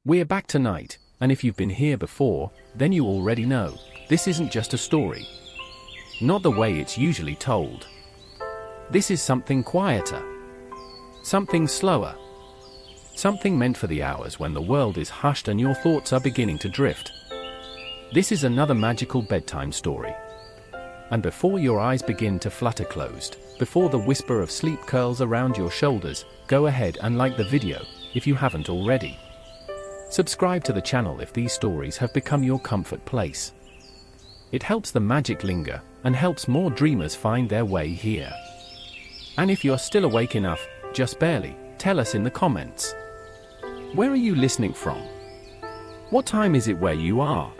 We're back tonight, and if you've been here before, then you already know, this isn't just a story. Not the way it's usually told. This is something quieter. Something slower. Something meant for the hours when the world is hushed and your thoughts are beginning to drift. This is another magical bedtime story. And before your eyes begin to flutter closed, before the whisper of sleep curls around your shoulders, go ahead and like the video, if you haven't already. Subscribe to the channel if these stories have become your comfort place. It helps the magic linger, and helps more dreamers find their way here. And if you're still awake enough, just barely, tell us in the comments. Where are you listening from? What time is it where you are?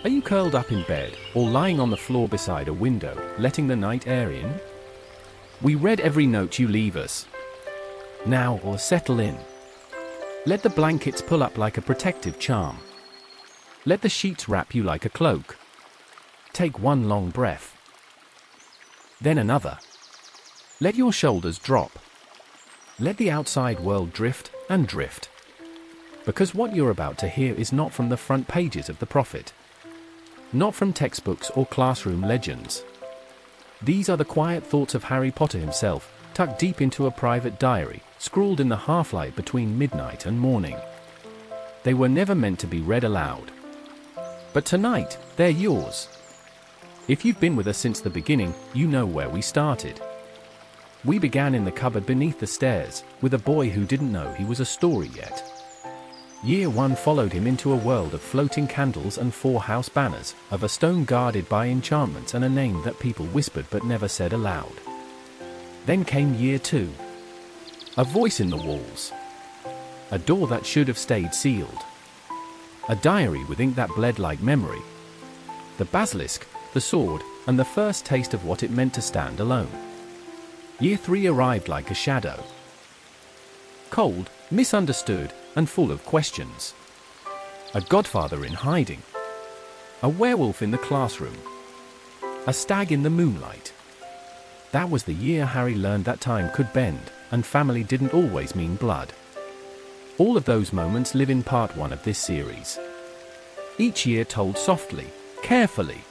Are you curled up in bed, or lying on the floor beside a window, letting the night air in? We read every note you leave us. Now, or settle in. Let the blankets pull up like a protective charm. Let the sheets wrap you like a cloak. Take one long breath. Then another. Let your shoulders drop. Let the outside world drift and drift. Because what you're about to hear is not from the front pages of the Prophet. Not from textbooks or classroom legends. These are the quiet thoughts of Harry Potter himself, tucked deep into a private diary, scrawled in the half-light between midnight and morning. They were never meant to be read aloud. But tonight, they're yours. If you've been with us since the beginning, you know where we started. We began in the cupboard beneath the stairs, with a boy who didn't know he was a story yet. Year 1 followed him into a world of floating candles and 4 house banners, of a stone guarded by enchantments and a name that people whispered but never said aloud. Then came Year 2. A voice in the walls. A door that should have stayed sealed. A diary with ink that bled like memory. The basilisk, the sword, and the first taste of what it meant to stand alone. Year 3 arrived like a shadow. Cold, misunderstood, and full of questions. A godfather in hiding. A werewolf in the classroom. A stag in the moonlight. That was the year Harry learned that time could bend, and family didn't always mean blood. All of those moments live in part 1 of this series. Each year told softly, carefully.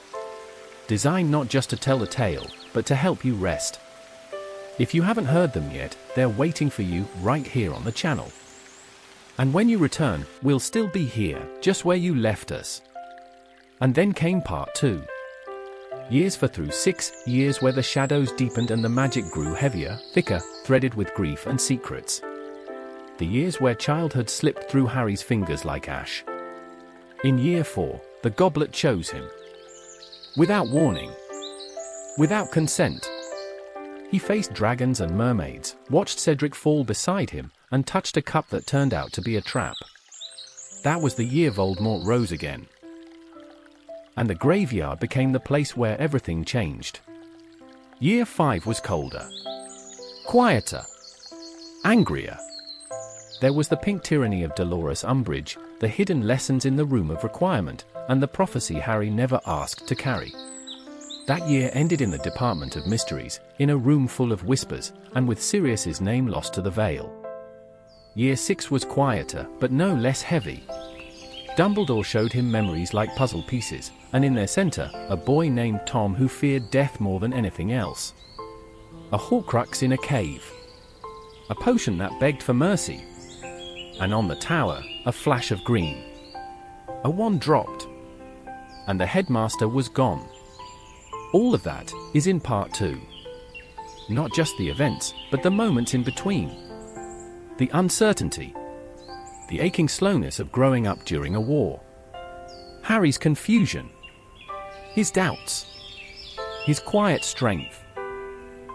Designed not just to tell a tale, but to help you rest. If you haven't heard them yet, they're waiting for you right here on the channel. And when you return, we'll still be here, just where you left us. And then came part 2. Years 4 through 6, years where the shadows deepened and the magic grew heavier, thicker, threaded with grief and secrets. The years where childhood slipped through Harry's fingers like ash. In Year 4, the goblet chose him. Without warning. Without consent. He faced dragons and mermaids, watched Cedric fall beside him, and touched a cup that turned out to be a trap. That was the year Voldemort rose again. And the graveyard became the place where everything changed. Year 5 was colder. Quieter. Angrier. There was the pink tyranny of Dolores Umbridge, the hidden lessons in the Room of Requirement, and the prophecy Harry never asked to carry. That year ended in the Department of Mysteries, in a room full of whispers, and with Sirius's name lost to the veil. Year 6 was quieter, but no less heavy. Dumbledore showed him memories like puzzle pieces, and in their center, a boy named Tom who feared death more than anything else. A horcrux in a cave. A potion that begged for mercy. And on the tower, a flash of green. A wand dropped. And the headmaster was gone. All of that is in part 2. Not just the events, but the moments in between. The uncertainty. The aching slowness of growing up during a war. Harry's confusion. His doubts. His quiet strength.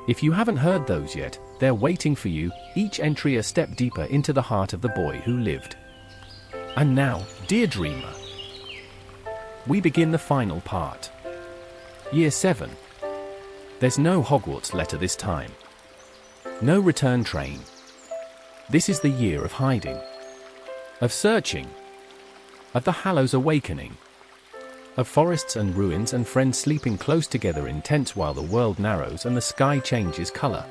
If you haven't heard those yet, they're waiting for you, each entry a step deeper into the heart of the boy who lived. And now, dear dreamer, we begin the final part. Year 7. There's no Hogwarts letter this time. No return train. This is the year of hiding. Of searching. Of the Hallows awakening. Of forests and ruins and friends sleeping close together in tents while the world narrows and the sky changes color.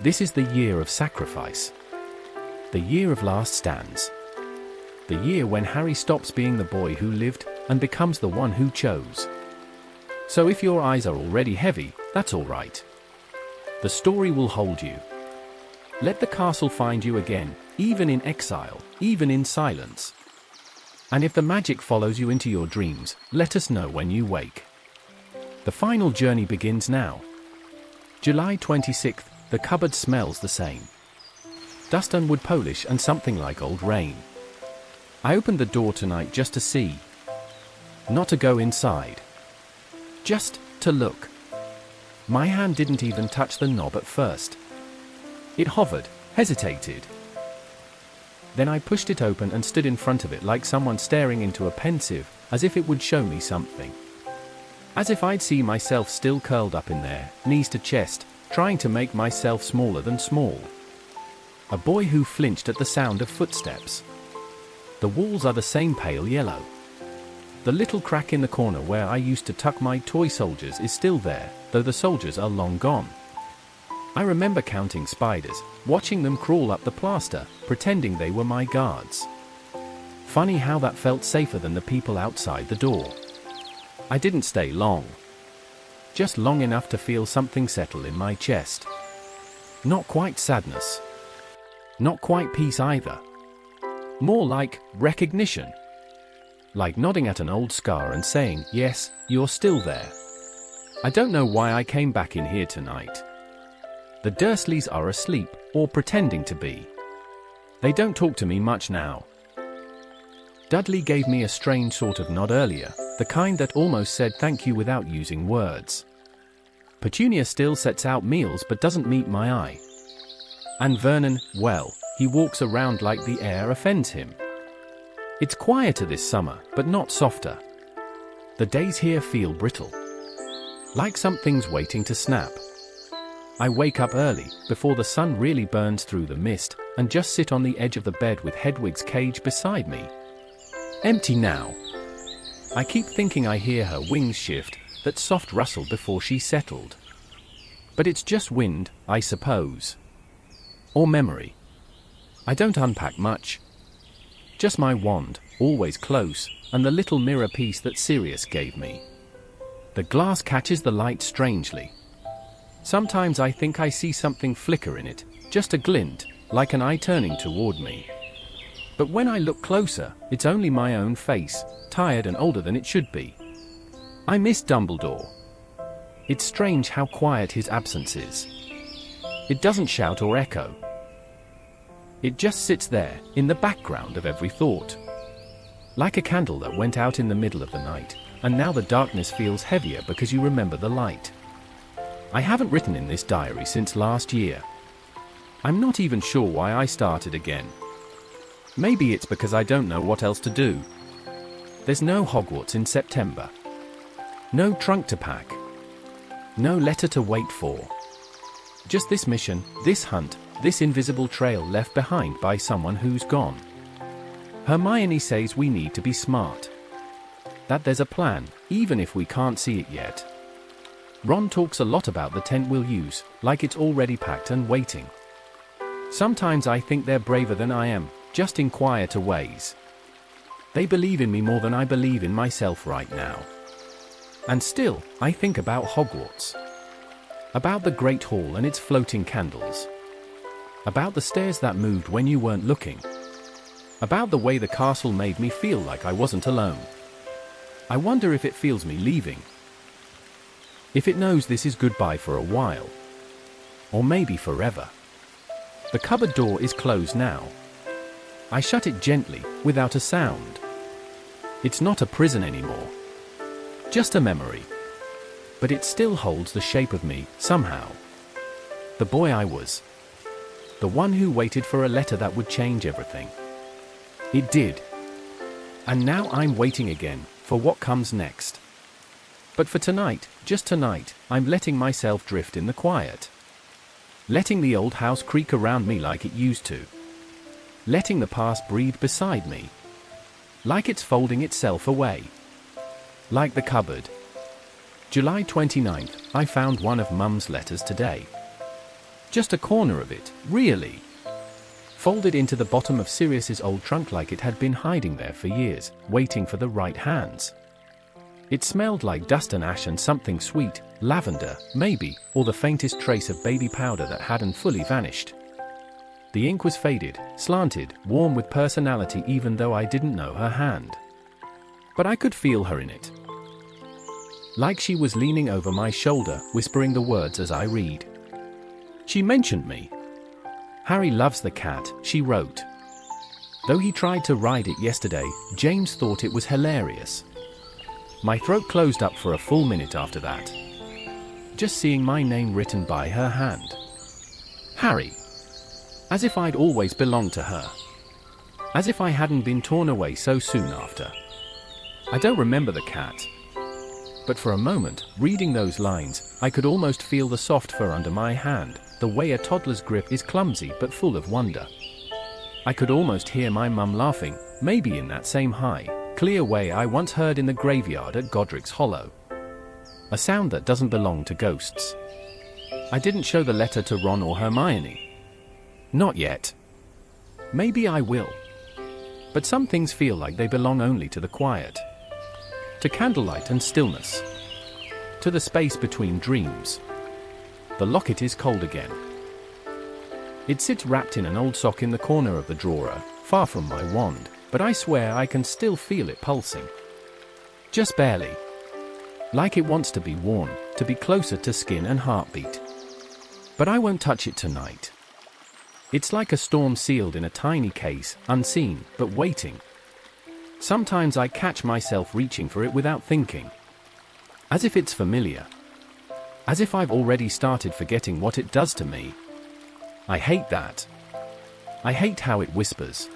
This is the year of sacrifice. The year of last stands. The year when Harry stops being the boy who lived and becomes the one who chose. So if your eyes are already heavy, that's all right. The story will hold you. Let the castle find you again, even in exile, even in silence. And if the magic follows you into your dreams, let us know when you wake. The final journey begins now. July 26th, the cupboard smells the same. Dust and wood polish and something like old rain. I opened the door tonight just to see. Not to go inside. Just to look. My hand didn't even touch the knob at first. It hovered, hesitated. Then I pushed it open and stood in front of it like someone staring into a pensive, as if it would show me something. As if I'd see myself still curled up in there, knees to chest, trying to make myself smaller than small. A boy who flinched at the sound of footsteps. The walls are the same pale yellow. The little crack in the corner where I used to tuck my toy soldiers is still there, though the soldiers are long gone. I remember counting spiders, watching them crawl up the plaster, pretending they were my guards. Funny how that felt safer than the people outside the door. I didn't stay long. Just long enough to feel something settle in my chest. Not quite sadness. Not quite peace either. More like recognition. Like nodding at an old scar and saying, yes, you're still there. I don't know why I came back in here tonight. The Dursleys are asleep, or pretending to be. They don't talk to me much now. Dudley gave me a strange sort of nod earlier, the kind that almost said thank you without using words. Petunia still sets out meals but doesn't meet my eye. And Vernon, well, he walks around like the air offends him. It's quieter this summer, but not softer. The days here feel brittle. Like something's waiting to snap. I wake up early, before the sun really burns through the mist, and just sit on the edge of the bed with Hedwig's cage beside me. Empty now. I keep thinking I hear her wings shift, that soft rustle before she settled. But it's just wind, I suppose. Or memory. I don't unpack much. Just my wand, always close, and the little mirror piece that Sirius gave me. The glass catches the light strangely. Sometimes I think I see something flicker in it, just a glint, like an eye turning toward me. But when I look closer, it's only my own face, tired and older than it should be. I miss Dumbledore. It's strange how quiet his absence is. It doesn't shout or echo. It just sits there, in the background of every thought. Like a candle that went out in the middle of the night, and now the darkness feels heavier because you remember the light. I haven't written in this diary since last year. I'm not even sure why I started again. Maybe it's because I don't know what else to do. There's no Hogwarts in September. No trunk to pack. No letter to wait for. Just this mission, this hunt, this invisible trail left behind by someone who's gone. Hermione says we need to be smart. That there's a plan, even if we can't see it yet. Ron talks a lot about the tent we'll use, like it's already packed and waiting. Sometimes I think they're braver than I am, just in quieter ways. They believe in me more than I believe in myself right now. And still, I think about Hogwarts. About the Great Hall and its floating candles. About the stairs that moved when you weren't looking. About the way the castle made me feel like I wasn't alone. I wonder if it feels me leaving. If it knows this is goodbye for a while. Or maybe forever. The cupboard door is closed now. I shut it gently, without a sound. It's not a prison anymore. Just a memory. But it still holds the shape of me, somehow. The boy I was. The one who waited for a letter that would change everything. It did. And now I'm waiting again, for what comes next. But for tonight, just tonight, I'm letting myself drift in the quiet. Letting the old house creak around me like it used to. Letting the past breathe beside me. Like it's folding itself away. Like the cupboard. July 29th, I found one of Mum's letters today. Just a corner of it, really. folded into the bottom of Sirius's old trunk like it had been hiding there for years, waiting for the right hands. It smelled like dust and ash and something sweet, lavender, maybe, or the faintest trace of baby powder that hadn't fully vanished. The ink was faded, slanted, warm with personality even though I didn't know her hand. But I could feel her in it. Like she was leaning over my shoulder, whispering the words as I read. She mentioned me. Harry loves the cat, she wrote. Though he tried to ride it yesterday, James thought it was hilarious. My throat closed up for a full minute after that. Just seeing my name written by her hand. Harry. As if I'd always belonged to her. As if I hadn't been torn away so soon after. I don't remember the cat. But for a moment, reading those lines, I could almost feel the soft fur under my hand, the way a toddler's grip is clumsy but full of wonder. I could almost hear my mum laughing, maybe in that same high, clear way I once heard in the graveyard at Godric's Hollow. A sound that doesn't belong to ghosts. I didn't show the letter to Ron or Hermione. Not yet. Maybe I will. But some things feel like they belong only to the quiet. To candlelight and stillness. To the space between dreams. The locket is cold again. It sits wrapped in an old sock in the corner of the drawer, far from my wand, but I swear I can still feel it pulsing. Just barely. Like it wants to be worn, to be closer to skin and heartbeat. But I won't touch it tonight. It's like a storm sealed in a tiny case, unseen, but waiting. Sometimes I catch myself reaching for it without thinking. As if it's familiar. As if I've already started forgetting what it does to me. I hate that. I hate how it whispers.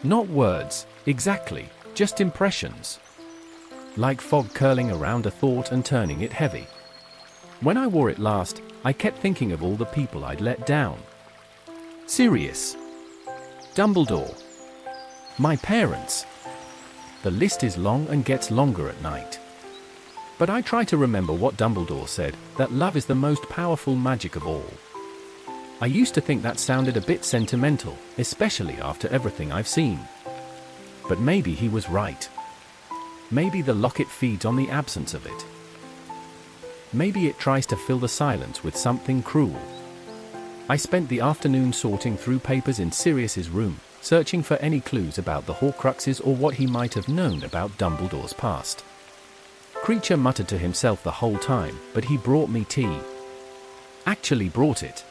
Not words, exactly, just impressions. Like fog curling around a thought and turning it heavy. When I wore it last, I kept thinking of all the people I'd let down. Sirius. Dumbledore. My parents. The list is long and gets longer at night. But I try to remember what Dumbledore said, that love is the most powerful magic of all. I used to think that sounded a bit sentimental, especially after everything I've seen. But maybe he was right. Maybe the locket feeds on the absence of it. Maybe it tries to fill the silence with something cruel. I spent the afternoon sorting through papers in Sirius's room, searching for any clues about the horcruxes or what he might have known about Dumbledore's past. Kreacher muttered to himself the whole time, but he brought me tea. Actually brought it.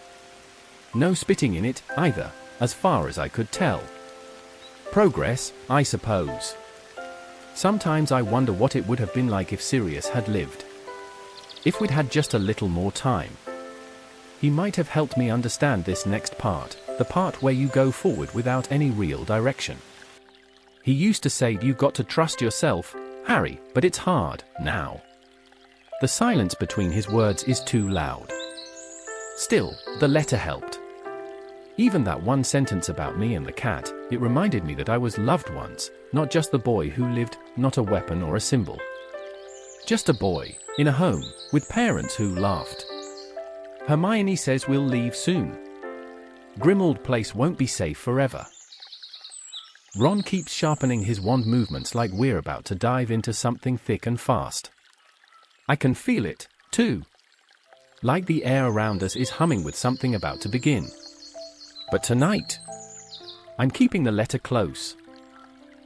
No spitting in it, either, as far as I could tell. Progress, I suppose. Sometimes I wonder what it would have been like if Sirius had lived. If we'd had just a little more time. He might have helped me understand this next part, the part where you go forward without any real direction. He used to say you've got to trust yourself, Harry, but it's hard, now. The silence between his words is too loud. Still, the letter helped. Even that one sentence about me and the cat, it reminded me that I was loved once, not just the boy who lived, not a weapon or a symbol. Just a boy, in a home, with parents who laughed. Hermione says we'll leave soon. Grimmauld Place won't be safe forever. Ron keeps sharpening his wand movements like we're about to dive into something thick and fast. I can feel it, too. Like the air around us is humming with something about to begin. But tonight, I'm keeping the letter close.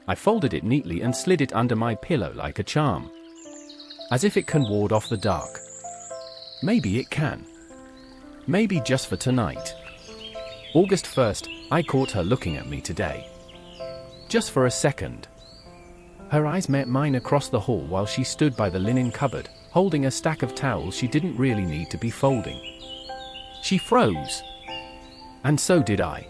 I folded it neatly and slid it under my pillow like a charm. As if it can ward off the dark. Maybe it can. Maybe just for tonight. August 1st, I caught her looking at me today. Just for a second. Her eyes met mine across the hall while she stood by the linen cupboard, holding a stack of towels she didn't really need to be folding. She froze. And so did I.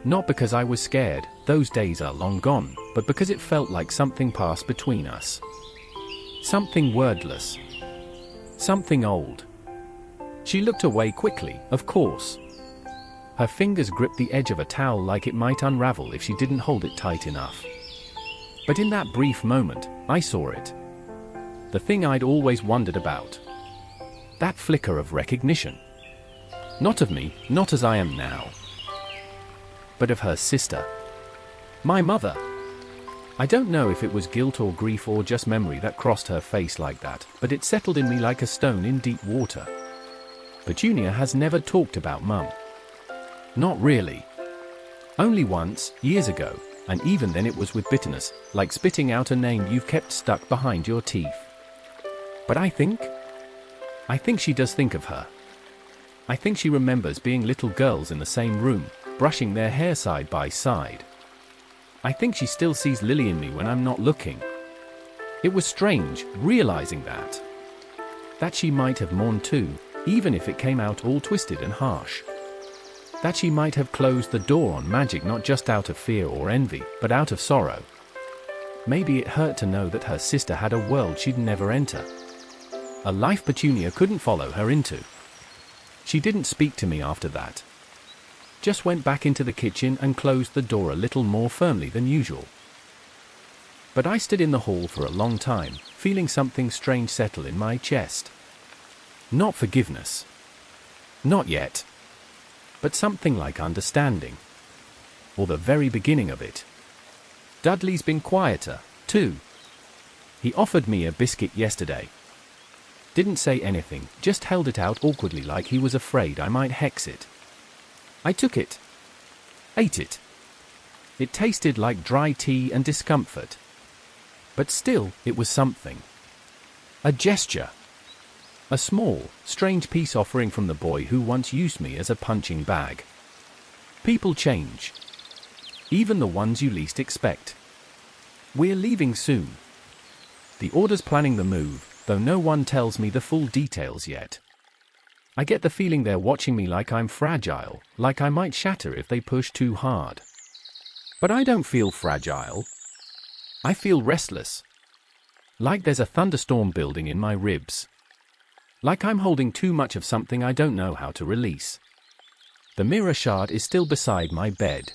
Not because I was scared, those days are long gone, but because it felt like something passed between us. Something wordless. Something old. She looked away quickly, of course. Her fingers gripped the edge of a towel like it might unravel if she didn't hold it tight enough. But in that brief moment, I saw it. The thing I'd always wondered about. That flicker of recognition. Not of me, not as I am now. but of her sister. My mother. I don't know if it was guilt or grief or just memory that crossed her face like that, but it settled in me like a stone in deep water. Petunia has never talked about Mum. Not really. Only once, years ago, and even then it was with bitterness, like spitting out a name you've kept stuck behind your teeth. But I think she does think of her. I think she remembers being little girls in the same room, brushing their hair side by side. I think she still sees Lily in me when I'm not looking. It was strange, realizing that she might have mourned too, even if it came out all twisted and harsh. That she might have closed the door on magic not just out of fear or envy, but out of sorrow. Maybe it hurt to know that her sister had a world she'd never enter. A life Petunia couldn't follow her into. She didn't speak to me after that. Just went back into the kitchen and closed the door a little more firmly than usual. But I stood in the hall for a long time, feeling something strange settle in my chest. Not forgiveness. Not yet. But something like understanding. Or the very beginning of it. Dudley's been quieter, too. He offered me a biscuit yesterday. Didn't say anything, just held it out awkwardly like he was afraid I might hex it. I took it. Ate it. It tasted like dry tea and discomfort. But still, it was something. A gesture. A small, strange peace offering from the boy who once used me as a punching bag. People change. Even the ones you least expect. We're leaving soon. The Order's planning the move, though no one tells me the full details yet. I get the feeling they're watching me like I'm fragile, like I might shatter if they push too hard. But I don't feel fragile. I feel restless. Like there's a thunderstorm building in my ribs. Like I'm holding too much of something I don't know how to release. The mirror shard is still beside my bed.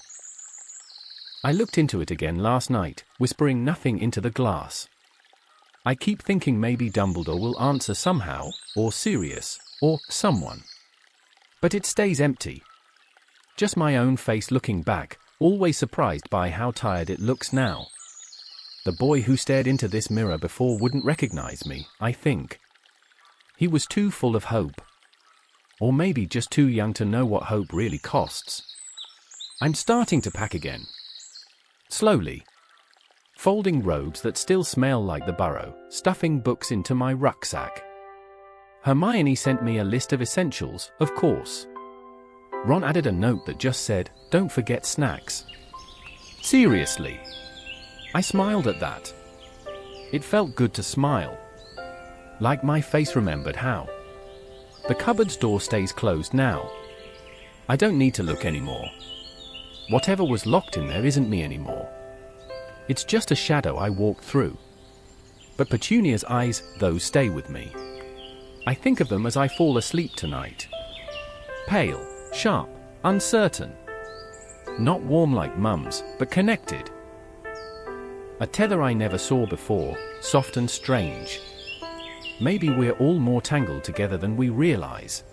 I looked into it again last night, whispering nothing into the glass. I keep thinking maybe Dumbledore will answer somehow, or Sirius, or someone. But it stays empty. Just my own face looking back, always surprised by how tired it looks now. The boy who stared into this mirror before wouldn't recognize me, I think. He was too full of hope. Or maybe just too young to know what hope really costs. I'm starting to pack again. Slowly. Folding robes that still smell like the Burrow, stuffing books into my rucksack. Hermione sent me a list of essentials, of course. Ron added a note that just said, "Don't forget snacks." Seriously. I smiled at that. It felt good to smile. Like my face remembered how. The cupboard's door stays closed now. I don't need to look anymore. Whatever was locked in there isn't me anymore. It's just a shadow I walked through. But Petunia's eyes, those stay with me. I think of them as I fall asleep tonight. Pale, sharp, uncertain. Not warm like Mum's, but connected. A tether I never saw before, soft and strange. Maybe we're all more tangled together than we realize.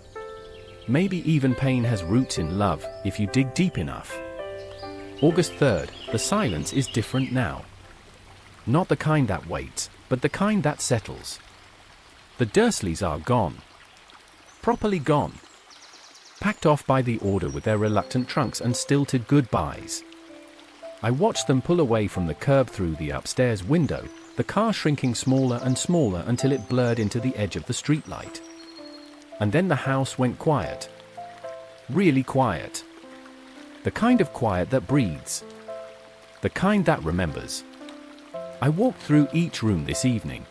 Maybe even pain has roots in love, if you dig deep enough. August 3rd, the silence is different now. Not the kind that waits, but the kind that settles. The Dursleys are gone. Properly gone. Packed off by the Order with their reluctant trunks and stilted goodbyes. I watched them pull away from the curb through the upstairs window, the car shrinking smaller and smaller until it blurred into the edge of the streetlight. And then the house went quiet. Really quiet. The kind of quiet that breathes. The kind that remembers. I walked through each room this evening.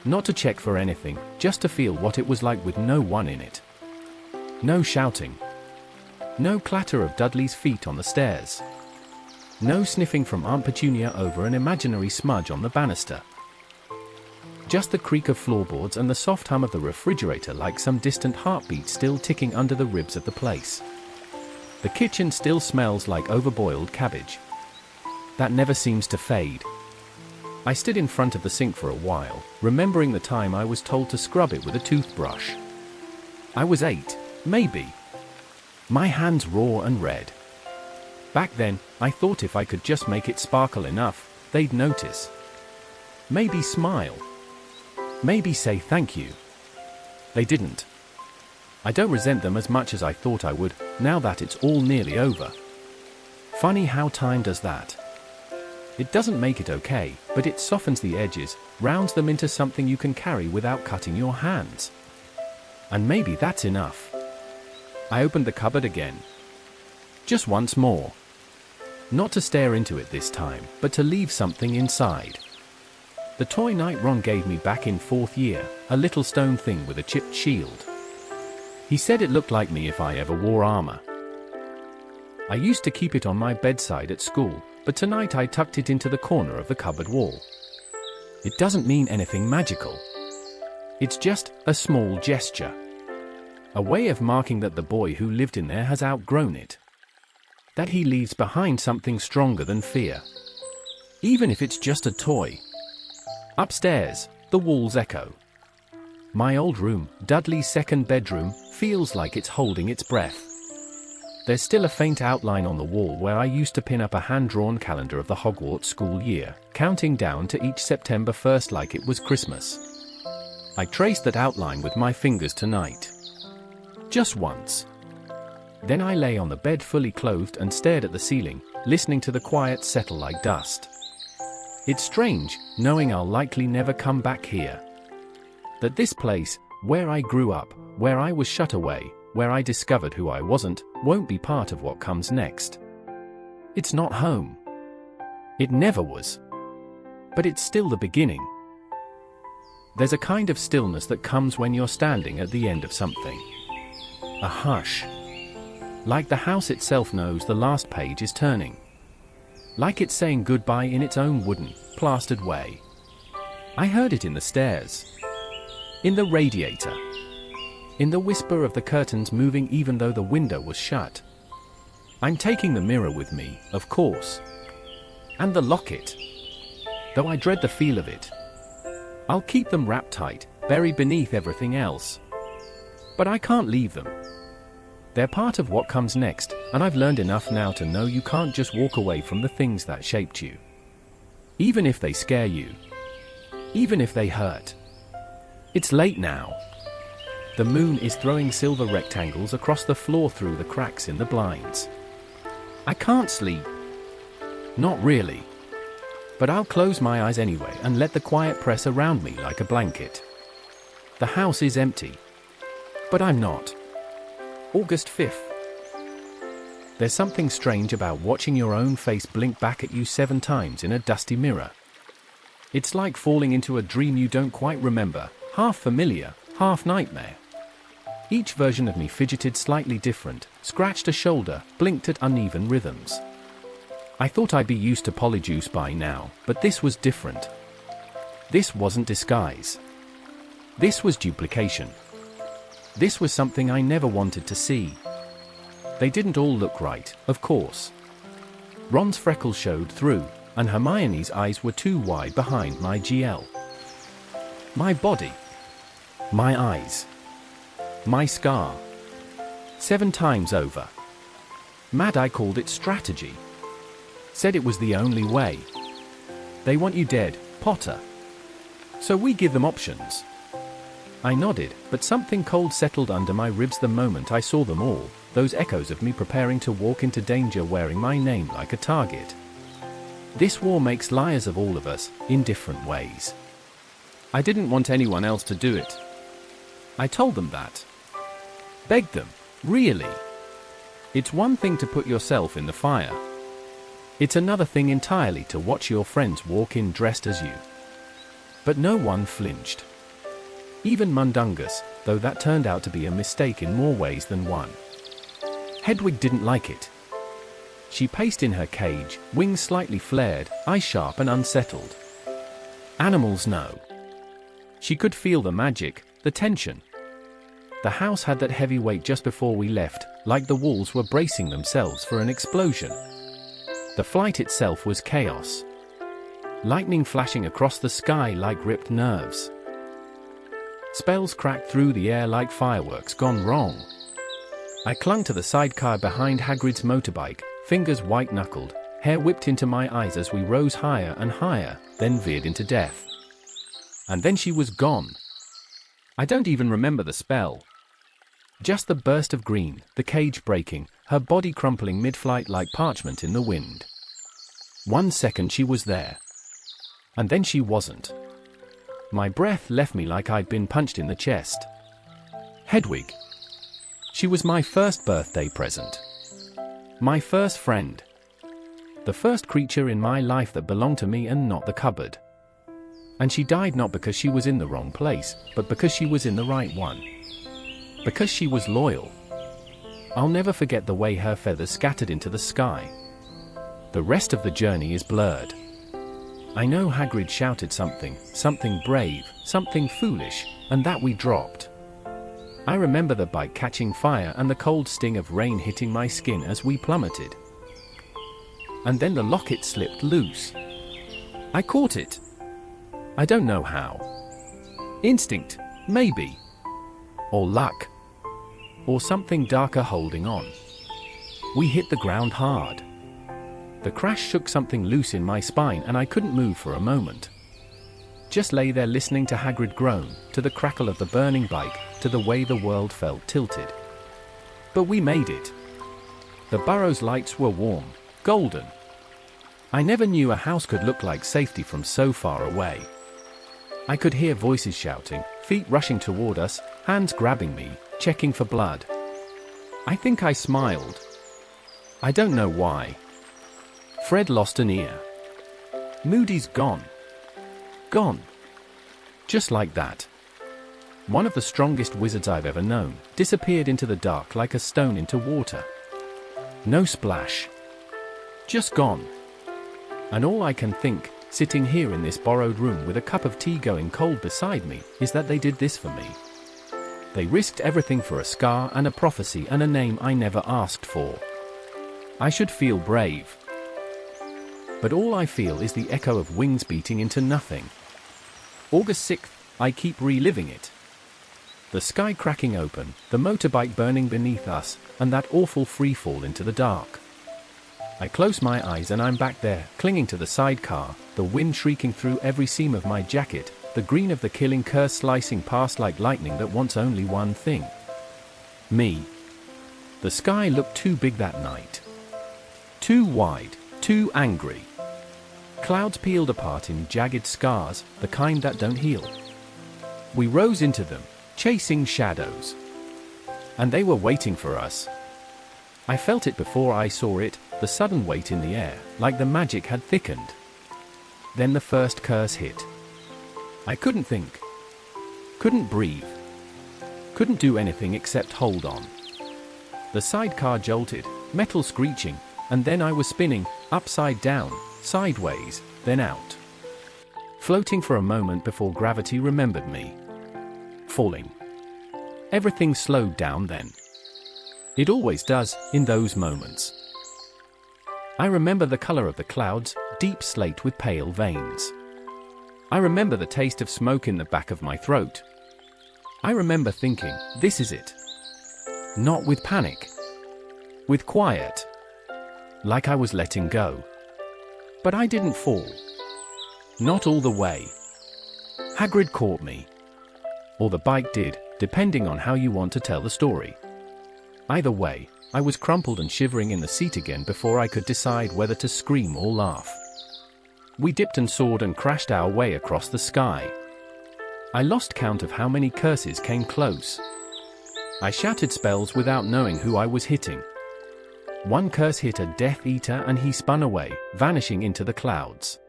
Not to check for anything, just to feel what it was like with no one in it. No shouting. No clatter of Dudley's feet on the stairs. No sniffing from Aunt Petunia over an imaginary smudge on the banister. Just the creak of floorboards and the soft hum of the refrigerator like some distant heartbeat still ticking under the ribs of the place. The kitchen still smells like overboiled cabbage. That never seems to fade. I stood in front of the sink for a while, remembering the time I was told to scrub it with a toothbrush. I was 8, maybe. My hands raw and red. Back then, I thought if I could just make it sparkle enough, they'd notice. Maybe smile. Maybe say thank you. They didn't. I don't resent them as much as I thought I would, now that it's all nearly over. Funny how time does that. It doesn't make it okay, but it softens the edges, rounds them into something you can carry without cutting your hands. And maybe that's enough. I opened the cupboard again. Just once more. Not to stare into it this time, but to leave something inside. The toy knight Ron gave me back in 4th year, a little stone thing with a chipped shield. He said it looked like me if I ever wore armor. I used to keep it on my bedside at school, but tonight I tucked it into the corner of the cupboard wall. It doesn't mean anything magical. It's just a small gesture. A way of marking that the boy who lived in there has outgrown it. That he leaves behind something stronger than fear. Even if it's just a toy. Upstairs, the walls echo. My old room, Dudley's second bedroom, feels like it's holding its breath. There's still a faint outline on the wall where I used to pin up a hand-drawn calendar of the Hogwarts school year, counting down to each September 1st like it was Christmas. I traced that outline with my fingers tonight. Just once. Then I lay on the bed fully clothed and stared at the ceiling, listening to the quiet settle like dust. It's strange, knowing I'll likely never come back here. That this place, where I grew up, where I was shut away, where I discovered who I wasn't, won't be part of what comes next. It's not home. It never was. But it's still the beginning. There's a kind of stillness that comes when you're standing at the end of something. A hush. Like the house itself knows the last page is turning. Like it's saying goodbye in its own wooden, plastered way. I heard it in the stairs. In the radiator. In the whisper of the curtains moving even though the window was shut. I'm taking the mirror with me, of course. And the locket. Though I dread the feel of it. I'll keep them wrapped tight, buried beneath everything else. But I can't leave them. They're part of what comes next, and I've learned enough now to know you can't just walk away from the things that shaped you. Even if they scare you. Even if they hurt. It's late now. The moon is throwing silver rectangles across the floor through the cracks in the blinds. I can't sleep. Not really. But I'll close my eyes anyway and let the quiet press around me like a blanket. The house is empty. But I'm not. August 5th. There's something strange about watching your own face blink back at you 7 times in a dusty mirror. It's like falling into a dream you don't quite remember, half familiar, half nightmare. Each version of me fidgeted slightly different, scratched a shoulder, blinked at uneven rhythms. I thought I'd be used to polyjuice by now, but this was different. This wasn't disguise. This was duplication. This was something I never wanted to see. They didn't all look right, of course. Ron's freckles showed through, and Hermione's eyes were too wide behind my GL. My body. My eyes. My scar. 7 times over. Mad Eye called it strategy. Said it was the only way. They want you dead, Potter. So we give them options. I nodded, but something cold settled under my ribs the moment I saw them all, those echoes of me preparing to walk into danger wearing my name like a target. This war makes liars of all of us, in different ways. I didn't want anyone else to do it. I told them that. Begged them, really. It's one thing to put yourself in the fire. It's another thing entirely to watch your friends walk in dressed as you. But no one flinched. Even Mundungus, though that turned out to be a mistake in more ways than one. Hedwig didn't like it. She paced in her cage, wings slightly flared, eyes sharp and unsettled. Animals know. She could feel the magic, the tension. The house had that heavy weight just before we left, like the walls were bracing themselves for an explosion. The flight itself was chaos. Lightning flashing across the sky like ripped nerves. Spells cracked through the air like fireworks gone wrong. I clung to the sidecar behind Hagrid's motorbike, fingers white-knuckled, hair whipped into my eyes as we rose higher and higher, then veered into death. And then she was gone. I don't even remember the spell. Just the burst of green, the cage breaking, her body crumpling mid-flight like parchment in the wind. 1 second she was there. And then she wasn't. My breath left me like I'd been punched in the chest. Hedwig. She was my first birthday present. My first friend. The first creature in my life that belonged to me and not the cupboard. And she died not because she was in the wrong place, but because she was in the right one. Because she was loyal. I'll never forget the way her feathers scattered into the sky. The rest of the journey is blurred. I know Hagrid shouted something brave, something foolish, and that we dropped. I remember the bike catching fire and the cold sting of rain hitting my skin as we plummeted. And then the locket slipped loose. I caught it. I don't know how. Instinct, maybe. Or luck. Or something darker holding on. We hit the ground hard. The crash shook something loose in my spine and I couldn't move for a moment. Just lay there listening to Hagrid groan, to the crackle of the burning bike, to the way the world felt tilted. But we made it. The Burrow's lights were warm, golden. I never knew a house could look like safety from so far away. I could hear voices shouting, feet rushing toward us, hands grabbing me, checking for blood. I think I smiled. I don't know why. Fred lost an ear. Moody's gone. Gone. Just like that. One of the strongest wizards I've ever known, disappeared into the dark like a stone into water. No splash. Just gone. And all I can think, sitting here in this borrowed room with a cup of tea going cold beside me, is that they did this for me. They risked everything for a scar and a prophecy and a name I never asked for. I should feel brave. But all I feel is the echo of wings beating into nothing. August 6th, I keep reliving it. The sky cracking open, the motorbike burning beneath us, and that awful free fall into the dark. I close my eyes and I'm back there, clinging to the sidecar, the wind shrieking through every seam of my jacket, the green of the killing curse slicing past like lightning that wants only one thing. Me. The sky looked too big that night. Too wide, too angry. Clouds peeled apart in jagged scars, the kind that don't heal. We rose into them, chasing shadows. And they were waiting for us. I felt it before I saw it, the sudden weight in the air, like the magic had thickened. Then the first curse hit. I couldn't think. Couldn't breathe. Couldn't do anything except hold on. The sidecar jolted, metal screeching, and then I was spinning, upside down, sideways, then out. Floating for a moment before gravity remembered me. Falling. Everything slowed down then. It always does, in those moments. I remember the color of the clouds, deep slate with pale veins. I remember the taste of smoke in the back of my throat. I remember thinking, this is it. Not with panic. With quiet. Like I was letting go. But I didn't fall. Not all the way. Hagrid caught me. Or the bike did, depending on how you want to tell the story. Either way, I was crumpled and shivering in the seat again before I could decide whether to scream or laugh. We dipped and soared and crashed our way across the sky. I lost count of how many curses came close. I shouted spells without knowing who I was hitting. One curse hit a Death Eater and he spun away, vanishing into the clouds.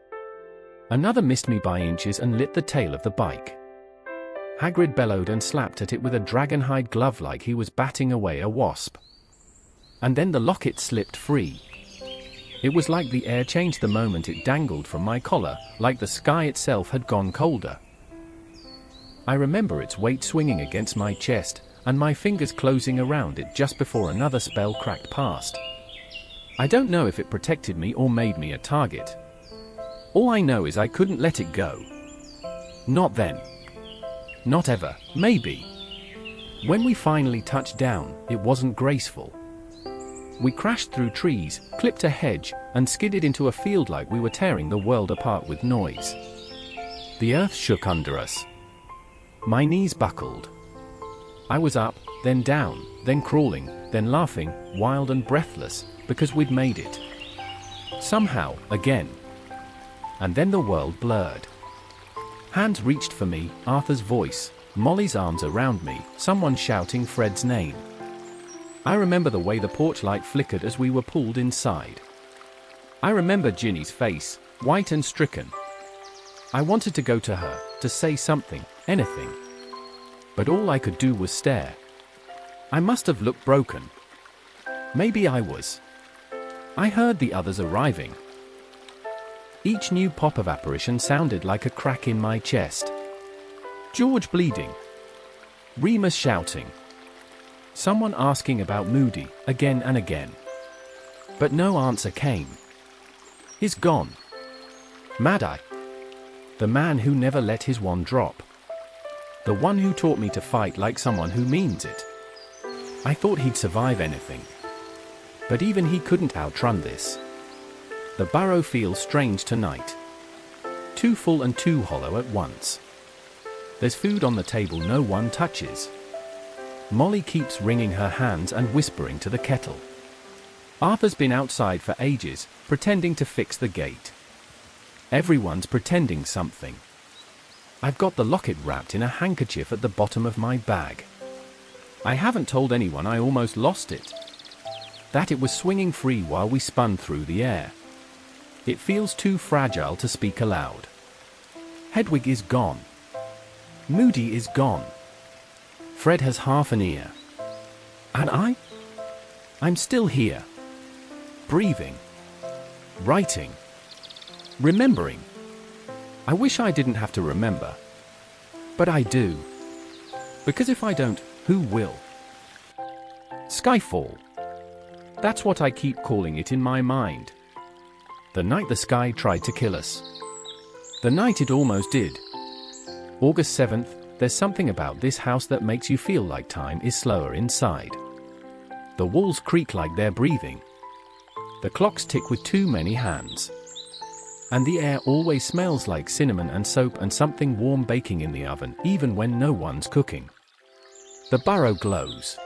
Another missed me by inches and lit the tail of the bike. Hagrid bellowed and slapped at it with a dragonhide glove like he was batting away a wasp. And then the locket slipped free. It was like the air changed the moment it dangled from my collar, like the sky itself had gone colder. I remember its weight swinging against my chest, and my fingers closing around it just before another spell cracked past. I don't know if it protected me or made me a target. All I know is I couldn't let it go. Not then. Not ever, maybe. When we finally touched down, it wasn't graceful. We crashed through trees, clipped a hedge, and skidded into a field like we were tearing the world apart with noise. The earth shook under us. My knees buckled. I was up, then down, then crawling, then laughing, wild and breathless, because we'd made it. Somehow, again. And then the world blurred. Hands reached for me, Arthur's voice, Molly's arms around me, someone shouting Fred's name. I remember the way the porch light flickered as we were pulled inside. I remember Ginny's face, white and stricken. I wanted to go to her, to say something, anything. But all I could do was stare. I must have looked broken. Maybe I was. I heard the others arriving. Each new pop of apparition sounded like a crack in my chest. George bleeding. Remus shouting. Someone asking about Moody, again and again. But no answer came. He's gone. Mad-Eye. The man who never let his wand drop. The one who taught me to fight like someone who means it. I thought he'd survive anything. But even he couldn't outrun this. The Burrow feels strange tonight. Too full and too hollow at once. There's food on the table no one touches. Molly keeps wringing her hands and whispering to the kettle. Arthur's been outside for ages, pretending to fix the gate. Everyone's pretending something. I've got the locket wrapped in a handkerchief at the bottom of my bag. I haven't told anyone I almost lost it. That it was swinging free while we spun through the air. It feels too fragile to speak aloud. Hedwig is gone. Moody is gone. Fred has half an ear. And I'm still here. Breathing. Writing. Remembering. I wish I didn't have to remember. But I do. Because if I don't, who will? Skyfall. That's what I keep calling it in my mind. The night the sky tried to kill us. The night it almost did. August 7th, there's something about this house that makes you feel like time is slower inside. The walls creak like they're breathing. The clocks tick with too many hands. And the air always smells like cinnamon and soap and something warm baking in the oven, even when no one's cooking. The Burrow glows.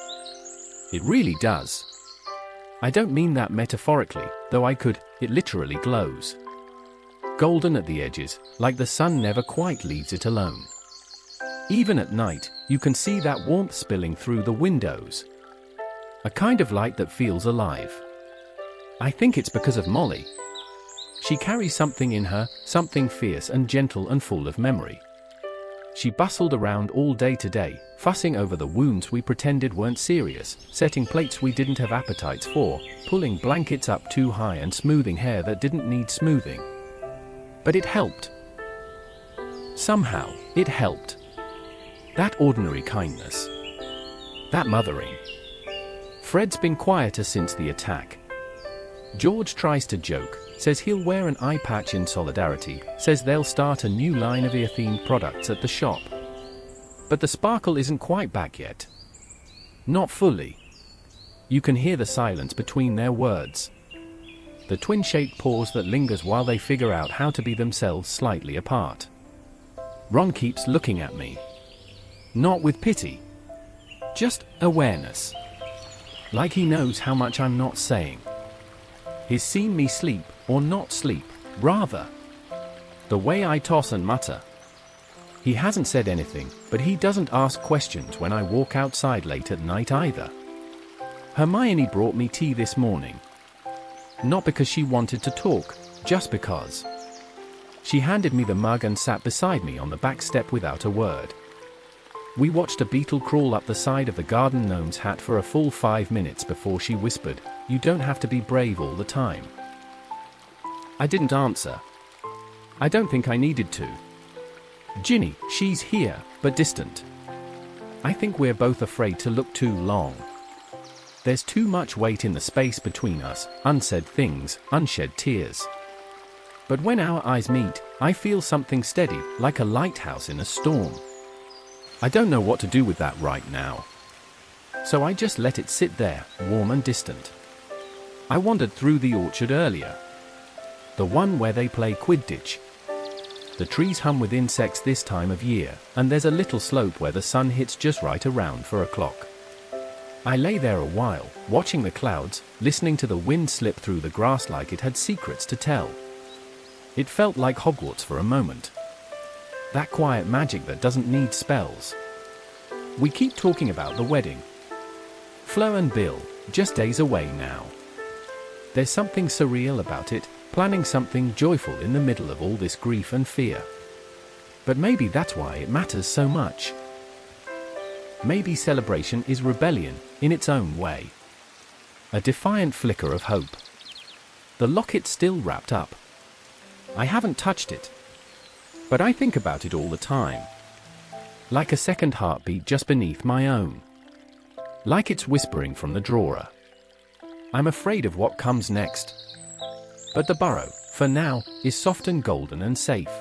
It really does. I don't mean that metaphorically, though I could. It literally glows. Golden at the edges, like the sun never quite leaves it alone. Even at night, you can see that warmth spilling through the windows. A kind of light that feels alive. I think it's because of Molly. She carries something in her, something fierce and gentle and full of memory. She bustled around all day today, fussing over the wounds we pretended weren't serious, setting plates we didn't have appetites for, pulling blankets up too high and smoothing hair that didn't need smoothing. But it helped. Somehow, it helped. That ordinary kindness. That mothering. Fred's been quieter since the attack. George tries to joke, says he'll wear an eye patch in solidarity, says they'll start a new line of ear-themed products at the shop. But the sparkle isn't quite back yet. Not fully. You can hear the silence between their words. The twin-shaped pause that lingers while they figure out how to be themselves slightly apart. Ron keeps looking at me. Not with pity. Just awareness. Like he knows how much I'm not saying. He's seen me sleep, or not sleep, rather. The way I toss and mutter. He hasn't said anything, but he doesn't ask questions when I walk outside late at night either. Hermione brought me tea this morning. Not because she wanted to talk, just because. She handed me the mug and sat beside me on the back step without a word. We watched a beetle crawl up the side of the garden gnome's hat for a full 5 minutes before she whispered, "You don't have to be brave all the time." I didn't answer. I don't think I needed to. Ginny, she's here, but distant. I think we're both afraid to look too long. There's too much weight in the space between us, unsaid things, unshed tears. But when our eyes meet, I feel something steady, like a lighthouse in a storm. I don't know what to do with that right now. So I just let it sit there, warm and distant. I wandered through the orchard earlier. The one where they play Quidditch. The trees hum with insects this time of year, and there's a little slope where the sun hits just right around 4 o'clock. I lay there a while, watching the clouds, listening to the wind slip through the grass like it had secrets to tell. It felt like Hogwarts for a moment. That quiet magic that doesn't need spells. We keep talking about the wedding. Flo and Bill, just days away now. There's something surreal about it, planning something joyful in the middle of all this grief and fear. But maybe that's why it matters so much. Maybe celebration is rebellion, in its own way. A defiant flicker of hope. The locket's still wrapped up. I haven't touched it. But I think about it all the time. Like a second heartbeat just beneath my own. Like it's whispering from the drawer. I'm afraid of what comes next. But the Burrow, for now, is soft and golden and safe.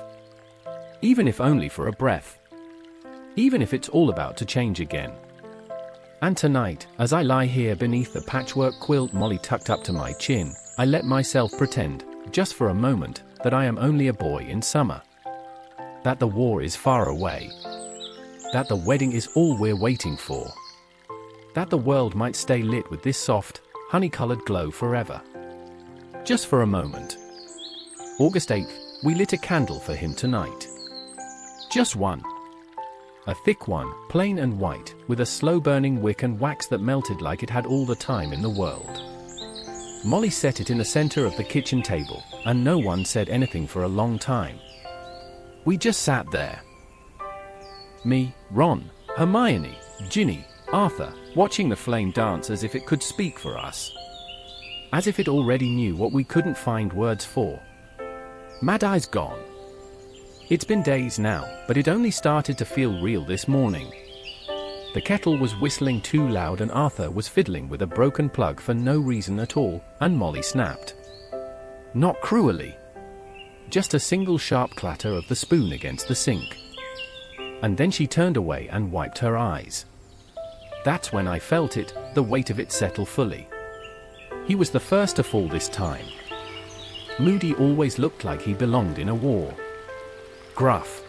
Even if only for a breath. Even if it's all about to change again. And tonight, as I lie here beneath the patchwork quilt Molly tucked up to my chin, I let myself pretend, just for a moment, that I am only a boy in summer. That the war is far away. That the wedding is all we're waiting for. That the world might stay lit with this soft, honey-colored glow forever. Just for a moment. August 8th, we lit a candle for him tonight. Just one. A thick one, plain and white, with a slow-burning wick and wax that melted like it had all the time in the world. Molly set it in the center of the kitchen table, and no one said anything for a long time. We just sat there. Me, Ron, Hermione, Ginny, Arthur, watching the flame dance as if it could speak for us. As if it already knew what we couldn't find words for. Mad Eye's gone. It's been days now, but it only started to feel real this morning. The kettle was whistling too loud and Arthur was fiddling with a broken plug for no reason at all, and Molly snapped. Not cruelly. Just a single sharp clatter of the spoon against the sink. And then she turned away and wiped her eyes. That's when I felt it, the weight of it settle fully. He was the first to fall this time. Moody always looked like he belonged in a war. Gruff.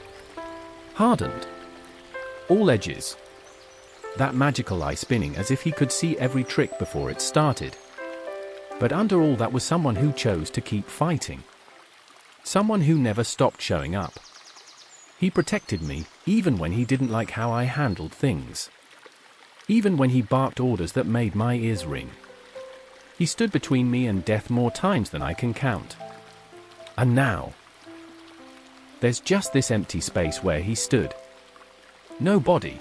Hardened. All edges. That magical eye spinning as if he could see every trick before it started. But under all that was someone who chose to keep fighting. Someone who never stopped showing up. He protected me, even when he didn't like how I handled things. Even when he barked orders that made my ears ring. He stood between me and death more times than I can count. And now, there's just this empty space where he stood. No body.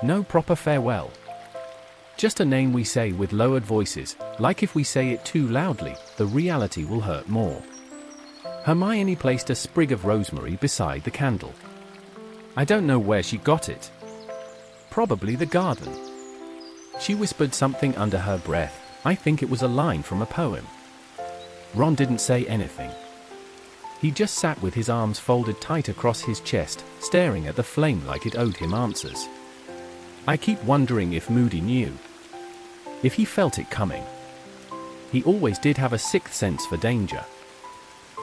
No proper farewell. Just a name we say with lowered voices, like if we say it too loudly, the reality will hurt more. Hermione placed a sprig of rosemary beside the candle. I don't know where she got it. Probably the garden. She whispered something under her breath. I think it was a line from a poem. Ron didn't say anything. He just sat with his arms folded tight across his chest, staring at the flame like it owed him answers. I keep wondering if Moody knew. If he felt it coming. He always did have a sixth sense for danger.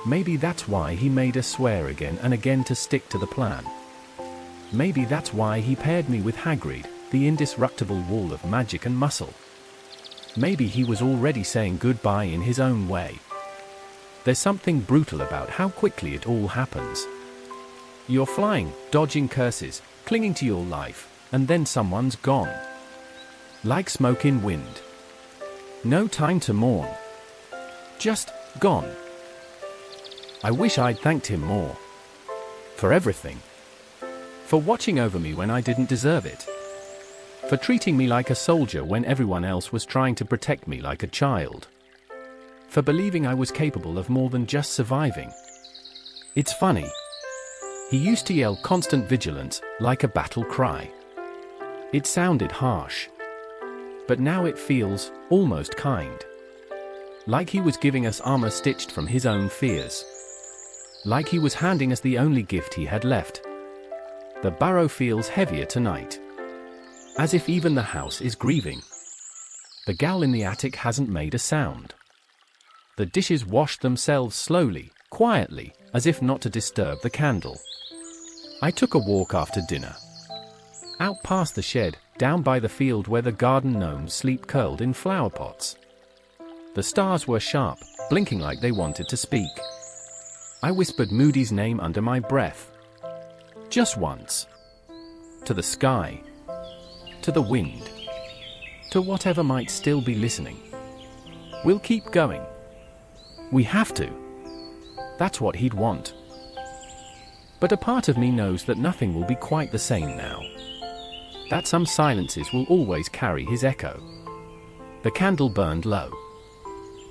Maybe that's why he made us swear again and again to stick to the plan. Maybe that's why he paired me with Hagrid, the indestructible wall of magic and muscle. Maybe he was already saying goodbye in his own way. There's something brutal about how quickly it all happens. You're flying, dodging curses, clinging to your life, and then someone's gone. Like smoke in wind. No time to mourn. Just gone. I wish I'd thanked him more. For everything. For watching over me when I didn't deserve it. For treating me like a soldier when everyone else was trying to protect me like a child. For believing I was capable of more than just surviving. It's funny. He used to yell constant vigilance, like a battle cry. It sounded harsh. But now it feels almost kind. Like he was giving us armor stitched from his own fears. Like he was handing us the only gift he had left. The Burrow feels heavier tonight. As if even the house is grieving. The gal in the attic hasn't made a sound. The dishes washed themselves slowly, quietly, as if not to disturb the candle. I took a walk after dinner. Out past the shed, down by the field where the garden gnomes sleep curled in flower pots. The stars were sharp, blinking like they wanted to speak. I whispered Moody's name under my breath. Just once. To the sky. To the wind. To whatever might still be listening. We'll keep going. We have to. That's what he'd want. But a part of me knows that nothing will be quite the same now. That some silences will always carry his echo. The candle burned low.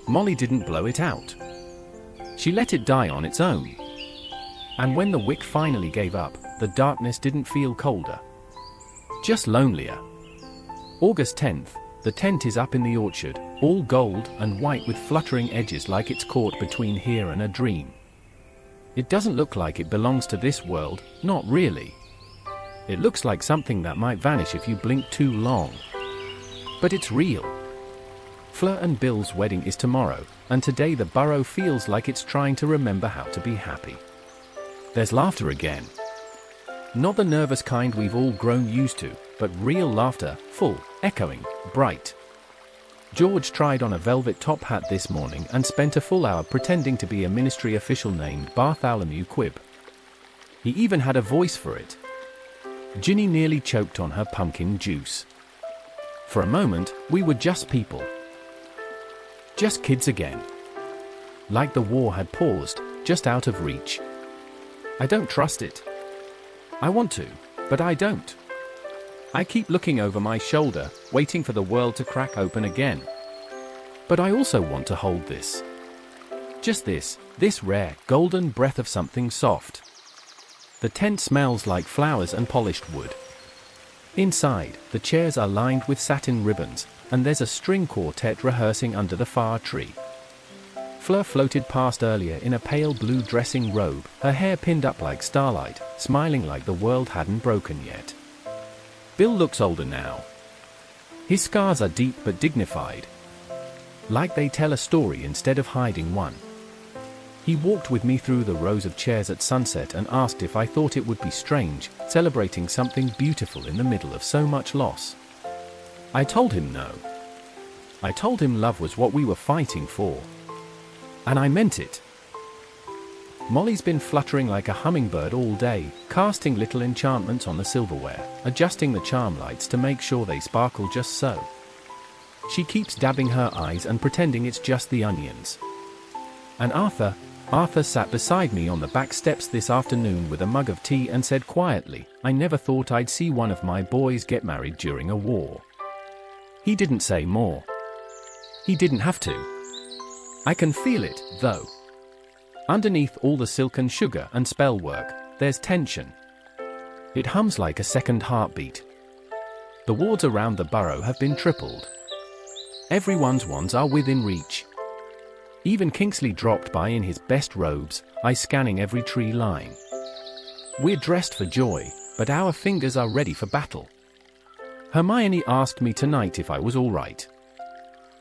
Molly didn't blow it out. She let it die on its own. And when the wick finally gave up, the darkness didn't feel colder. Just lonelier. August 10th, the tent is up in the orchard, all gold and white with fluttering edges like it's caught between here and a dream. It doesn't look like it belongs to this world, not really. It looks like something that might vanish if you blink too long. But it's real. Fleur and Bill's wedding is tomorrow, and today the Burrow feels like it's trying to remember how to be happy. There's laughter again. Not the nervous kind we've all grown used to, but real laughter, full, echoing, bright. George tried on a velvet top hat this morning and spent a full hour pretending to be a ministry official named Bartholomew Quib. He even had a voice for it. Ginny nearly choked on her pumpkin juice. For a moment, we were just people. Just kids again. Like the war had paused, just out of reach. I don't trust it. I want to, but I don't. I keep looking over my shoulder, waiting for the world to crack open again. But I also want to hold this. Just this rare, golden breath of something soft. The tent smells like flowers and polished wood. Inside, the chairs are lined with satin ribbons, and there's a string quartet rehearsing under the far tree. Fleur floated past earlier in a pale blue dressing robe, her hair pinned up like starlight, smiling like the world hadn't broken yet. Bill looks older now. His scars are deep but dignified. Like they tell a story instead of hiding one. He walked with me through the rows of chairs at sunset and asked if I thought it would be strange, celebrating something beautiful in the middle of so much loss. I told him no. I told him love was what we were fighting for. And I meant it. Molly's been fluttering like a hummingbird all day, casting little enchantments on the silverware, adjusting the charm lights to make sure they sparkle just so. She keeps dabbing her eyes and pretending it's just the onions. And Arthur sat beside me on the back steps this afternoon with a mug of tea and said quietly, I never thought I'd see one of my boys get married during a war. He didn't say more. He didn't have to. I can feel it, though. Underneath all the silken sugar and spell work, there's tension. It hums like a second heartbeat. The wards around the Burrow have been tripled. Everyone's wands are within reach. Even Kingsley dropped by in his best robes, eyes scanning every tree line. We're dressed for joy, but our fingers are ready for battle. Hermione asked me tonight if I was all right.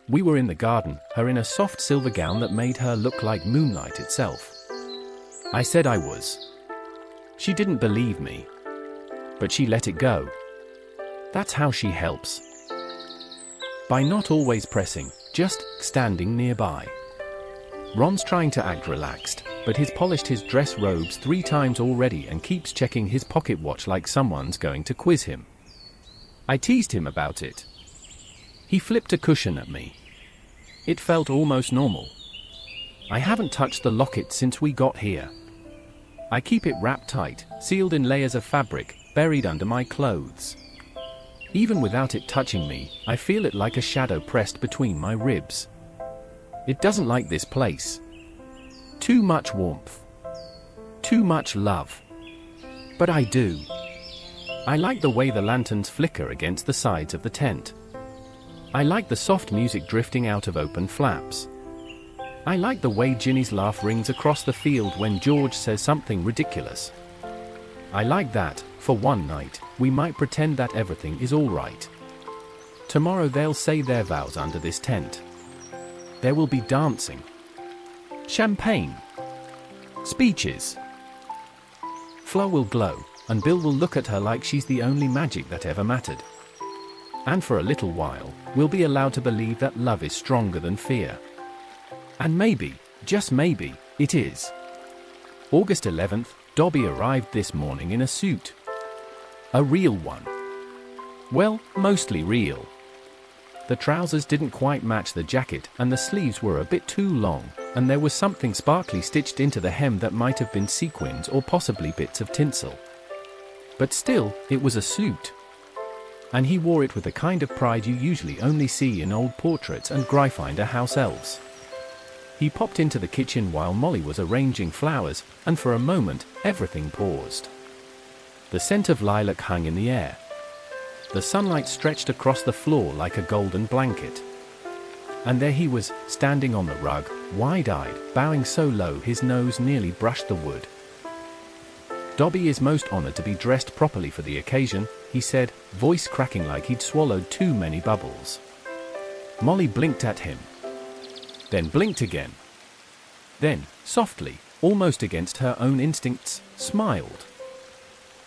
We were in the garden, her in a soft silver gown that made her look like moonlight itself. I said I was. She didn't believe me. But she let it go. That's how she helps. By not always pressing, just standing nearby. Ron's trying to act relaxed, but he's polished his dress robes 3 times already and keeps checking his pocket watch like someone's going to quiz him. I teased him about it. He flipped a cushion at me. It felt almost normal. I haven't touched the locket since we got here. I keep it wrapped tight, sealed in layers of fabric, buried under my clothes. Even without it touching me, I feel it like a shadow pressed between my ribs. It doesn't like this place. Too much warmth. Too much love. But I do. I like the way the lanterns flicker against the sides of the tent. I like the soft music drifting out of open flaps. I like the way Ginny's laugh rings across the field when George says something ridiculous. I like that, for one night, we might pretend that everything is all right. Tomorrow they'll say their vows under this tent. There will be dancing, champagne, speeches. Fleur will glow, and Bill will look at her like she's the only magic that ever mattered. And for a little while, we'll be allowed to believe that love is stronger than fear. And maybe, just maybe, it is. August 11th, Dobby arrived this morning in a suit. A real one. Well, mostly real. The trousers didn't quite match the jacket, and the sleeves were a bit too long, and there was something sparkly stitched into the hem that might have been sequins or possibly bits of tinsel. But still, it was a suit. And he wore it with the kind of pride you usually only see in old portraits and Gryffindor house elves. He popped into the kitchen while Molly was arranging flowers, and for a moment, everything paused. The scent of lilac hung in the air. The sunlight stretched across the floor like a golden blanket. And there he was, standing on the rug, wide-eyed, bowing so low his nose nearly brushed the wood. Dobby is most honored to be dressed properly for the occasion, he said, voice cracking like he'd swallowed too many bubbles. Molly blinked at him. Then blinked again. Then, softly, almost against her own instincts, smiled.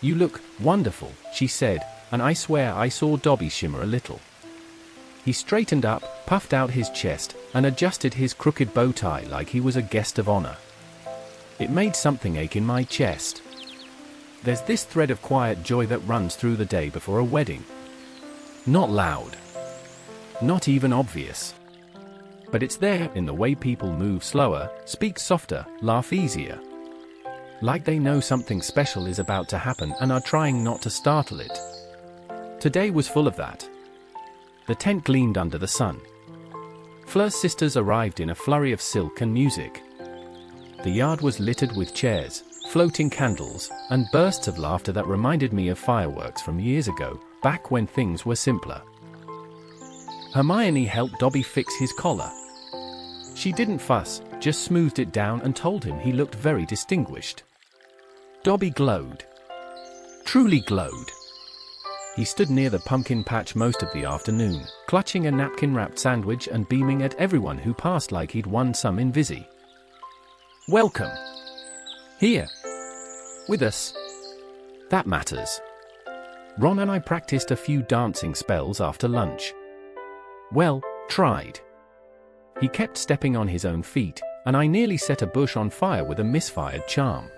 You look wonderful, she said, and I swear I saw Dobby shimmer a little. He straightened up, puffed out his chest, and adjusted his crooked bow tie like he was a guest of honor. It made something ache in my chest. There's this thread of quiet joy that runs through the day before a wedding. Not loud. Not even obvious. But it's there in the way people move slower, speak softer, laugh easier. Like they know something special is about to happen and are trying not to startle it. Today was full of that. The tent gleamed under the sun. Fleur's sisters arrived in a flurry of silk and music. The yard was littered with chairs, floating candles, and bursts of laughter that reminded me of fireworks from years ago, back when things were simpler. Hermione helped Dobby fix his collar. She didn't fuss, just smoothed it down and told him he looked very distinguished. Dobby glowed. Truly glowed. He stood near the pumpkin patch most of the afternoon, clutching a napkin-wrapped sandwich and beaming at everyone who passed like he'd won some invisi. Welcome. Here. With us. That matters. Ron and I practiced a few dancing spells after lunch. Well, tried. He kept stepping on his own feet, and I nearly set a bush on fire with a misfired charm.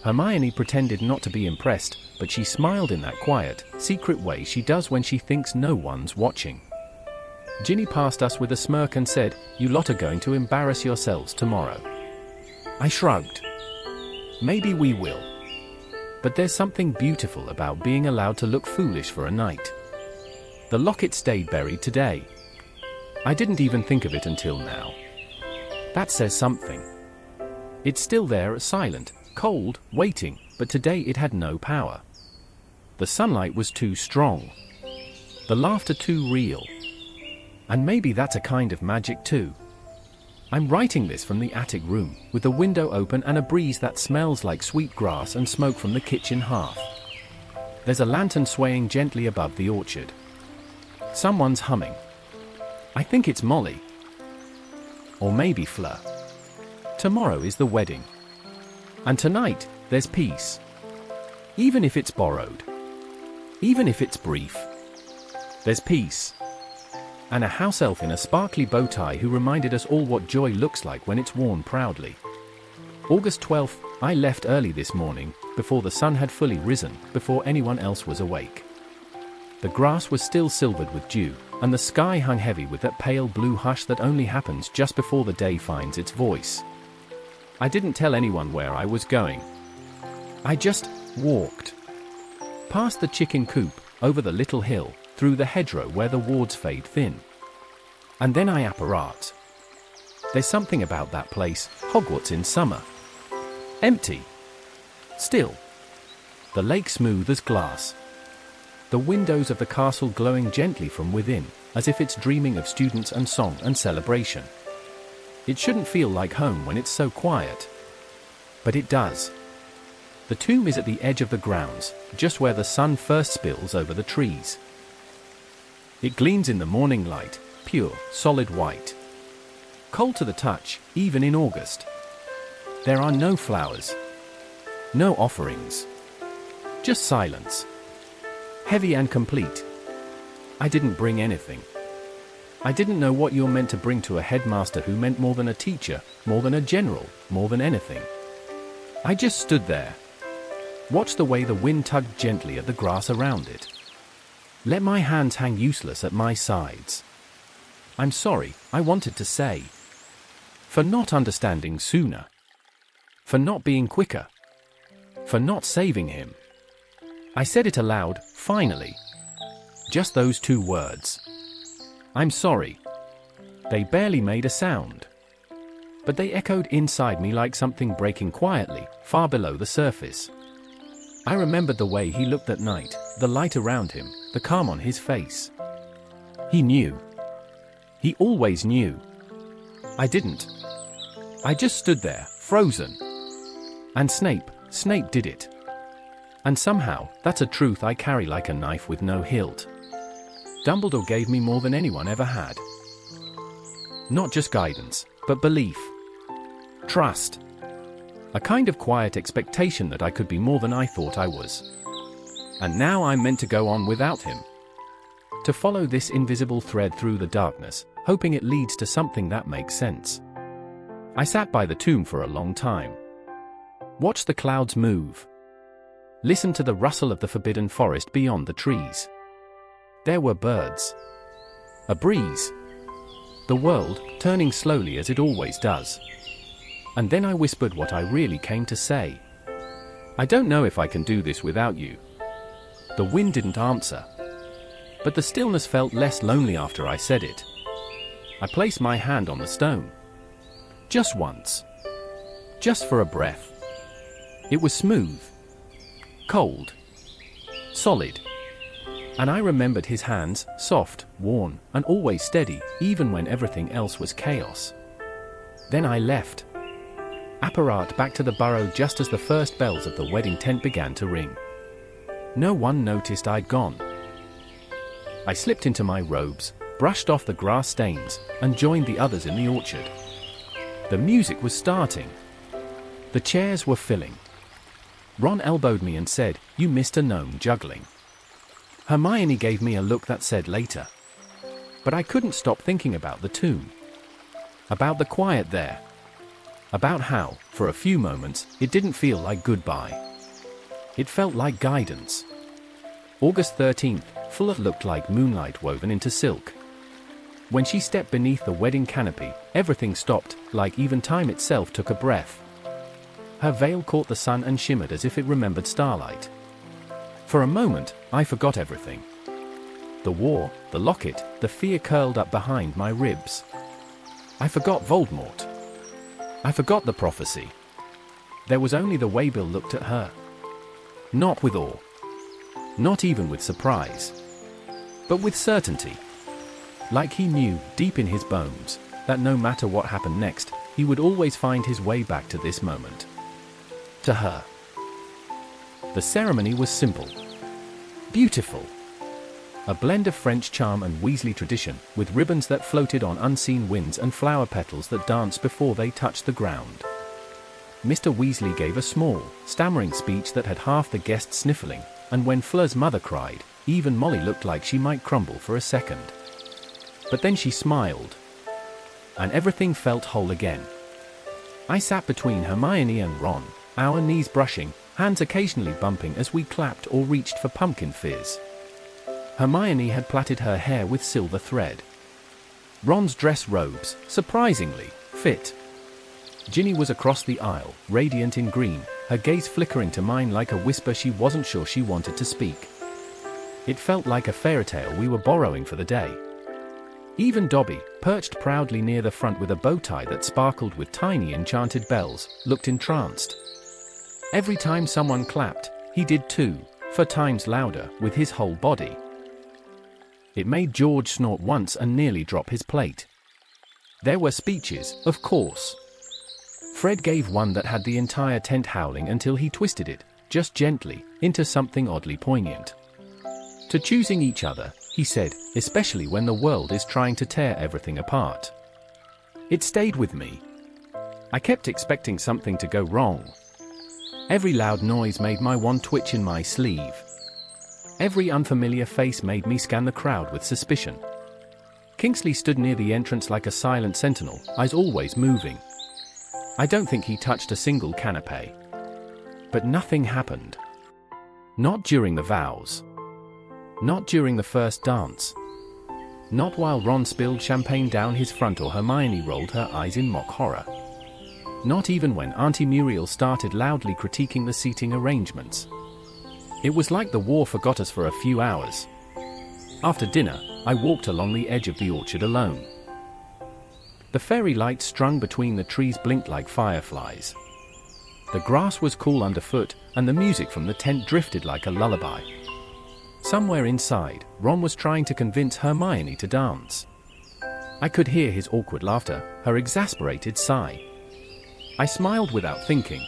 Hermione pretended not to be impressed, but she smiled in that quiet, secret way she does when she thinks no one's watching. Ginny passed us with a smirk and said, "You lot are going to embarrass yourselves tomorrow." I shrugged. Maybe we will. But there's something beautiful about being allowed to look foolish for a night. The locket stayed buried today. I didn't even think of it until now. That says something. It's still there, silent, cold, waiting, but today it had no power. The sunlight was too strong. The laughter too real. And maybe that's a kind of magic too. I'm writing this from the attic room, with the window open and a breeze that smells like sweet grass and smoke from the kitchen hearth. There's a lantern swaying gently above the orchard. Someone's humming. I think it's Molly. Or maybe Fleur. Tomorrow is the wedding. And tonight, there's peace. Even if it's borrowed. Even if it's brief. There's peace. And a house elf in a sparkly bow tie who reminded us all what joy looks like when it's worn proudly. August 12th, I left early this morning, before the sun had fully risen, before anyone else was awake. The grass was still silvered with dew, and the sky hung heavy with that pale blue hush that only happens just before the day finds its voice. I didn't tell anyone where I was going. I just walked. Past the chicken coop, over the little hill, through the hedgerow where the wards fade thin. And then I apparat. There's something about that place, Hogwarts in summer. Empty. Still. The lake smooth as glass. The windows of the castle glowing gently from within, as if it's dreaming of students and song and celebration. It shouldn't feel like home when it's so quiet. But it does. The tomb is at the edge of the grounds, just where the sun first spills over the trees. It gleams in the morning light, pure, solid white. Cold to the touch, even in August. There are no flowers. No offerings. Just silence. Heavy and complete. I didn't bring anything. I didn't know what you're meant to bring to a headmaster who meant more than a teacher, more than a general, more than anything. I just stood there. Watched the way the wind tugged gently at the grass around it. Let my hands hang useless at my sides. I'm sorry, I wanted to say. For not understanding sooner. For not being quicker. For not saving him. I said it aloud, finally. Just those 2 words. I'm sorry. They barely made a sound. But they echoed inside me like something breaking quietly, far below the surface. I remembered the way he looked that night, the light around him, the calm on his face. He knew. He always knew. I didn't. I just stood there, frozen. And Snape did it. And somehow, that's a truth I carry like a knife with no hilt. Dumbledore gave me more than anyone ever had. Not just guidance, but belief. Trust. A kind of quiet expectation that I could be more than I thought I was. And now I'm meant to go on without him. To follow this invisible thread through the darkness, hoping it leads to something that makes sense. I sat by the tomb for a long time. Watched the clouds move. Listened to the rustle of the forbidden forest beyond the trees. There were birds. A breeze. The world, turning slowly as it always does. And then I whispered what I really came to say. I don't know if I can do this without you. The wind didn't answer. But the stillness felt less lonely after I said it. I placed my hand on the stone. Just once. Just for a breath. It was smooth. Cold. Solid. And I remembered his hands, soft, worn, and always steady, even when everything else was chaos. Then I left. Apparat back to the Burrow just as the first bells of the wedding tent began to ring. No one noticed I'd gone. I slipped into my robes, brushed off the grass stains, and joined the others in the orchard. The music was starting. The chairs were filling. Ron elbowed me and said, "You missed a gnome juggling." Hermione gave me a look that said later. But I couldn't stop thinking about the tomb. About the quiet there. About how, for a few moments, it didn't feel like goodbye. It felt like guidance. August 13th, full of looked like moonlight woven into silk. When she stepped beneath the wedding canopy, everything stopped, like even time itself took a breath. Her veil caught the sun and shimmered as if it remembered starlight. For a moment, I forgot everything. The war, the locket, the fear curled up behind my ribs. I forgot Voldemort. I forgot the prophecy. There was only the way Bill looked at her. Not with awe. Not even with surprise. But with certainty. Like he knew, deep in his bones, that no matter what happened next, he would always find his way back to this moment. To her. The ceremony was simple. Beautiful. A blend of French charm and Weasley tradition, with ribbons that floated on unseen winds and flower petals that danced before they touched the ground. Mr. Weasley gave a small, stammering speech that had half the guests sniffling, and when Fleur's mother cried, even Molly looked like she might crumble for a second. But then she smiled. And everything felt whole again. I sat between Hermione and Ron, our knees brushing, hands occasionally bumping as we clapped or reached for pumpkin fizz. Hermione had plaited her hair with silver thread. Ron's dress robes, surprisingly, fit. Ginny was across the aisle, radiant in green, her gaze flickering to mine like a whisper she wasn't sure she wanted to speak. It felt like a fairy tale we were borrowing for the day. Even Dobby, perched proudly near the front with a bow tie that sparkled with tiny enchanted bells, looked entranced. Every time someone clapped, he did too, 4 times louder, with his whole body. It made George snort once and nearly drop his plate. There were speeches, of course. Fred gave one that had the entire tent howling until he twisted it, just gently, into something oddly poignant. To choosing each other, he said, especially when the world is trying to tear everything apart. It stayed with me. I kept expecting something to go wrong. Every loud noise made my wand twitch in my sleeve. Every unfamiliar face made me scan the crowd with suspicion. Kingsley stood near the entrance like a silent sentinel, eyes always moving. I don't think he touched a single canapé. But nothing happened. Not during the vows. Not during the first dance. Not while Ron spilled champagne down his front or Hermione rolled her eyes in mock horror. Not even when Auntie Muriel started loudly critiquing the seating arrangements. It was like the war forgot us for a few hours. After dinner, I walked along the edge of the orchard alone. The fairy lights strung between the trees blinked like fireflies. The grass was cool underfoot, and the music from the tent drifted like a lullaby. Somewhere inside, Ron was trying to convince Hermione to dance. I could hear his awkward laughter, her exasperated sigh. I smiled without thinking.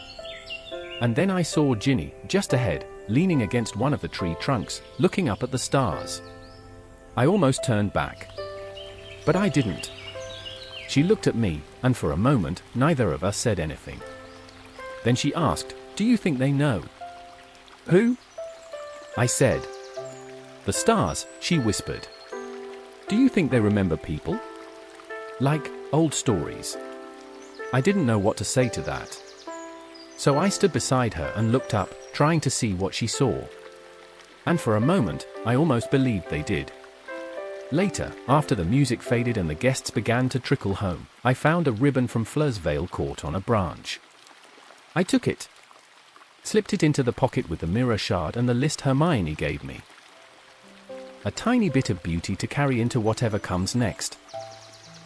And then I saw Ginny, just ahead, leaning against one of the tree trunks, looking up at the stars. I almost turned back. But I didn't. She looked at me, and for a moment, neither of us said anything. Then she asked, "Do you think they know?" "Who?" I said. "The stars," she whispered. "Do you think they remember people? Like old stories?" I didn't know what to say to that. So I stood beside her and looked up, trying to see what she saw. And for a moment, I almost believed they did. Later, after the music faded and the guests began to trickle home, I found a ribbon from Fleur's veil caught on a branch. I took it, slipped it into the pocket with the mirror shard and the list Hermione gave me. A tiny bit of beauty to carry into whatever comes next.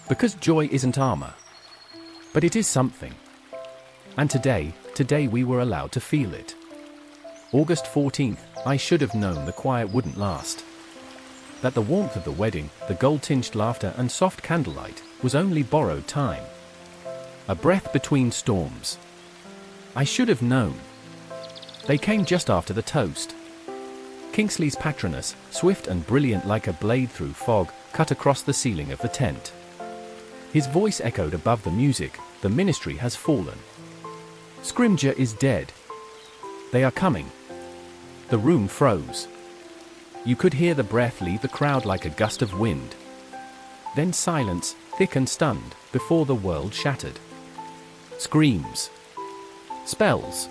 Because joy isn't armor. But it is something. And today we were allowed to feel it. August 14th, I should have known the quiet wouldn't last. That the warmth of the wedding, the gold-tinged laughter and soft candlelight, was only borrowed time. A breath between storms. I should have known. They came just after the toast. Kingsley's patroness, swift and brilliant like a blade through fog, cut across the ceiling of the tent. His voice echoed above the music, "The ministry has fallen. Scrimgeour is dead. They are coming." The room froze. You could hear the breath leave the crowd like a gust of wind. Then silence, thick and stunned, before the world shattered. Screams. Spells.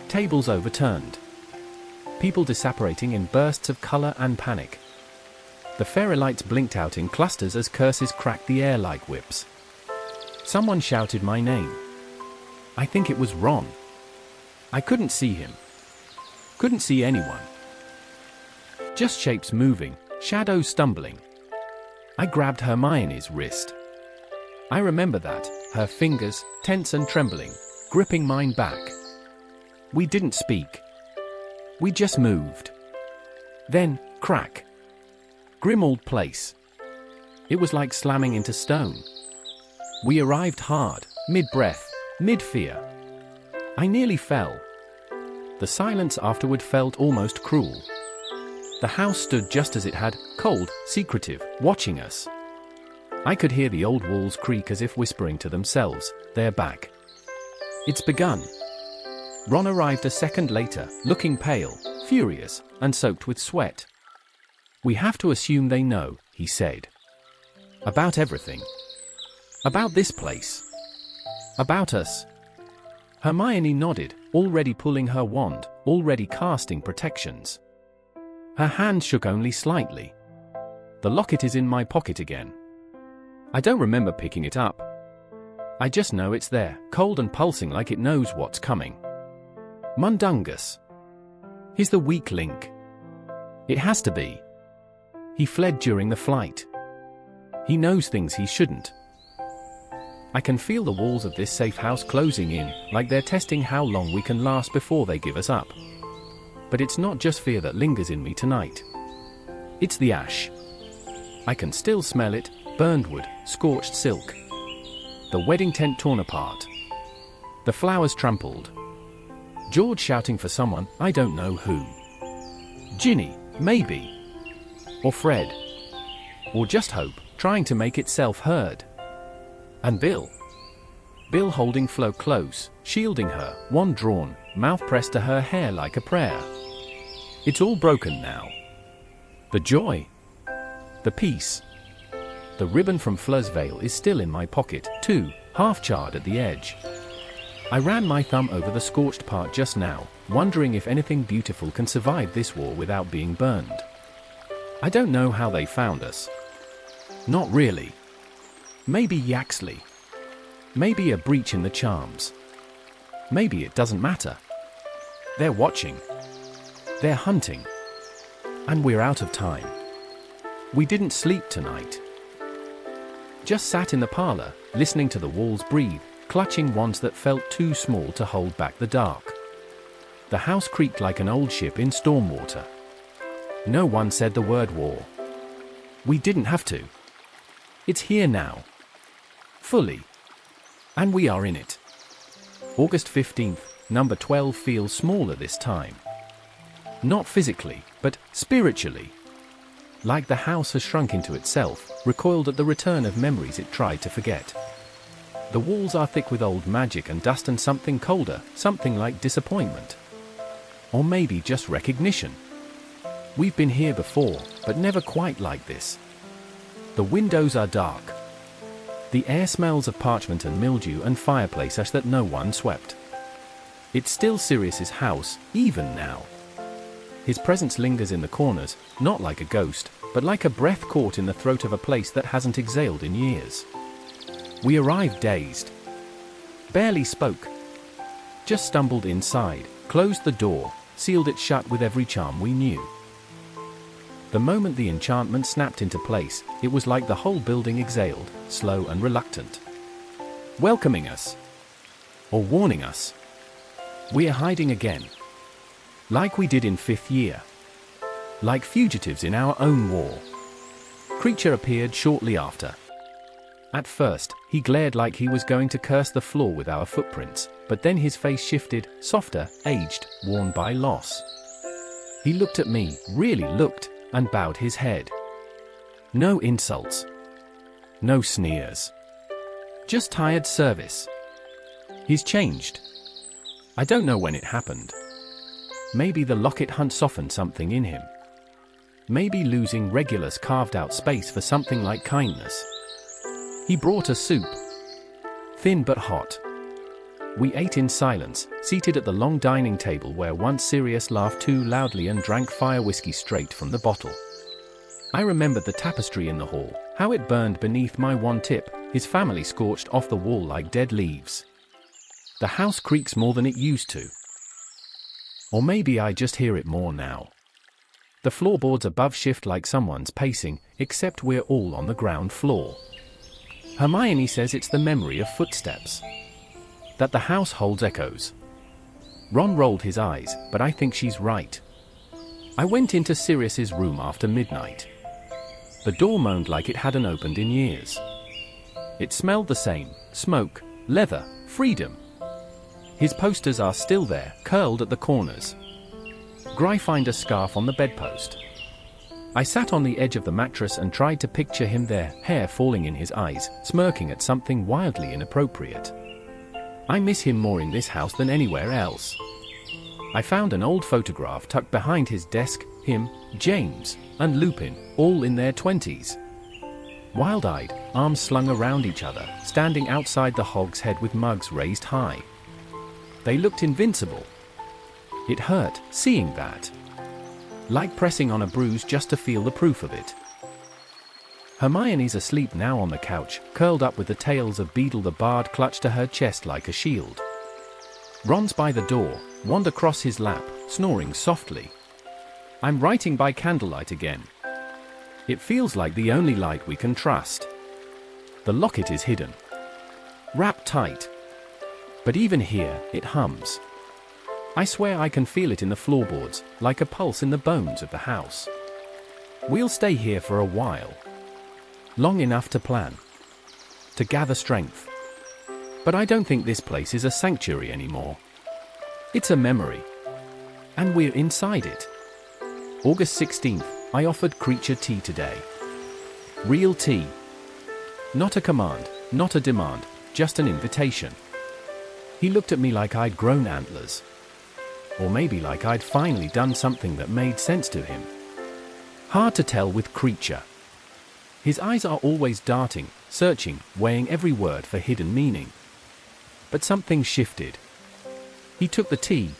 Tables overturned. People disapparating in bursts of color and panic. The fairy lights blinked out in clusters as curses cracked the air like whips. Someone shouted my name. I think it was Ron. I couldn't see him. Couldn't see anyone. Just shapes moving, shadows stumbling. I grabbed Hermione's wrist. I remember that, her fingers, tense and trembling, gripping mine back. We didn't speak. We just moved. Then, crack. Grimmauld Place. It was like slamming into stone. We arrived hard, mid-breath, mid-fear. I nearly fell. The silence afterward felt almost cruel. The house stood just as it had, cold, secretive, watching us. I could hear the old walls creak as if whispering to themselves, "They're back. It's begun." Ron arrived a second later, looking pale, furious, and soaked with sweat. "We have to assume they know," he said. "About everything. About this place. About us." Hermione nodded, already pulling her wand, already casting protections. Her hand shook only slightly. "The locket is in my pocket again. I don't remember picking it up. I just know it's there, cold and pulsing like it knows what's coming. Mundungus. He's the weak link. It has to be. He fled during the flight. He knows things he shouldn't. I can feel the walls of this safe house closing in, like they're testing how long we can last before they give us up. But it's not just fear that lingers in me tonight. It's the ash. I can still smell it, burned wood, scorched silk. The wedding tent torn apart. The flowers trampled. George shouting for someone, I don't know who. Ginny, maybe. or Fred, or just hope, trying to make itself heard. And Bill holding Flo close, shielding her, wand drawn, mouth pressed to her hair like a prayer. It's all broken now. The joy, the peace. The ribbon from Flo's veil is still in my pocket, too, half charred at the edge. I ran my thumb over the scorched part just now, wondering if anything beautiful can survive this war without being burned. I don't know how they found us. Not really. Maybe Yaxley. Maybe a breach in the charms. Maybe it doesn't matter. They're watching. They're hunting. And we're out of time. We didn't sleep tonight. Just sat in the parlor, listening to the walls breathe, clutching wands that felt too small to hold back the dark. The house creaked like an old ship in stormwater. No one said the word war. We didn't have to. It's here now. Fully. And we are in it. August 15th, number 12 feels smaller this time. Not physically, but spiritually. Like the house has shrunk into itself, recoiled at the return of memories it tried to forget. The walls are thick with old magic and dust and something colder, something like disappointment. Or maybe just recognition. We've been here before, but never quite like this. The windows are dark. The air smells of parchment and mildew and fireplace ash that no one swept. It's still Sirius's house, even now. His presence lingers in the corners, not like a ghost, but like a breath caught in the throat of a place that hasn't exhaled in years. We arrived dazed. Barely spoke. Just stumbled inside, closed the door, sealed it shut with every charm we knew. The moment the enchantment snapped into place, it was like the whole building exhaled, slow and reluctant. Welcoming us. Or warning us. We're hiding again. Like we did in 5th year. Like fugitives in our own war. Kreacher appeared shortly after. At first, he glared like he was going to curse the floor with our footprints, but then his face shifted, softer, aged, worn by loss. He looked at me, really looked, and bowed his head. No insults. No sneers. Just tired service. He's changed. I don't know when it happened. Maybe the locket hunt softened something in him. Maybe losing Regulus carved out space for something like kindness. He brought us soup. Thin but hot. We ate in silence, seated at the long dining table where once Sirius laughed too loudly and drank fire whiskey straight from the bottle. I remembered the tapestry in the hall, how it burned beneath my wand tip, his family scorched off the wall like dead leaves. The house creaks more than it used to. Or maybe I just hear it more now. The floorboards above shift like someone's pacing, except we're all on the ground floor. Hermione says it's the memory of footsteps. That the house holds echoes. Ron rolled his eyes, but I think she's right. I went into Sirius's room after midnight. The door moaned like it hadn't opened in years. It smelled the same: smoke, leather, freedom. His posters are still there, curled at the corners. Gryffindor scarf on the bedpost. I sat on the edge of the mattress and tried to picture him there, hair falling in his eyes, smirking at something wildly inappropriate. I miss him more in this house than anywhere else. I found an old photograph tucked behind his desk, him, James, and Lupin, all in their 20s. Wild-eyed, arms slung around each other, standing outside the hogshead with mugs raised high. They looked invincible. It hurt, seeing that. Like pressing on a bruise just to feel the proof of it. Hermione's asleep now on the couch, curled up with the tails of Beedle the Bard clutched to her chest like a shield. Ron's by the door, wand across his lap, snoring softly. I'm writing by candlelight again. It feels like the only light we can trust. The locket is hidden. Wrapped tight. But even here, it hums. I swear I can feel it in the floorboards, like a pulse in the bones of the house. We'll stay here for a while. Long enough to plan. To gather strength. But I don't think this place is a sanctuary anymore. It's a memory. And we're inside it. August 16th, I offered Kreacher tea today. Real tea. Not a command, not a demand, just an invitation. He looked at me like I'd grown antlers. Or maybe like I'd finally done something that made sense to him. Hard to tell with Kreacher. His eyes are always darting, searching, weighing every word for hidden meaning. But something shifted. He took the tea.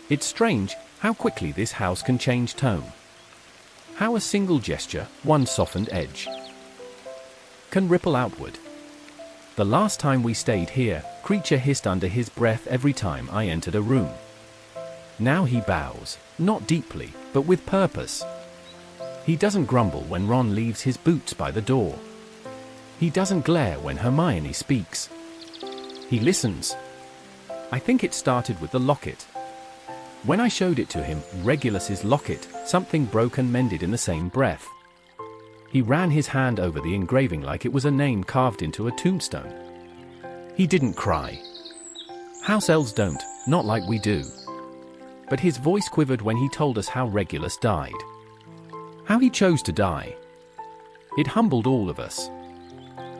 It's strange how quickly this house can change tone. How a single gesture, one softened edge, can ripple outward. The last time we stayed here, Kreacher hissed under his breath every time I entered a room. Now he bows, not deeply, but with purpose. He doesn't grumble when Ron leaves his boots by the door. He doesn't glare when Hermione speaks. He listens. I think it started with the locket. When I showed it to him, Regulus's locket, something broke and mended in the same breath. He ran his hand over the engraving like it was a name carved into a tombstone. He didn't cry. House elves don't, not like we do. But his voice quivered when he told us how Regulus died. How he chose to die. It humbled all of us.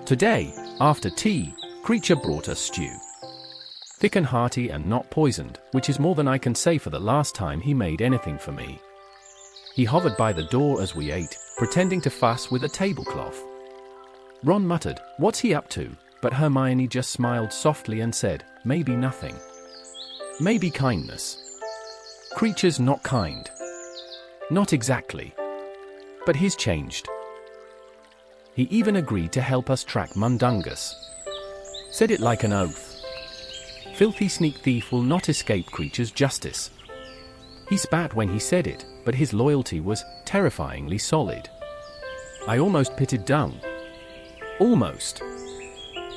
Today, after tea, Kreacher brought us stew. Thick and hearty and not poisoned, which is more than I can say for the last time he made anything for me. He hovered by the door as we ate, pretending to fuss with a tablecloth. Ron muttered, "What's he up to?" But Hermione just smiled softly and said, "Maybe nothing. Maybe kindness." Kreacher's not kind. Not exactly. But he's changed. He even agreed to help us track Mundungus. Said it like an oath. Filthy sneak thief will not escape Kreacher's justice. He spat when he said it, but his loyalty was terrifyingly solid. I almost pitted dung. Almost.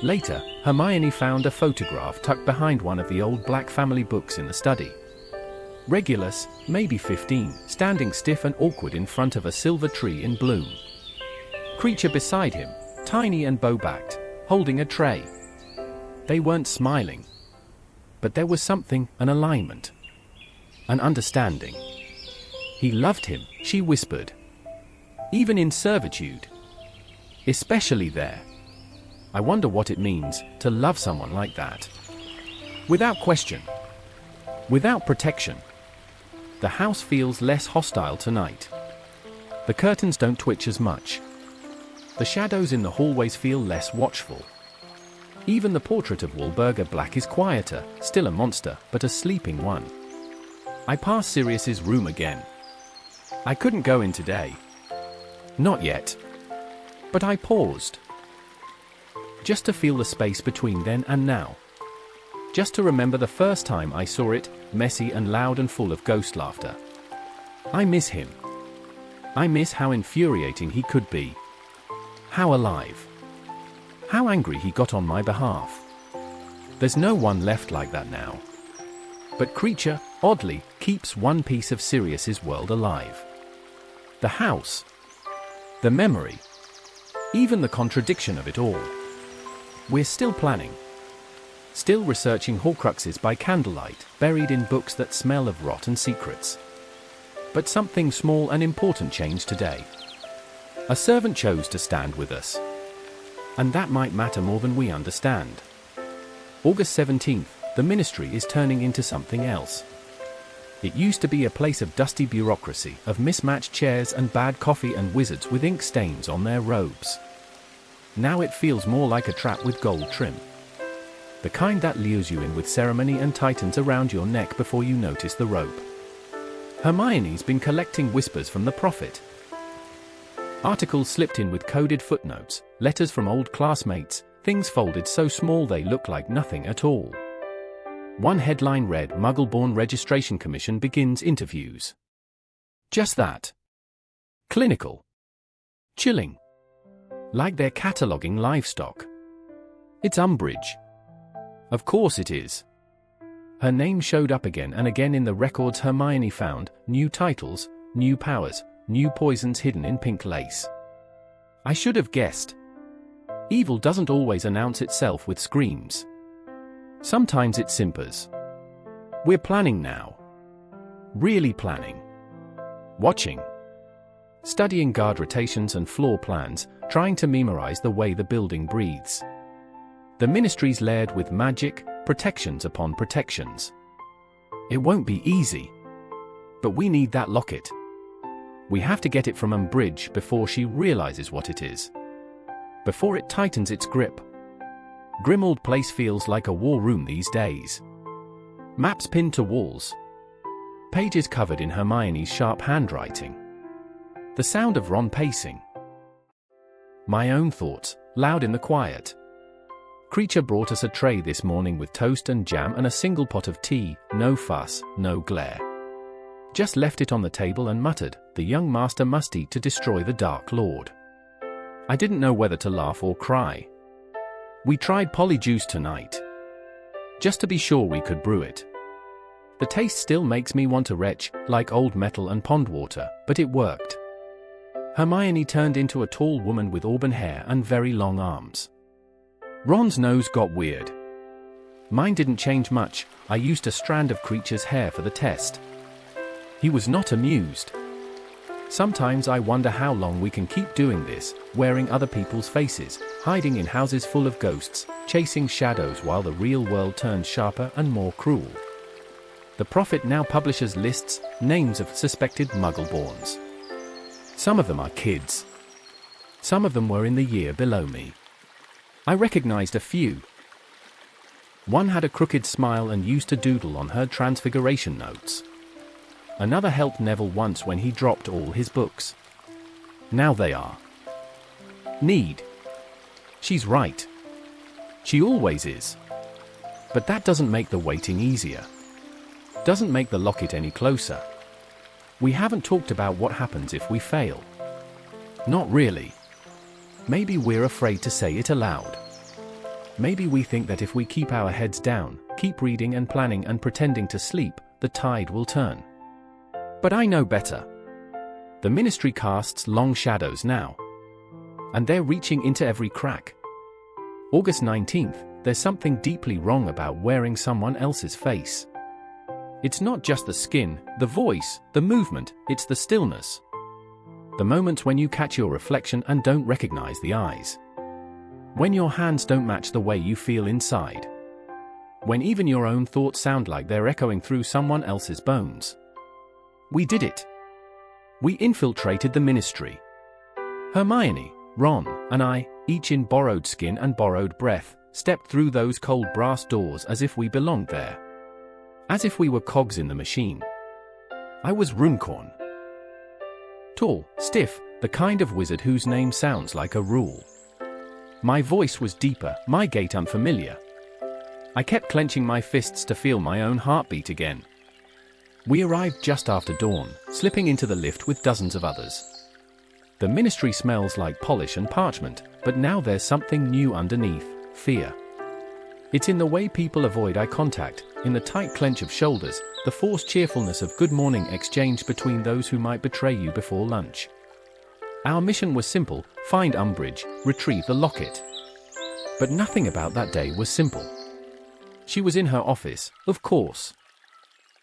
Later, Hermione found a photograph tucked behind one of the old black family books in the study. Regulus, maybe 15, standing stiff and awkward in front of a silver tree in bloom. Kreacher beside him, tiny and bow-backed, holding a tray. They weren't smiling. But there was something, an alignment. An understanding. He loved him, she whispered. Even in servitude. Especially there. I wonder what it means to love someone like that. Without question. Without protection. The house feels less hostile tonight. The curtains don't twitch as much. The shadows in the hallways feel less watchful. Even the portrait of Walburga Black is quieter, still a monster, but a sleeping one. I pass Sirius's room again. I couldn't go in today. Not yet. But I paused. Just to feel the space between then and now. Just to remember the first time I saw it, messy and loud and full of ghost laughter. I miss him. I miss how infuriating he could be. How alive. How angry he got on my behalf. There's no one left like that now. But Kreacher, oddly, keeps one piece of Sirius's world alive. The house. The memory. Even the contradiction of it all. We're still planning. Still researching horcruxes by candlelight, buried in books that smell of rot and secrets. But something small and important changed today. A servant chose to stand with us. And that might matter more than we understand. August 17th, the ministry is turning into something else. It used to be a place of dusty bureaucracy, of mismatched chairs and bad coffee and wizards with ink stains on their robes. Now it feels more like a trap with gold trim. The kind that lures you in with ceremony and tightens around your neck before you notice the rope. Hermione's been collecting whispers from the prophet. Articles slipped in with coded footnotes, letters from old classmates, things folded so small they look like nothing at all. One headline read, "Muggle-born Registration Commission begins interviews." Just that. Clinical. Chilling. Like they're cataloguing livestock. It's Umbridge. Of course it is. Her name showed up again and again in the records Hermione found, new titles, new powers, new poisons hidden in pink lace. I should have guessed. Evil doesn't always announce itself with screams. Sometimes it simpers. We're planning now. Really planning. Watching. studying guard rotations and floor plans, trying to memorize the way the building breathes. The ministry's layered with magic, protections upon protections. It won't be easy. But we need that locket. We have to get it from Umbridge before she realizes what it is. Before it tightens its grip. Grimmauld Place feels like a war room these days. Maps pinned to walls. Pages covered in Hermione's sharp handwriting. The sound of Ron pacing. My own thoughts, loud in the quiet. Kreacher brought us a tray this morning with toast and jam and a single pot of tea, no fuss, no glare. Just left it on the table and muttered, the young master must eat to destroy the Dark Lord. I didn't know whether to laugh or cry. We tried polyjuice tonight. Just to be sure we could brew it. The taste still makes me want to retch, like old metal and pond water, but it worked. Hermione turned into a tall woman with auburn hair and very long arms. Ron's nose got weird. Mine didn't change much. I used a strand of Kreacher's hair for the test. He was not amused. Sometimes I wonder how long we can keep doing this, wearing other people's faces, hiding in houses full of ghosts, chasing shadows while the real world turns sharper and more cruel. The Prophet now publishes lists, names of suspected Muggle-borns. Some of them are kids. Some of them were in the year below me. I recognized a few. One had a crooked smile and used to doodle on her transfiguration notes. Another helped Neville once when he dropped all his books. Now they are. Need. She's right. She always is. But that doesn't make the waiting easier. Doesn't make the locket any closer. We haven't talked about what happens if we fail. Not really. Maybe we're afraid to say it aloud. Maybe we think that if we keep our heads down, keep reading and planning and pretending to sleep, the tide will turn. But I know better. The ministry casts long shadows now. And they're reaching into every crack. August 19th, there's something deeply wrong about wearing someone else's face. It's not just the skin, the voice, the movement, it's the stillness. The moments when you catch your reflection and don't recognize the eyes. When your hands don't match the way you feel inside. When even your own thoughts sound like they're echoing through someone else's bones. We did it. We infiltrated the ministry. Hermione, Ron, and I, each in borrowed skin and borrowed breath, stepped through those cold brass doors as if we belonged there. As if we were cogs in the machine. I was Runcorn. Tall, stiff, the kind of wizard whose name sounds like a rule. My voice was deeper, my gait unfamiliar. I kept clenching my fists to feel my own heartbeat again. We arrived just after dawn, slipping into the lift with dozens of others. The ministry smells like polish and parchment, but now there's something new underneath, fear. It's in the way people avoid eye contact, in the tight clench of shoulders, the forced cheerfulness of good morning exchange between those who might betray you before lunch. Our mission was simple, find Umbridge, retrieve the locket. But nothing about that day was simple. She was in her office, of course.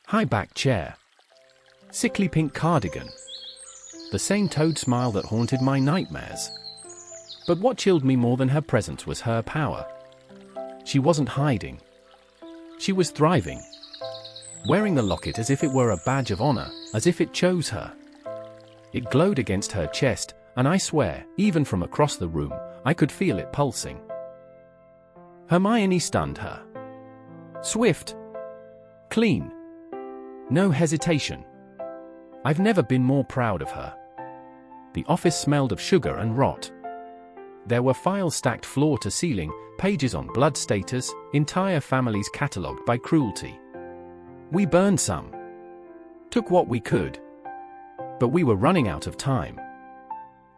High back chair. Sickly pink cardigan. The same toad smile that haunted my nightmares. But what chilled me more than her presence was her power. She wasn't hiding. She was thriving. Wearing the locket as if it were a badge of honor, as if it chose her. It glowed against her chest, and I swear, even from across the room, I could feel it pulsing. Hermione stunned her. Swift. Clean. No hesitation. I've never been more proud of her. The office smelled of sugar and rot. There were files stacked floor to ceiling, pages on blood status, entire families catalogued by cruelty. We burned some. Took what we could. But we were running out of time.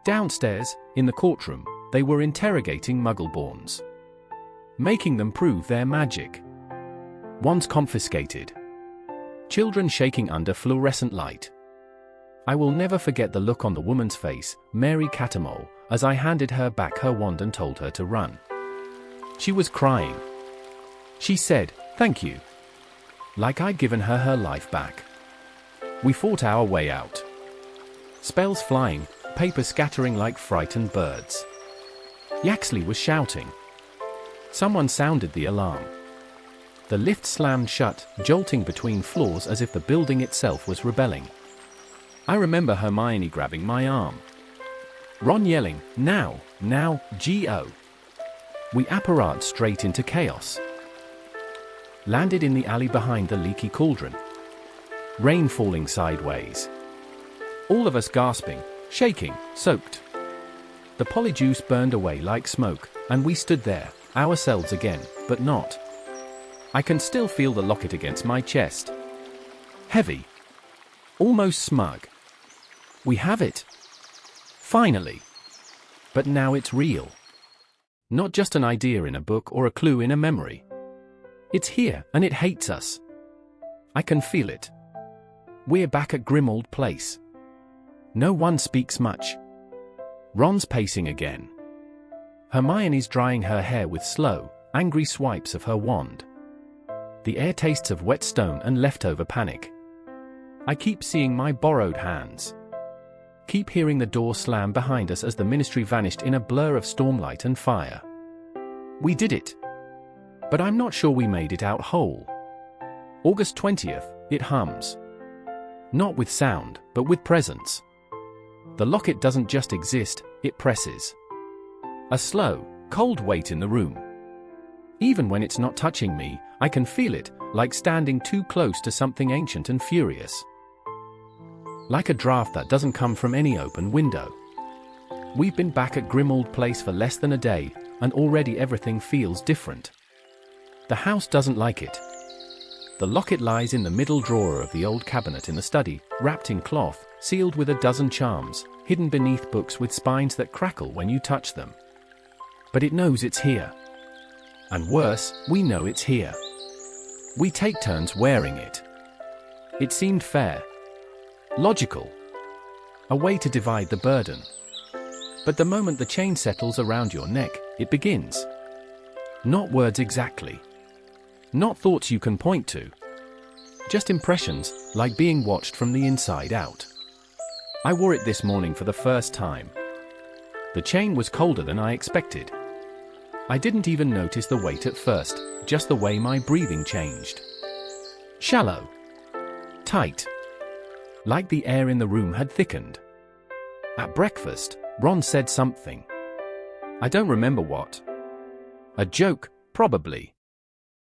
Downstairs, in the courtroom, they were interrogating Muggle-borns. Making them prove their magic. Wands confiscated. Children shaking under fluorescent light. I will never forget the look on the woman's face, Mary Catamole, as I handed her back her wand and told her to run. She was crying. She said, "Thank you." Like I'd given her her life back. We fought our way out. spells flying, paper scattering like frightened birds. Yaxley was shouting. Someone sounded the alarm. The lift slammed shut, jolting between floors as if the building itself was rebelling. I remember Hermione grabbing my arm. Ron yelling, "Now, now, Go!" We apparated straight into chaos. Landed in the alley behind the leaky cauldron. Rain falling sideways. All of us gasping, shaking, soaked. The polyjuice burned away like smoke, and we stood there, ourselves again, but not. I can still feel the locket against my chest. Heavy. Almost smug. We have it. Finally. But now it's real. Not just an idea in a book or a clue in a memory. It's here, and it hates us. I can feel it. We're back at Grimmauld Place. No one speaks much. Ron's pacing again. Hermione's drying her hair with slow, angry swipes of her wand. The air tastes of wet stone and leftover panic. I keep seeing my borrowed hands. Keep hearing the door slam behind us as the ministry vanished in a blur of stormlight and fire. We did it. But I'm not sure we made it out whole. August 20th, it hums. Not with sound, but with presence. The locket doesn't just exist, it presses. A slow, cold weight in the room. Even when it's not touching me, I can feel it, like standing too close to something ancient and furious. Like a draft that doesn't come from any open window. We've been back at Grimmauld Place for less than a day, and already everything feels different. The house doesn't like it. The locket lies in the middle drawer of the old cabinet in the study, wrapped in cloth, sealed with a dozen charms, hidden beneath books with spines that crackle when you touch them. But it knows it's here. And worse, we know it's here. We take turns wearing it. It seemed fair. Logical. A way to divide the burden. But the moment the chain settles around your neck, it begins. Not words exactly. Not thoughts you can point to. Just impressions, like being watched from the inside out. I wore it this morning for the first time. The chain was colder than I expected. I didn't even notice the weight at first, just the way my breathing changed. Shallow. Tight. Like the air in the room had thickened. At breakfast, Ron said something. I don't remember what. A joke, probably.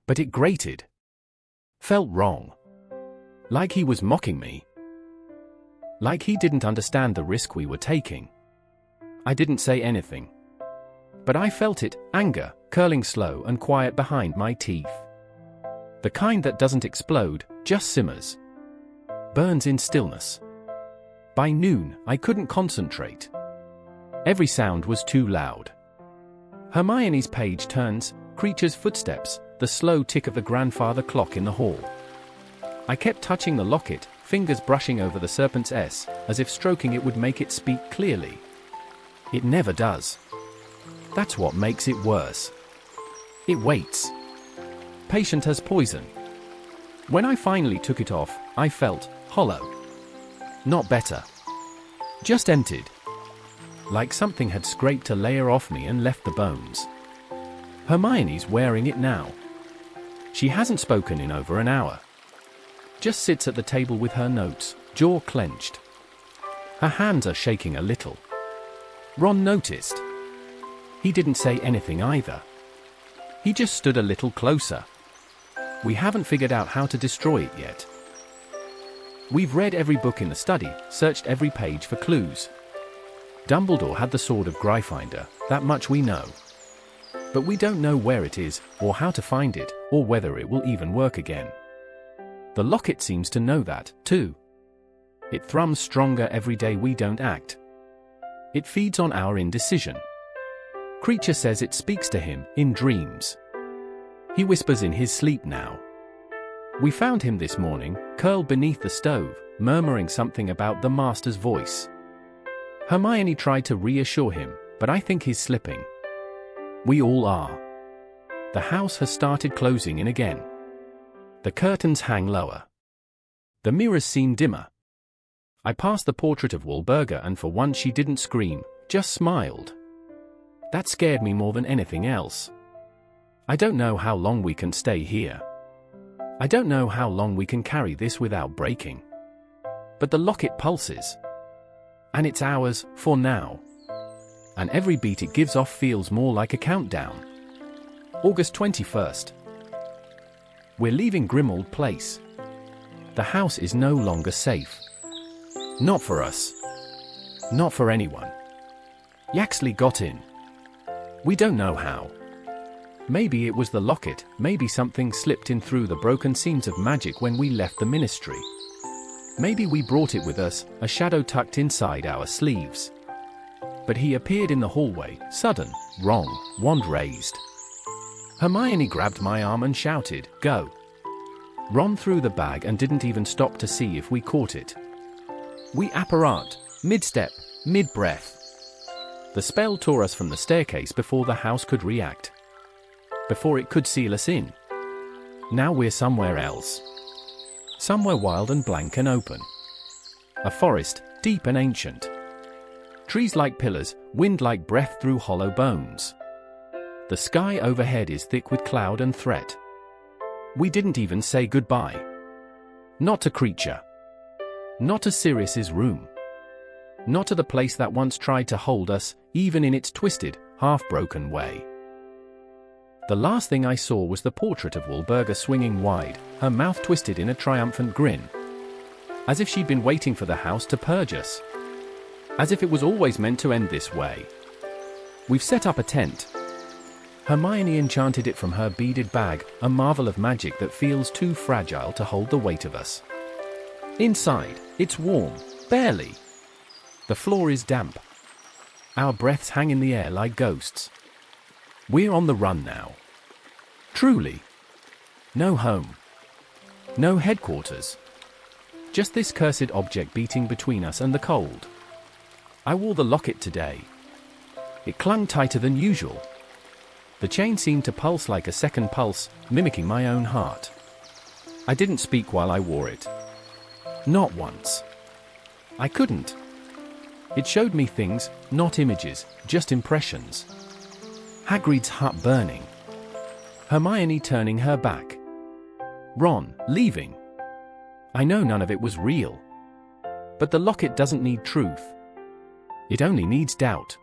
But it grated. Felt wrong. Like he was mocking me. Like he didn't understand the risk we were taking. I didn't say anything. But I felt it, anger, curling slow and quiet behind my teeth. The kind that doesn't explode, just simmers. Burns in stillness. By noon, I couldn't concentrate. Every sound was too loud. Hermione's page turns, Kreacher's footsteps, the slow tick of the grandfather clock in the hall. I kept touching the locket, fingers brushing over the serpent's S, as if stroking it would make it speak clearly. It never does. That's what makes it worse. It waits. Patient as poison. When I finally took it off, I felt hollow. Not better. Just emptied. Like something had scraped a layer off me and left the bones. Hermione's wearing it now. She hasn't spoken in over an hour. Just sits at the table with her notes, jaw clenched. Her hands are shaking a little. Ron noticed. He didn't say anything either. He just stood a little closer. We haven't figured out how to destroy it yet. We've read every book in the study, searched every page for clues. Dumbledore had the sword of Gryffindor, that much we know. But we don't know where it is, or how to find it, or whether it will even work again. The locket seems to know that, too. It thrums stronger every day we don't act. It feeds on our indecision. Kreacher says it speaks to him, in dreams. He whispers in his sleep now. We found him this morning, curled beneath the stove, murmuring something about the master's voice. Hermione tried to reassure him, but I think he's slipping. We all are. The house has started closing in again. The curtains hang lower. The mirrors seem dimmer. I passed the portrait of Wahlberger and for once she didn't scream, just smiled. That scared me more than anything else. I don't know how long we can stay here. I don't know how long we can carry this without breaking. But the locket pulses. And it's ours, for now. And every beat it gives off feels more like a countdown. August 21st. We're leaving Grimmauld Place. The house is no longer safe. Not for us. Not for anyone. Yaxley got in. We don't know how. Maybe it was the locket, maybe something slipped in through the broken seams of magic when we left the ministry. Maybe we brought it with us, a shadow tucked inside our sleeves. But he appeared in the hallway, sudden, wrong, wand raised. Hermione grabbed my arm and shouted, "Go!" Ron threw the bag and didn't even stop to see if we caught it. We apparat, mid-step, mid-breath. The spell tore us from the staircase before the house could react. Before it could seal us in. Now we're somewhere else. Somewhere wild and blank and open. A forest, deep and ancient. Trees like pillars, wind like breath through hollow bones. The sky overhead is thick with cloud and threat. We didn't even say goodbye. Not to Kreacher. Not to Sirius's room. Not to the place that once tried to hold us, even in its twisted, half-broken way. The last thing I saw was the portrait of Wahlberger swinging wide, her mouth twisted in a triumphant grin. As if she'd been waiting for the house to purge us. As if it was always meant to end this way. We've set up a tent. Hermione enchanted it from her beaded bag, a marvel of magic that feels too fragile to hold the weight of us. Inside, it's warm, barely. The floor is damp. Our breaths hang in the air like ghosts. We're on the run now. Truly. No home. No headquarters. Just this cursed object beating between us and the cold. I wore the locket today. It clung tighter than usual. The chain seemed to pulse like a second pulse, mimicking my own heart. I didn't speak while I wore it. Not once. I couldn't. It showed me things, not images, just impressions. Hagrid's hut burning. Hermione turning her back. Ron, leaving. I know none of it was real. But the locket doesn't need truth. It only needs doubt.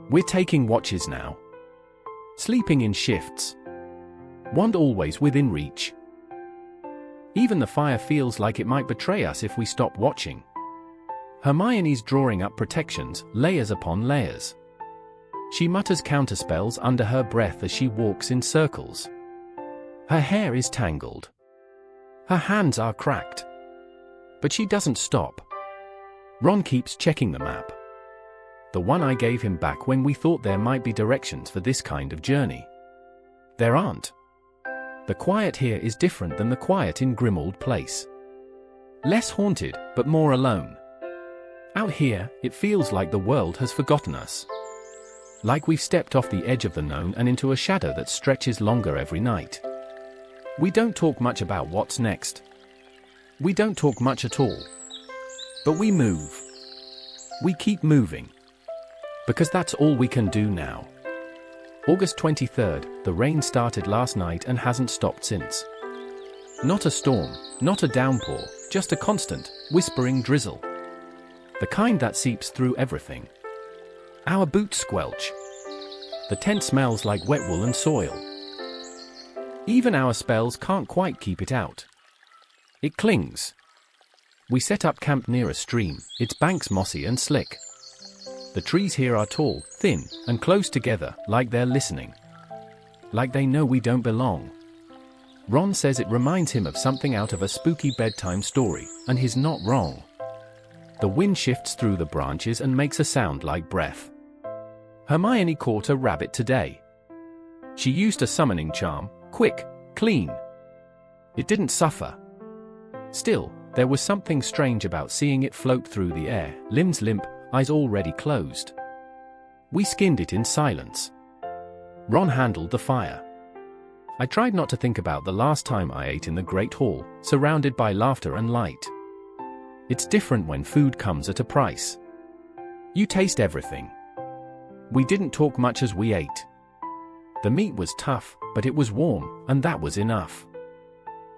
We're taking watches now. Sleeping in shifts. Wand always within reach. Even the fire feels like it might betray us if we stop watching. Hermione's drawing up protections, layers upon layers. She mutters counterspells under her breath as she walks in circles. Her hair is tangled. Her hands are cracked. But she doesn't stop. Ron keeps checking the map. The one I gave him back when we thought there might be directions for this kind of journey. There aren't. The quiet here is different than the quiet in Grimmauld Place. Less haunted, but more alone. Out here, it feels like the world has forgotten us. Like we've stepped off the edge of the known and into a shadow that stretches longer every night. We don't talk much about what's next. We don't talk much at all. But we move. We keep moving. Because that's all we can do now. August 23rd, the rain started last night and hasn't stopped since. Not a storm, not a downpour, just a constant, whispering drizzle. The kind that seeps through everything. Our boots squelch. The tent smells like wet wool and soil. Even our spells can't quite keep it out. It clings. We set up camp near a stream, its banks mossy and slick. The trees here are tall, thin, and close together, like they're listening. Like they know we don't belong. Ron says it reminds him of something out of a spooky bedtime story, and he's not wrong. The wind shifts through the branches and makes a sound like breath. Hermione caught a rabbit today. She used a summoning charm, quick, clean. It didn't suffer. Still, there was something strange about seeing it float through the air, limbs limp, eyes already closed. We skinned it in silence. Ron handled the fire. I tried not to think about the last time I ate in the Great Hall, surrounded by laughter and light. It's different when food comes at a price. You taste everything. We didn't talk much as we ate. The meat was tough, but it was warm, and that was enough.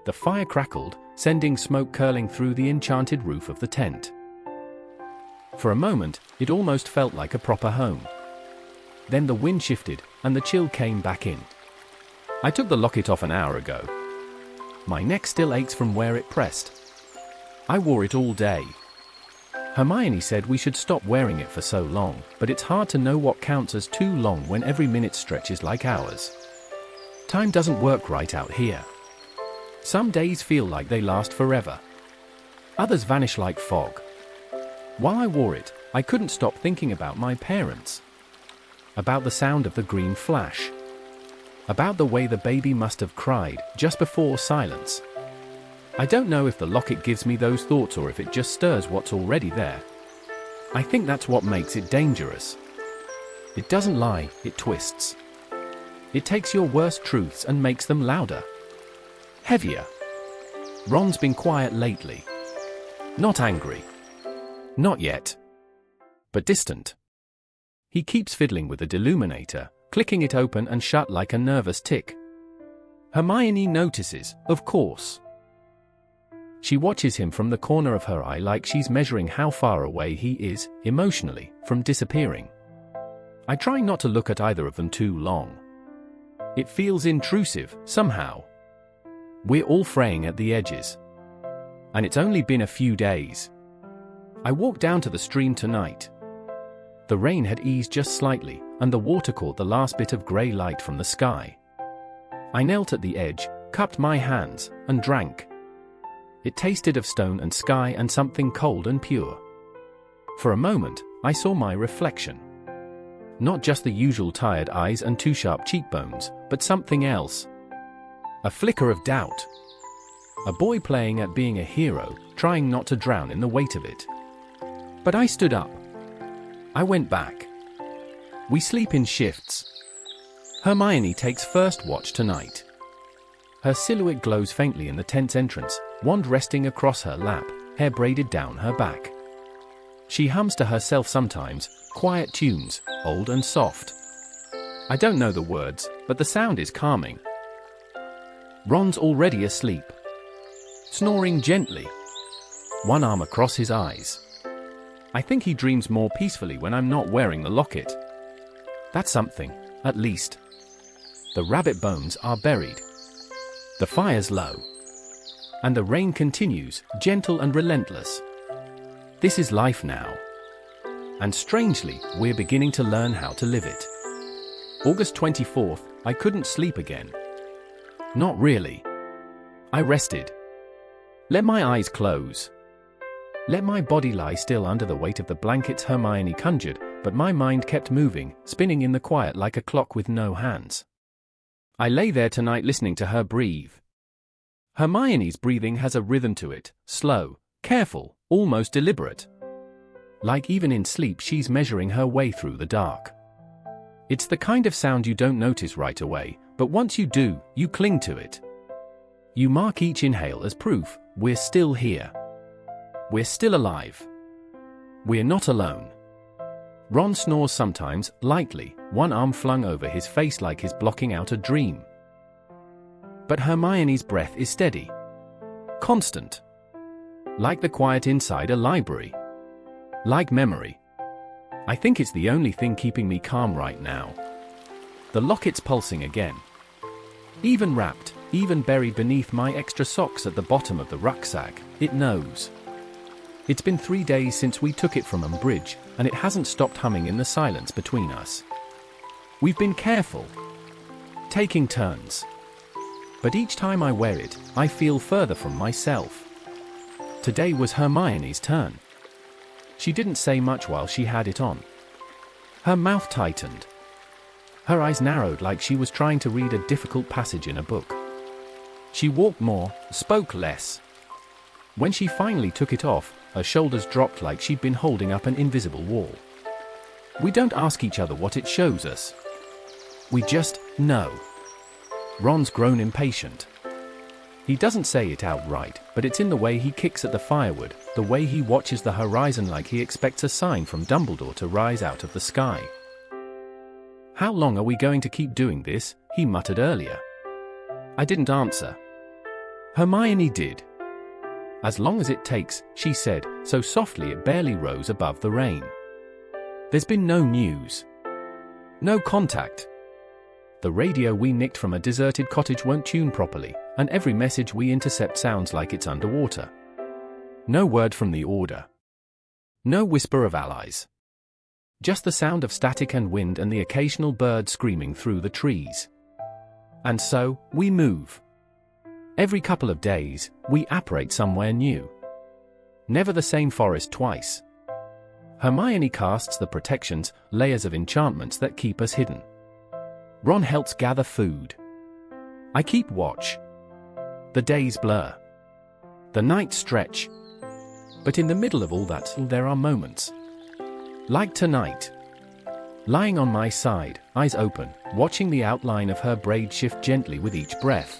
The fire crackled, sending smoke curling through the enchanted roof of the tent. For a moment, it almost felt like a proper home. Then the wind shifted, and the chill came back in. I took the locket off an hour ago. My neck still aches from where it pressed. I wore it all day. Hermione said we should stop wearing it for so long, but it's hard to know what counts as too long when every minute stretches like hours. Time doesn't work right out here. Some days feel like they last forever. Others vanish like fog. While I wore it, I couldn't stop thinking about my parents. About the sound of the green flash. About the way the baby must have cried just before silence. I don't know if the locket gives me those thoughts or if it just stirs what's already there. I think that's what makes it dangerous. It doesn't lie, it twists. It takes your worst truths and makes them louder. Heavier. Ron's been quiet lately. Not angry. Not yet. But distant. He keeps fiddling with the deluminator, clicking it open and shut like a nervous tick. Hermione notices, of course. She watches him from the corner of her eye like she's measuring how far away he is, emotionally, from disappearing. I try not to look at either of them too long. It feels intrusive, somehow. We're all fraying at the edges. And it's only been a few days. I walked down to the stream tonight. The rain had eased just slightly, and the water caught the last bit of grey light from the sky. I knelt at the edge, cupped my hands, and drank. It tasted of stone and sky and something cold and pure. For a moment, I saw my reflection. Not just the usual tired eyes and too sharp cheekbones, but something else. A flicker of doubt. A boy playing at being a hero, trying not to drown in the weight of it. But I stood up. I went back. We sleep in shifts. Hermione takes first watch tonight. Her silhouette glows faintly in the tent's entrance, wand resting across her lap, hair braided down her back. She hums to herself sometimes, quiet tunes, old and soft. I don't know the words, but the sound is calming. Ron's already asleep. Snoring gently. One arm across his eyes. I think he dreams more peacefully when I'm not wearing the locket. That's something, at least. The rabbit bones are buried. The fire's low. And the rain continues, gentle and relentless. This is life now. And strangely, we're beginning to learn how to live it. August 24th, I couldn't sleep again. Not really. I rested. Let my eyes close. Let my body lie still under the weight of the blankets Hermione conjured, but my mind kept moving, spinning in the quiet like a clock with no hands. I lay there tonight listening to her breathe. Hermione's breathing has a rhythm to it, slow, careful, almost deliberate. Like even in sleep she's measuring her way through the dark. It's the kind of sound you don't notice right away, but once you do, you cling to it. You mark each inhale as proof, we're still here. We're still alive. We're not alone. Ron snores sometimes, lightly, one arm flung over his face like he's blocking out a dream. But Hermione's breath is steady. Constant. Like the quiet inside a library. Like memory. I think it's the only thing keeping me calm right now. The locket's pulsing again. Even wrapped, even buried beneath my extra socks at the bottom of the rucksack, it knows. It's been 3 days since we took it from Umbridge, and it hasn't stopped humming in the silence between us. We've been careful. Taking turns. But each time I wear it, I feel further from myself. Today was Hermione's turn. She didn't say much while she had it on. Her mouth tightened. Her eyes narrowed like she was trying to read a difficult passage in a book. She walked more, spoke less. When she finally took it off, her shoulders dropped like she'd been holding up an invisible wall. We don't ask each other what it shows us. We just know. Ron's grown impatient. He doesn't say it outright, but it's in the way he kicks at the firewood, the way he watches the horizon like he expects a sign from Dumbledore to rise out of the sky. "How long are we going to keep doing this?" he muttered earlier. I didn't answer. Hermione did. "As long as it takes," she said, so softly it barely rose above the rain. "There's been no news. No contact. The radio we nicked from a deserted cottage won't tune properly, and every message we intercept sounds like it's underwater. No word from the Order. No whisper of allies. Just the sound of static and wind and the occasional bird screaming through the trees. And so, we move. Every couple of days, we apparate somewhere new. Never the same forest twice. Hermione casts the protections, layers of enchantments that keep us hidden. Ron helps gather food. I keep watch. The days blur. The nights stretch. But in the middle of all that, there are moments. Like tonight. Lying on my side, eyes open, watching the outline of her braid shift gently with each breath.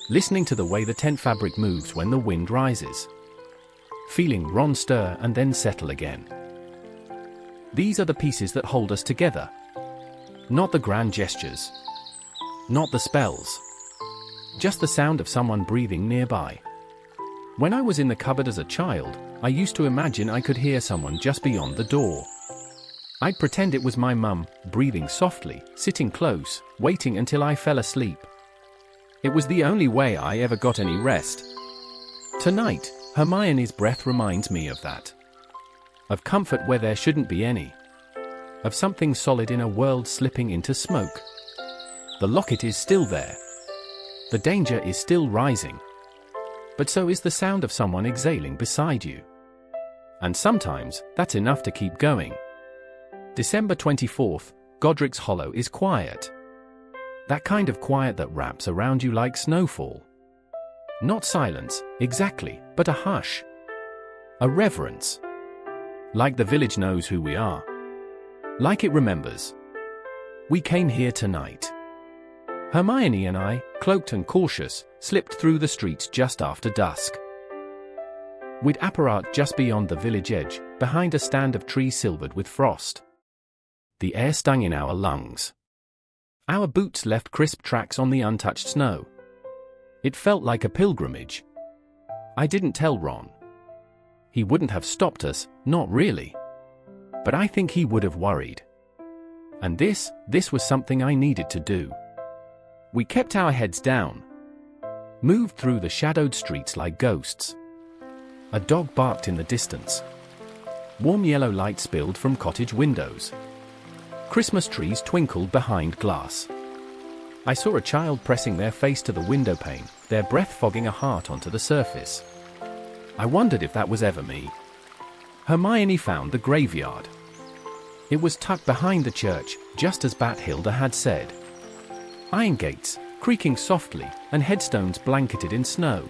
Listening to the way the tent fabric moves when the wind rises. Feeling Ron stir and then settle again. These are the pieces that hold us together. Not the grand gestures. Not the spells. Just the sound of someone breathing nearby. When I was in the cupboard as a child, I used to imagine I could hear someone just beyond the door. I'd pretend it was my mum, breathing softly, sitting close, waiting until I fell asleep. It was the only way I ever got any rest. Tonight, Hermione's breath reminds me of that. Of comfort where there shouldn't be any. Of something solid in a world slipping into smoke. The locket is still there. The danger is still rising. But so is the sound of someone exhaling beside you. And sometimes, that's enough to keep going. December 24th, Godric's Hollow is quiet. That kind of quiet that wraps around you like snowfall. Not silence, exactly, but a hush. A reverence. Like the village knows who we are. Like it remembers. We came here tonight. Hermione and I, cloaked and cautious, slipped through the streets just after dusk. We'd apparat just beyond the village edge, behind a stand of trees silvered with frost. The air stung in our lungs. Our boots left crisp tracks on the untouched snow. It felt like a pilgrimage. I didn't tell Ron. He wouldn't have stopped us, not really. But I think he would have worried. And this was something I needed to do. We kept our heads down. Moved through the shadowed streets like ghosts. A dog barked in the distance. Warm yellow light spilled from cottage windows. Christmas trees twinkled behind glass. I saw a child pressing their face to the window pane, their breath fogging a heart onto the surface. I wondered if that was ever me. Hermione found the graveyard. It was tucked behind the church, just as Bathilda had said. Iron gates, creaking softly, and headstones blanketed in snow.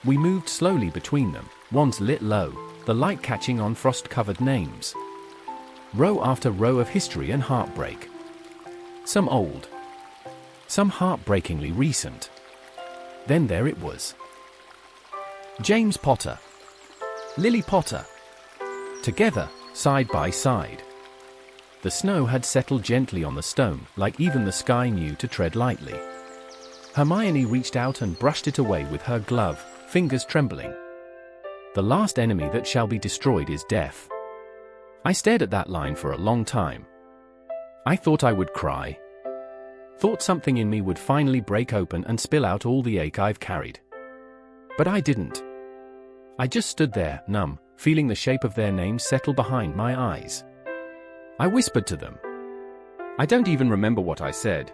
We moved slowly between them, wands lit low, the light catching on frost-covered names. Row after row of history and heartbreak. Some old. Some heartbreakingly recent. Then there it was. James Potter. Lily Potter. Together, side by side. The snow had settled gently on the stone, like even the sky knew to tread lightly. Hermione reached out and brushed it away with her glove, fingers trembling. The last enemy that shall be destroyed is death. I stared at that line for a long time. I thought I would cry. Thought something in me would finally break open and spill out all the ache I've carried. But I didn't. I just stood there, numb, feeling the shape of their names settle behind my eyes. I whispered to them. I don't even remember what I said.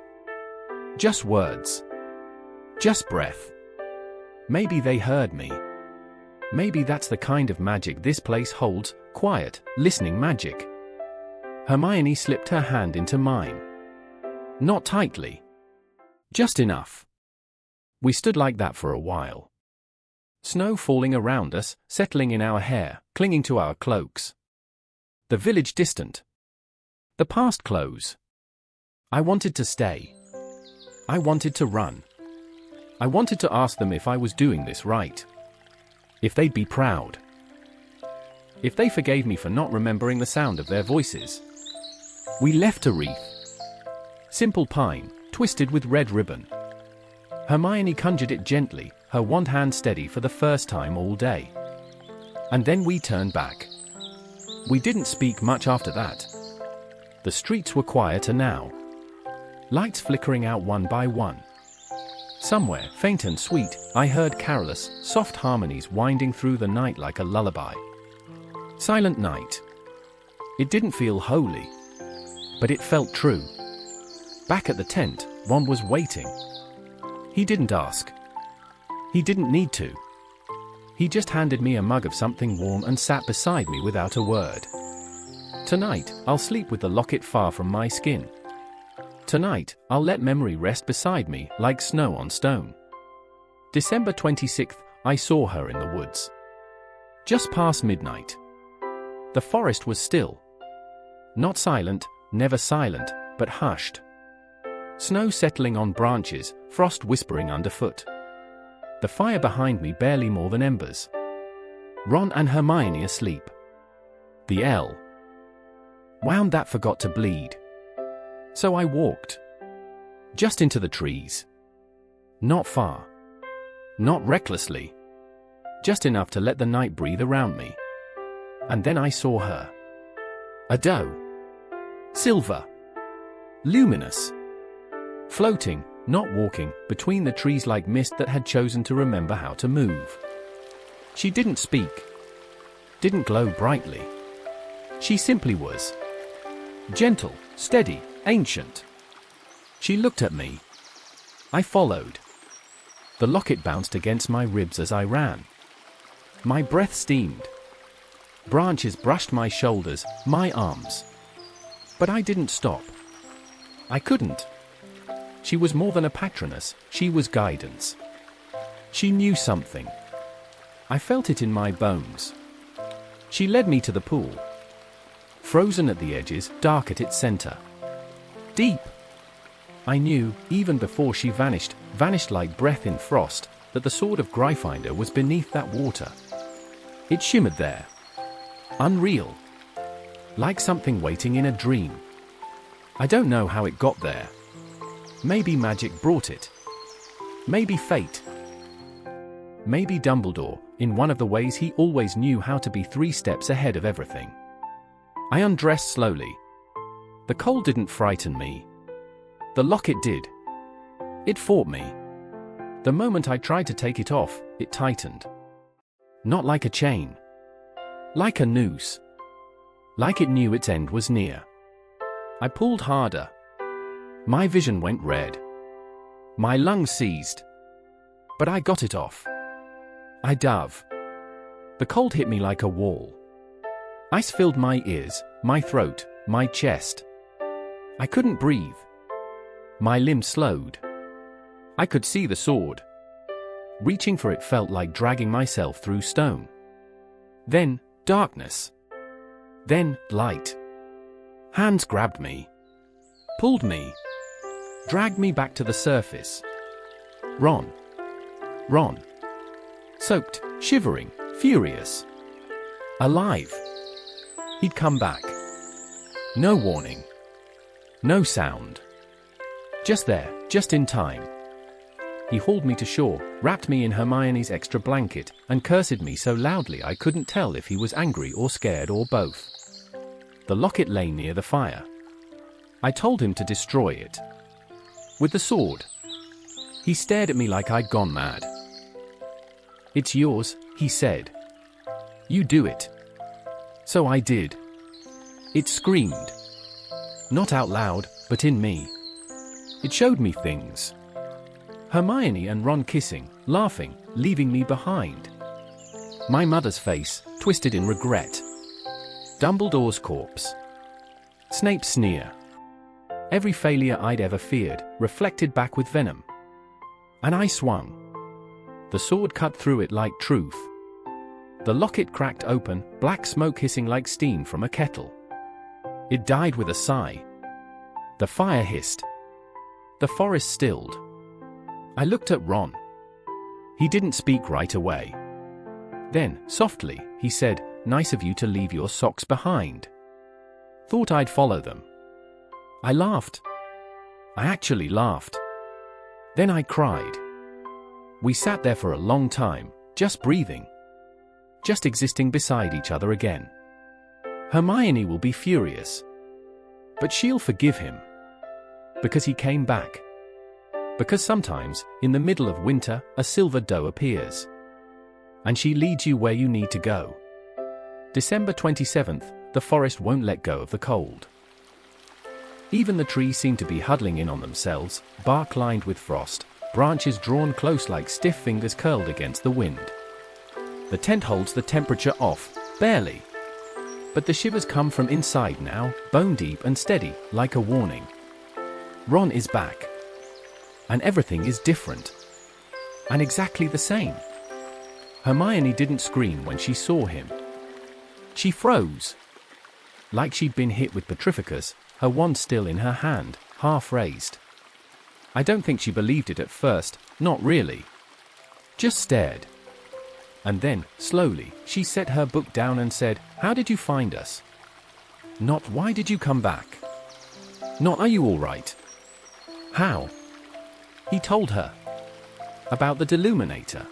Just words. Just breath. Maybe they heard me. Maybe that's the kind of magic this place holds, quiet, listening magic. Hermione slipped her hand into mine. Not tightly. Just enough. We stood like that for a while. Snow falling around us, settling in our hair, clinging to our cloaks. The village distant. The past close. I wanted to stay. I wanted to run. I wanted to ask them if I was doing this right. If they'd be proud. If they forgave me for not remembering the sound of their voices. We left a wreath. Simple pine, twisted with red ribbon. Hermione conjured it gently, her wand hand steady for the first time all day. And then we turned back. We didn't speak much after that. The streets were quieter now. Lights flickering out one by one. Somewhere, faint and sweet, I heard careless, soft harmonies winding through the night like a lullaby. Silent night. It didn't feel holy. But it felt true. Back at the tent, Ron was waiting. He didn't ask. He didn't need to. He just handed me a mug of something warm and sat beside me without a word. Tonight, I'll sleep with the locket far from my skin. Tonight, I'll let memory rest beside me like snow on stone. December 26th, I saw her in the woods. Just past midnight. The forest was still. Not silent, never silent, but hushed. Snow settling on branches, frost whispering underfoot. The fire behind me barely more than embers. Ron and Hermione asleep. The L. Wound that forgot to bleed. So I walked. Just into the trees. Not far. Not recklessly. Just enough to let the night breathe around me. And then I saw her. A doe. Silver. Luminous. Floating, not walking, between the trees like mist that had chosen to remember how to move. She didn't speak. Didn't glow brightly. She simply was. Gentle, steady, ancient. She looked at me. I followed. The locket bounced against my ribs as I ran. My breath steamed. Branches brushed my shoulders, my arms. But I didn't stop. I couldn't. She was more than a patroness, she was guidance. She knew something. I felt it in my bones. She led me to the pool. Frozen at the edges, dark at its center. Deep. I knew, even before she vanished like breath in frost, that the sword of Gryffindor was beneath that water. It shimmered there. Unreal. Like something waiting in a dream. I don't know how it got there. Maybe magic brought it. Maybe fate. Maybe Dumbledore, in one of the ways he always knew how to be 3 steps ahead of everything. I undressed slowly. The cold didn't frighten me. The locket did. It fought me. The moment I tried to take it off, it tightened. Not like a chain. Like a noose. Like it knew its end was near. I pulled harder. My vision went red. My lungs seized. But I got it off. I dove. The cold hit me like a wall. Ice filled my ears, my throat, my chest. I couldn't breathe. My limbs slowed. I could see the sword. Reaching for it felt like dragging myself through stone. Then, darkness. Then, light. Hands grabbed me. Pulled me. Dragged me back to the surface. Ron. Ron. Soaked, shivering, furious. Alive. He'd come back. No warning. No sound. Just there, just in time. He hauled me to shore, wrapped me in Hermione's extra blanket, and cursed me so loudly I couldn't tell if he was angry or scared or both. The locket lay near the fire. I told him to destroy it. With the sword. He stared at me like I'd gone mad. "It's yours," he said. "You do it." So I did. It screamed. Not out loud, but in me. It showed me things. Hermione and Ron kissing, laughing, leaving me behind. My mother's face, twisted in regret. Dumbledore's corpse. Snape's sneer. Every failure I'd ever feared, reflected back with venom. And I swung. The sword cut through it like truth. The locket cracked open, black smoke hissing like steam from a kettle. It died with a sigh. The fire hissed. The forest stilled. I looked at Ron. He didn't speak right away. Then, softly, he said, "Nice of you to leave your socks behind." Thought I'd follow them. I laughed. I actually laughed. Then I cried. We sat there for a long time, just breathing. Just existing beside each other again. Hermione will be furious. But she'll forgive him. Because he came back. Because sometimes, in the middle of winter, a silver doe appears. And she leads you where you need to go. December 27th, the forest won't let go of the cold. Even the trees seem to be huddling in on themselves, bark lined with frost, branches drawn close like stiff fingers curled against the wind. The tent holds the temperature off, barely. But the shivers come from inside now, bone deep and steady, like a warning. Ron is back. And everything is different. And exactly the same. Hermione didn't scream when she saw him. She froze. Like she'd been hit with petrificus, her wand still in her hand, half raised. I don't think she believed it at first, not really. Just stared. And then, slowly, she set her book down and said, "How did you find us?" Not "Why did you come back?" Not "Are you all right?" How? He told her. About the deluminator.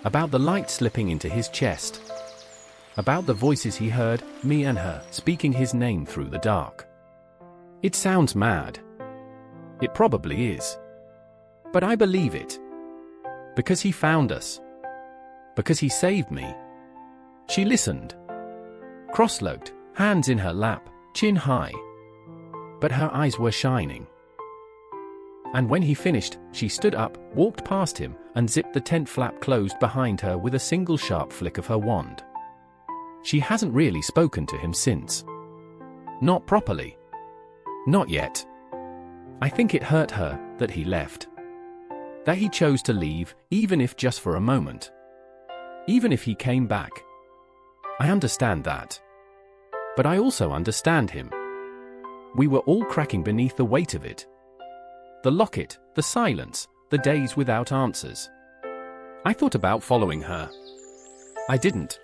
About the light slipping into his chest. About the voices he heard, me and her, speaking his name through the dark. It sounds mad. It probably is. But I believe it. Because he found us. Because he saved me. She listened. Cross-legged, hands in her lap, chin high. But her eyes were shining. And when he finished, she stood up, walked past him, and zipped the tent flap closed behind her with a single sharp flick of her wand. She hasn't really spoken to him since. Not properly. Not yet. I think it hurt her that he left. That he chose to leave, even if just for a moment. Even if he came back. I understand that. But I also understand him. We were all cracking beneath the weight of it. The locket, the silence, the days without answers. I thought about following her. I didn't.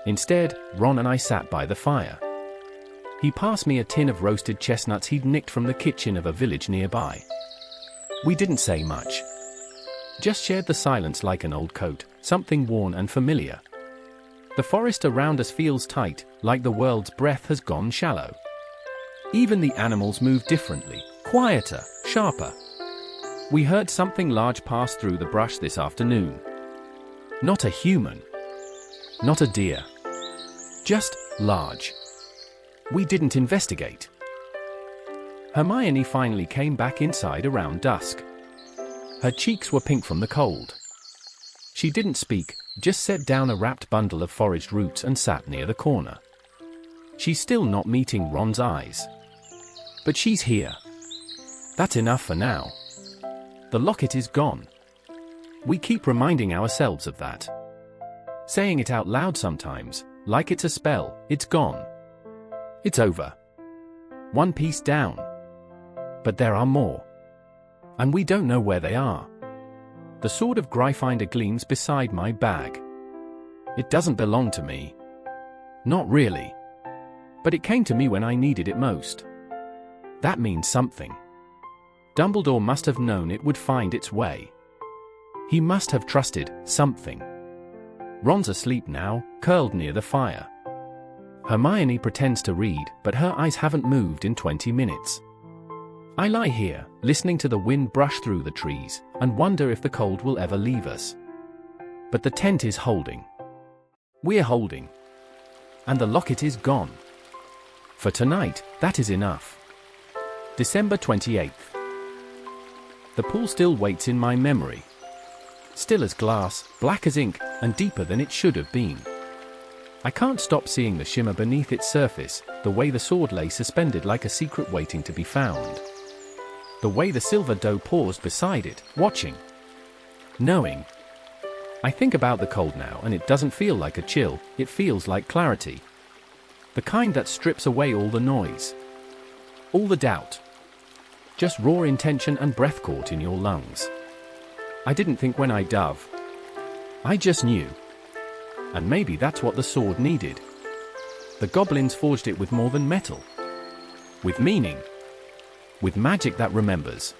Instead, Ron and I sat by the fire. He passed me a tin of roasted chestnuts he'd nicked from the kitchen of a village nearby. We didn't say much. Just shared the silence like an old coat, something worn and familiar. The forest around us feels tight, like the world's breath has gone shallow. Even the animals move differently, quieter, sharper. We heard something large pass through the brush this afternoon. Not a human. Not a deer. Just large. We didn't investigate. Hermione finally came back inside around dusk. Her cheeks were pink from the cold. She didn't speak, just set down a wrapped bundle of foraged roots and sat near the corner. She's still not meeting Ron's eyes. But she's here. That's enough for now. The locket is gone. We keep reminding ourselves of that. Saying it out loud sometimes, like it's a spell, it's gone. It's over. One piece down. But there are more. And we don't know where they are. The sword of Gryffindor gleams beside my bag. It doesn't belong to me. Not really. But it came to me when I needed it most. That means something. Dumbledore must have known it would find its way. He must have trusted something. Ron's asleep now, curled near the fire. Hermione pretends to read, but her eyes haven't moved in 20 minutes. I lie here, listening to the wind brush through the trees, and wonder if the cold will ever leave us. But the tent is holding. We're holding. And the locket is gone. For tonight, that is enough. December 28th. The pool still waits in my memory. Still as glass, black as ink, and deeper than it should have been. I can't stop seeing the shimmer beneath its surface, the way the sword lay suspended like a secret waiting to be found. The way the silver doe paused beside it, watching. Knowing. I think about the cold now and it doesn't feel like a chill, it feels like clarity. The kind that strips away all the noise. All the doubt. Just raw intention and breath caught in your lungs. I didn't think when I dove. I just knew. And maybe that's what the sword needed. The goblins forged it with more than metal. With meaning. With magic that remembers.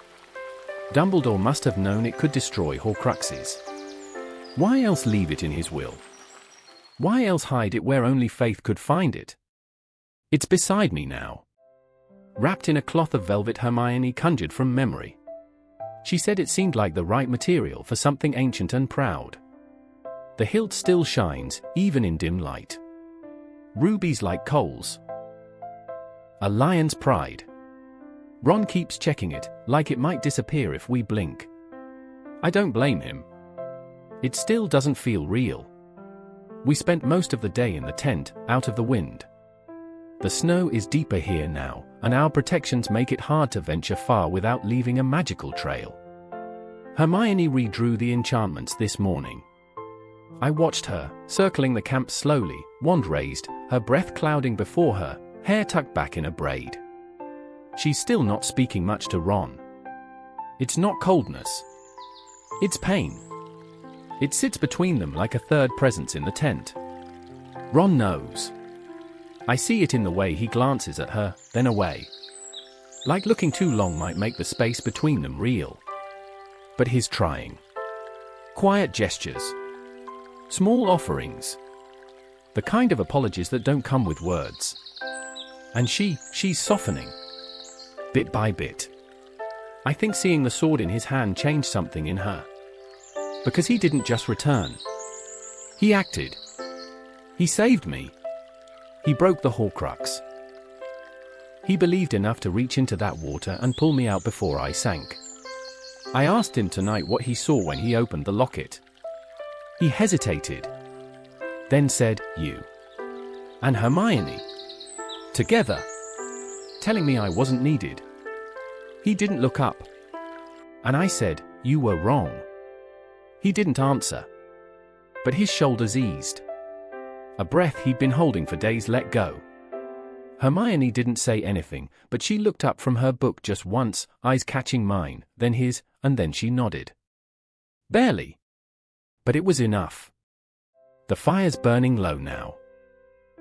Dumbledore must have known it could destroy horcruxes. Why else leave it in his will? Why else hide it where only faith could find it? It's beside me now. Wrapped in a cloth of velvet Hermione conjured from memory. She said it seemed like the right material for something ancient and proud. The hilt still shines, even in dim light. Rubies like coals. A lion's pride. Ron keeps checking it, like it might disappear if we blink. I don't blame him. It still doesn't feel real. We spent most of the day in the tent, out of the wind. The snow is deeper here now, and our protections make it hard to venture far without leaving a magical trail. Hermione redrew the enchantments this morning. I watched her, circling the camp slowly, wand raised, her breath clouding before her, hair tucked back in a braid. She's still not speaking much to Ron. It's not coldness. It's pain. It sits between them like a third presence in the tent. Ron knows. I see it in the way he glances at her, then away. Like looking too long might make the space between them real. But he's trying. Quiet gestures. Small offerings. The kind of apologies that don't come with words. And she's softening. Bit by bit. I think seeing the sword in his hand changed something in her. Because he didn't just return. He acted. He saved me. He broke the horcrux. He believed enough to reach into that water and pull me out before I sank. I asked him tonight what he saw when he opened the locket. He hesitated. Then said, "You." And Hermione. Together. Telling me I wasn't needed. He didn't look up. And I said, "You were wrong." He didn't answer. But his shoulders eased. A breath he'd been holding for days let go. Hermione didn't say anything, but she looked up from her book just once, eyes catching mine, then his, and then she nodded. Barely. But it was enough. The fire's burning low now.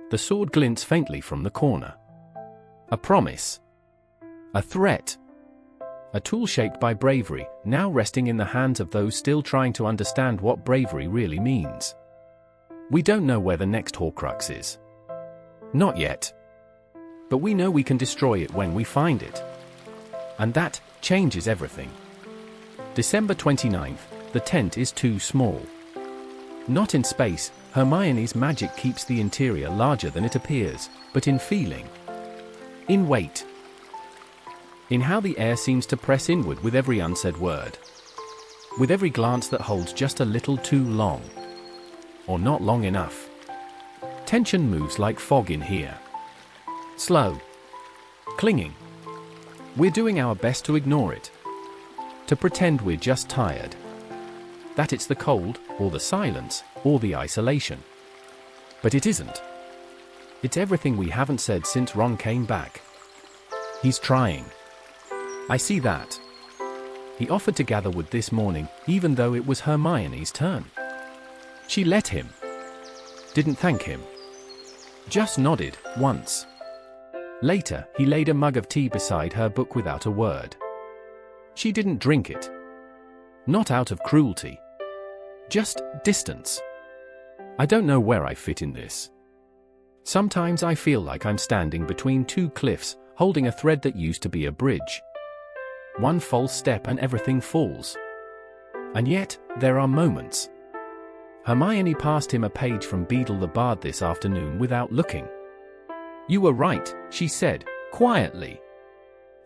The sword glints faintly from the corner. A promise. A threat. A tool shaped by bravery, now resting in the hands of those still trying to understand what bravery really means. We don't know where the next horcrux is. Not yet. But we know we can destroy it when we find it. And that changes everything. December 29th, the tent is too small. Not in space, Hermione's magic keeps the interior larger than it appears, but in feeling. In weight. In how the air seems to press inward with every unsaid word. With every glance that holds just a little too long. Or not long enough. Tension moves like fog in here. Slow. Clinging. We're doing our best to ignore it. To pretend we're just tired. That it's the cold, or the silence, or the isolation. But it isn't. It's everything we haven't said since Ron came back. He's trying. I see that. He offered to gather wood this morning, even though it was Hermione's turn. She let him. Didn't thank him. Just nodded, once. Later, he laid a mug of tea beside her book without a word. She didn't drink it. Not out of cruelty. Just distance. I don't know where I fit in this. Sometimes I feel like I'm standing between two cliffs, holding a thread that used to be a bridge. One false step and everything falls. And yet, there are moments. Hermione passed him a page from Beedle the Bard this afternoon without looking. "You were right," she said, quietly.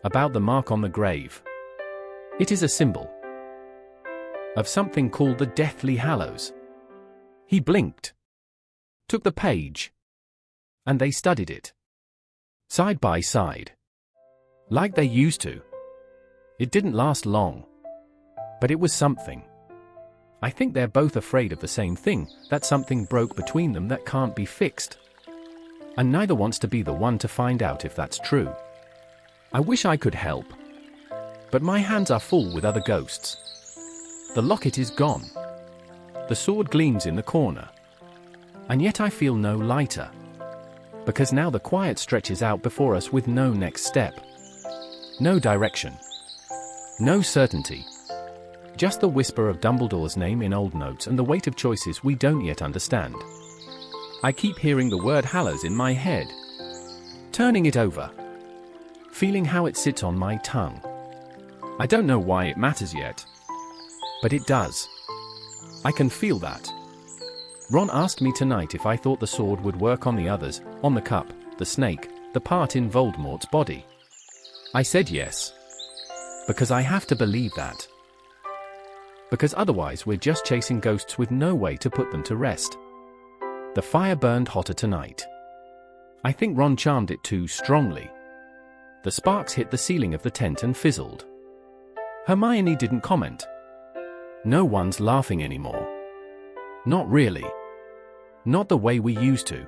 "About the mark on the grave. It is a symbol. Of something called the Deathly Hallows." He blinked. Took the page. And they studied it. Side by side. Like they used to. It didn't last long. But it was something. I think they're both afraid of the same thing, that something broke between them that can't be fixed. And neither wants to be the one to find out if that's true. I wish I could help. But my hands are full with other ghosts. The locket is gone. The sword gleams in the corner. And yet I feel no lighter. Because now the quiet stretches out before us with no next step. No direction. No certainty. Just the whisper of Dumbledore's name in old notes and the weight of choices we don't yet understand. I keep hearing the word Hallows in my head. Turning it over. Feeling how it sits on my tongue. I don't know why it matters yet. But it does. I can feel that. Ron asked me tonight if I thought the sword would work on the others, on the cup, the snake, the part in Voldemort's body. I said yes. Because I have to believe that. Because otherwise we're just chasing ghosts with no way to put them to rest. The fire burned hotter tonight. I think Ron charmed it too strongly. The sparks hit the ceiling of the tent and fizzled. Hermione didn't comment. No one's laughing anymore. Not really. Not the way we used to.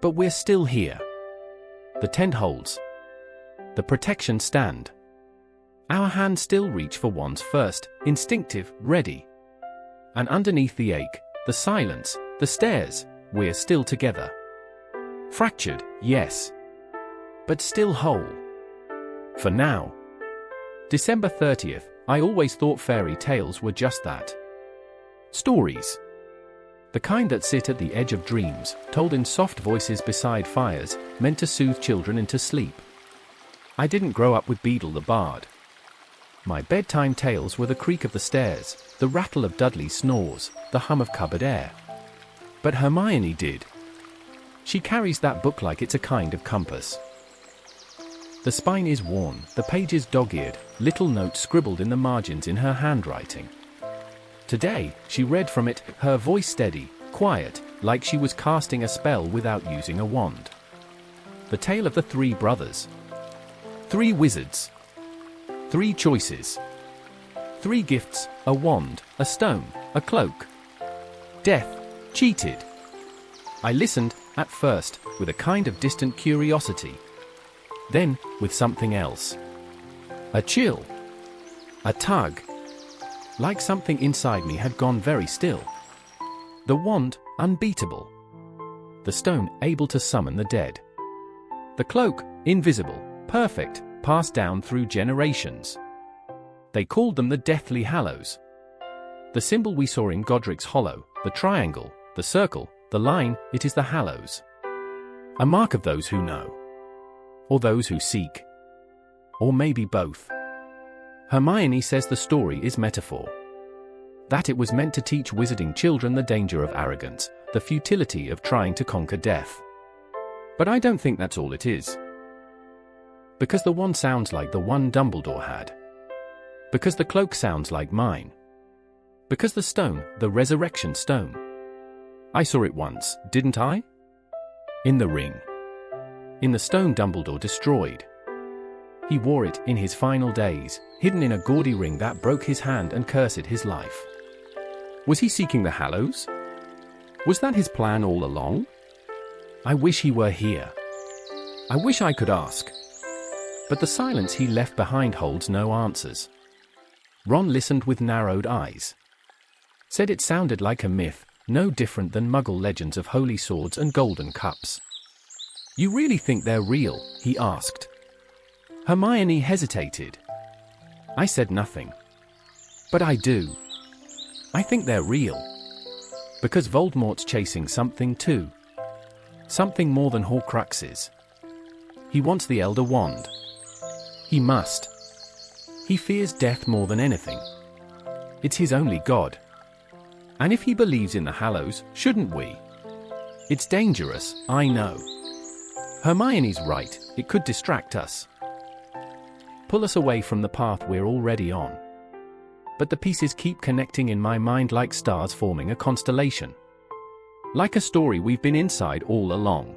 But we're still here. The tent holds. The protection stand. Our hands still reach for wands first, instinctive, ready. And underneath the ache, the silence, the stares, we're still together. Fractured, yes. But still whole. For now. December 30th, I always thought fairy tales were just that. Stories. The kind that sit at the edge of dreams, told in soft voices beside fires, meant to soothe children into sleep. I didn't grow up with Beedle the Bard. My bedtime tales were the creak of the stairs, the rattle of Dudley's snores, the hum of cupboard air. But Hermione did. She carries that book like it's a kind of compass. The spine is worn, the pages dog-eared, little notes scribbled in the margins in her handwriting. Today, she read from it, her voice steady, quiet, like she was casting a spell without using a wand. The tale of the three brothers. 3 wizards. 3 choices. 3 gifts, a wand, a stone, a cloak. Death, cheated. I listened, at first, with a kind of distant curiosity. Then, with something else. A chill. A tug. Like something inside me had gone very still. The wand, unbeatable. The stone, able to summon the dead. The cloak, invisible, perfect, passed down through generations. They called them the Deathly Hallows. The symbol we saw in Godric's hollow, the triangle, the circle, the line, it is the Hallows. A mark of those who know. Or those who seek. Or maybe both. Hermione says the story is metaphor. That it was meant to teach wizarding children the danger of arrogance, the futility of trying to conquer death. But I don't think that's all it is. Because the wand sounds like the one Dumbledore had. Because the cloak sounds like mine. Because the stone, the resurrection stone. I saw it once, didn't I? In the ring. In the stone Dumbledore destroyed. He wore it in his final days, hidden in a gaudy ring that broke his hand and cursed his life. Was he seeking the Hallows? Was that his plan all along? I wish he were here. I wish I could ask. But the silence he left behind holds no answers. Ron listened with narrowed eyes. Said it sounded like a myth, no different than Muggle legends of holy swords and golden cups. You really think they're real? He asked. Hermione hesitated. I said nothing. But I do. I think they're real. Because Voldemort's chasing something too. Something more than horcruxes. He wants the Elder Wand. He must. He fears death more than anything. It's his only god. And if he believes in the Hallows, shouldn't we? It's dangerous, I know. Hermione's right, it could distract us. Pull us away from the path we're already on. But the pieces keep connecting in my mind like stars forming a constellation. Like a story we've been inside all along.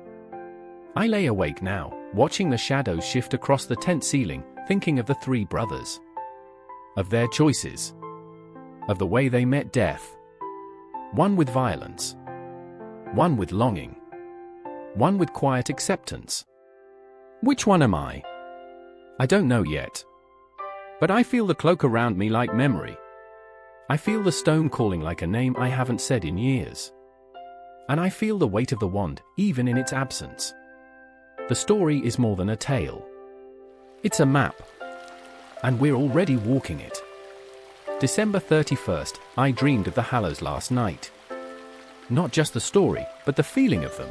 I lay awake now, watching the shadows shift across the tent ceiling, thinking of the 3 brothers. Of their choices. Of the way they met death. One with violence. One with longing. One with quiet acceptance. Which one am I? I don't know yet. But I feel the cloak around me like memory. I feel the stone calling like a name I haven't said in years. And I feel the weight of the wand, even in its absence. The story is more than a tale. It's a map. And we're already walking it. December 31st, I dreamed of the Hallows last night. Not just the story, but the feeling of them.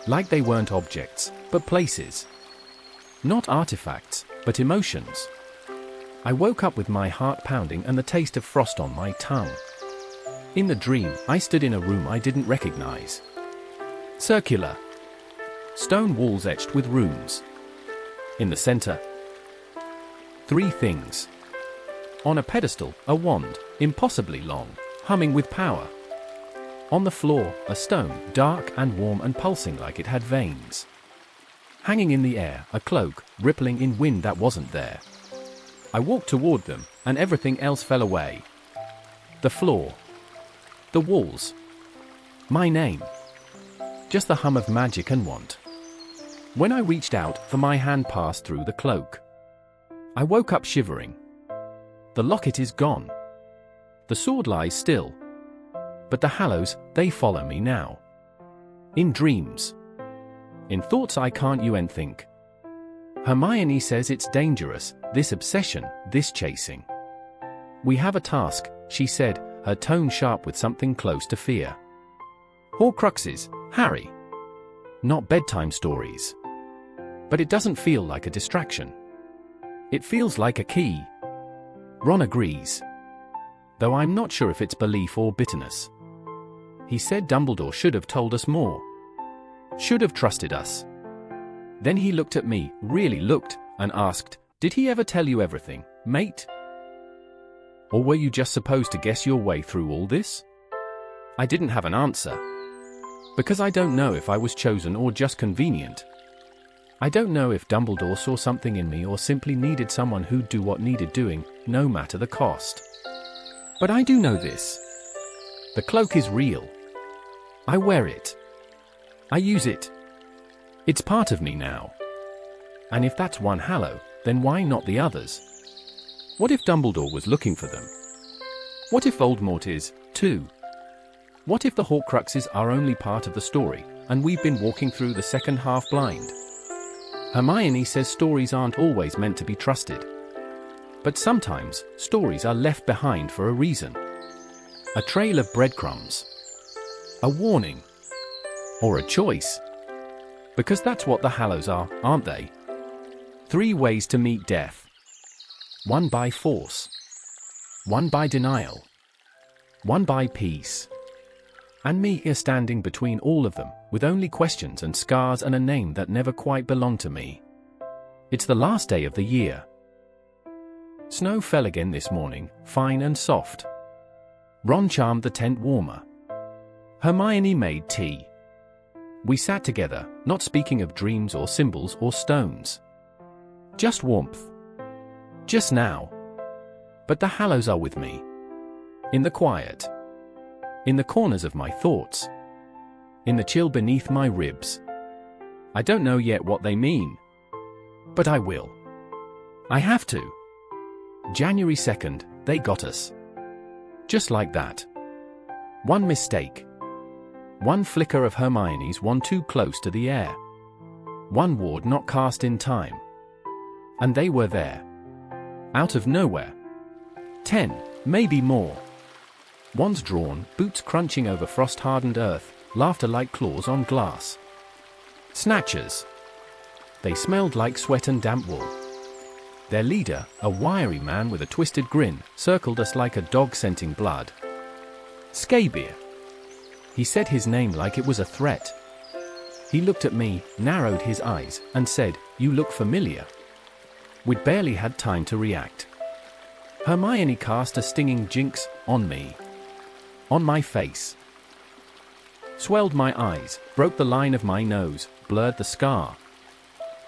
Like they weren't objects, but places. Not artifacts, but emotions. I woke up with my heart pounding and the taste of frost on my tongue. In the dream, I stood in a room I didn't recognize. Circular. Stone walls etched with runes. In the center, 3 things. On a pedestal, a wand, impossibly long, humming with power. On the floor, a stone, dark and warm and pulsing like it had veins. Hanging in the air, a cloak, rippling in wind that wasn't there. I walked toward them, and everything else fell away. The floor. The walls. My name. Just the hum of magic and want. When I reached out, for my hand passed through the cloak. I woke up shivering. The locket is gone. The sword lies still. But the Hallows, they follow me now. In dreams. In thoughts I can't even think. Hermione says it's dangerous, this obsession, this chasing. We have a task, she said, her tone sharp with something close to fear. Horcruxes, Harry. Not bedtime stories. But it doesn't feel like a distraction. It feels like a key. Ron agrees. Though I'm not sure if it's belief or bitterness. He said Dumbledore should have told us more. Should have trusted us. Then he looked at me, really looked, and asked, "Did he ever tell you everything, mate? Or were you just supposed to guess your way through all this?" I didn't have an answer. Because I don't know if I was chosen or just convenient. I don't know if Dumbledore saw something in me or simply needed someone who'd do what needed doing, no matter the cost. But I do know this. The cloak is real. I wear it. I use it. It's part of me now. And if that's one Hallow, then why not the others? What if Dumbledore was looking for them? What if Voldemort is, too? What if the Horcruxes are only part of the story, and we've been walking through the second half blind? Hermione says stories aren't always meant to be trusted. But sometimes, stories are left behind for a reason. A trail of breadcrumbs. A warning. Or a choice. Because that's what the Hallows are, aren't they? 3 ways to meet death. 1 by force. 1 by denial. 1 by peace. And me here standing between all of them, with only questions and scars and a name that never quite belonged to me. It's the last day of the year. Snow fell again this morning, fine and soft. Ron charmed the tent warmer. Hermione made tea. We sat together, not speaking of dreams or symbols or stones. Just warmth. Just now. But the Hallows are with me. In the quiet. In the corners of my thoughts. In the chill beneath my ribs. I don't know yet what they mean. But I will. I have to. January 2nd, they got us. Just like that. One mistake. One flicker of Hermione's wand too close to the air. One ward not cast in time. And they were there. Out of nowhere. 10, maybe more. Wands drawn, boots crunching over frost-hardened earth, laughter like claws on glass. Snatchers. They smelled like sweat and damp wool. Their leader, a wiry man with a twisted grin, circled us like a dog scenting blood. Scabier. He said his name like it was a threat. He looked at me, narrowed his eyes, and said, "You look familiar." We'd barely had time to react. Hermione cast a stinging jinx on me. On my face. Swelled my eyes, broke the line of my nose, blurred the scar.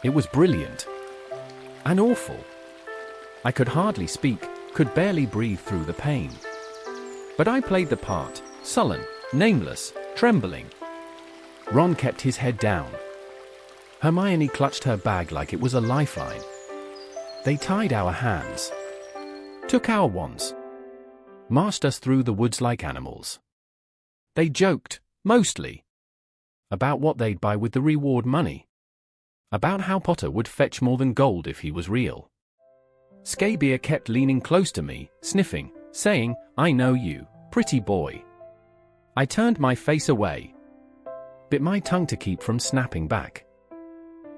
It was brilliant. And awful. I could hardly speak, could barely breathe through the pain. But I played the part, sullen, nameless, trembling. Ron kept his head down. Hermione clutched her bag like it was a lifeline. They tied our hands. Took our wands. marched us through the woods like animals. They joked, mostly, about what they'd buy with the reward money. About how Potter would fetch more than gold if he was real. 𝒍𝒆𝒆𝒑 kept leaning close to me, sniffing, saying, "I know you, pretty boy." I turned my face away, bit my tongue to keep from snapping back.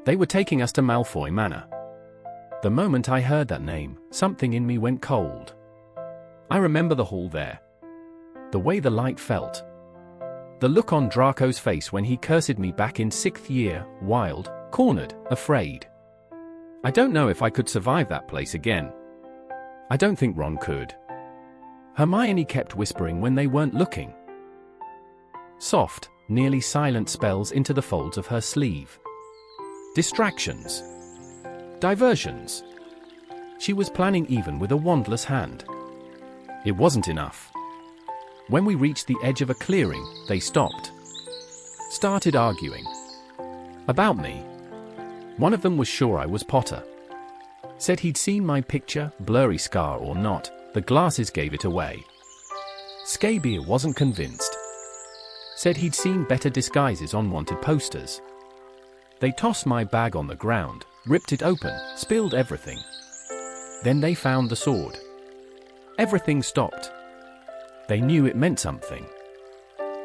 They were taking us to Malfoy Manor. The moment I heard that name, something in me went cold. I remember the hall there. The way the light felt. The look on Draco's face when he cursed me back in 6th year, wild, cornered, afraid. I don't know if I could survive that place again. I don't think Ron could. Hermione kept whispering when they weren't looking. Soft, nearly silent spells into the folds of her sleeve. Distractions. Diversions. She was planning even with a wandless hand. It wasn't enough. When we reached the edge of a clearing, they stopped. Started arguing. About me. One of them was sure I was Potter. Said he'd seen my picture, blurry scar or not, the glasses gave it away. 𝒍𝒆𝒆𝒑 wasn't convinced. Said he'd seen better disguises on wanted posters. They tossed my bag on the ground, ripped it open, spilled everything. Then they found the sword. Everything stopped. They knew it meant something.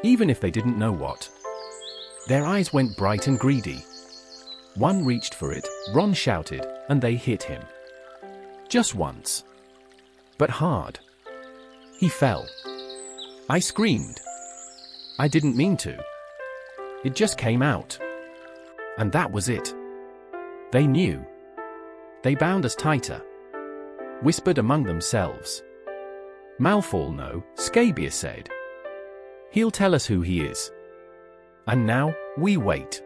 Even if they didn't know what. Their eyes went bright and greedy. One reached for it, Ron shouted, and they hit him. Just once. But hard. He fell. I screamed. I didn't mean to. It just came out. And that was it. They knew. They bound us tighter. Whispered among themselves. Malfoy no, 𝒍𝒆𝒆𝒑 said. He'll tell us who he is. And now, we wait.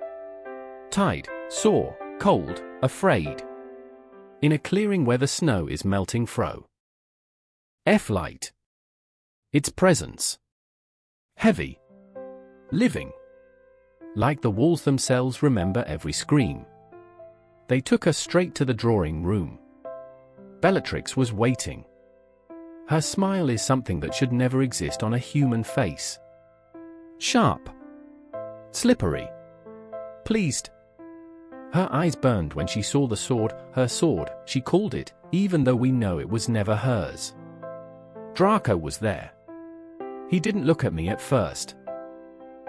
Tied, sore, cold, afraid. In a clearing where the snow is melting fro. Light. Its presence. Heavy. Living. Like the walls themselves remember every scream. They took us straight to the drawing room. Bellatrix was waiting. Her smile is something that should never exist on a human face. Sharp. Slippery. Pleased. Her eyes burned when she saw the sword, her sword, she called it, even though we know it was never hers. Draco was there. He didn't look at me at first.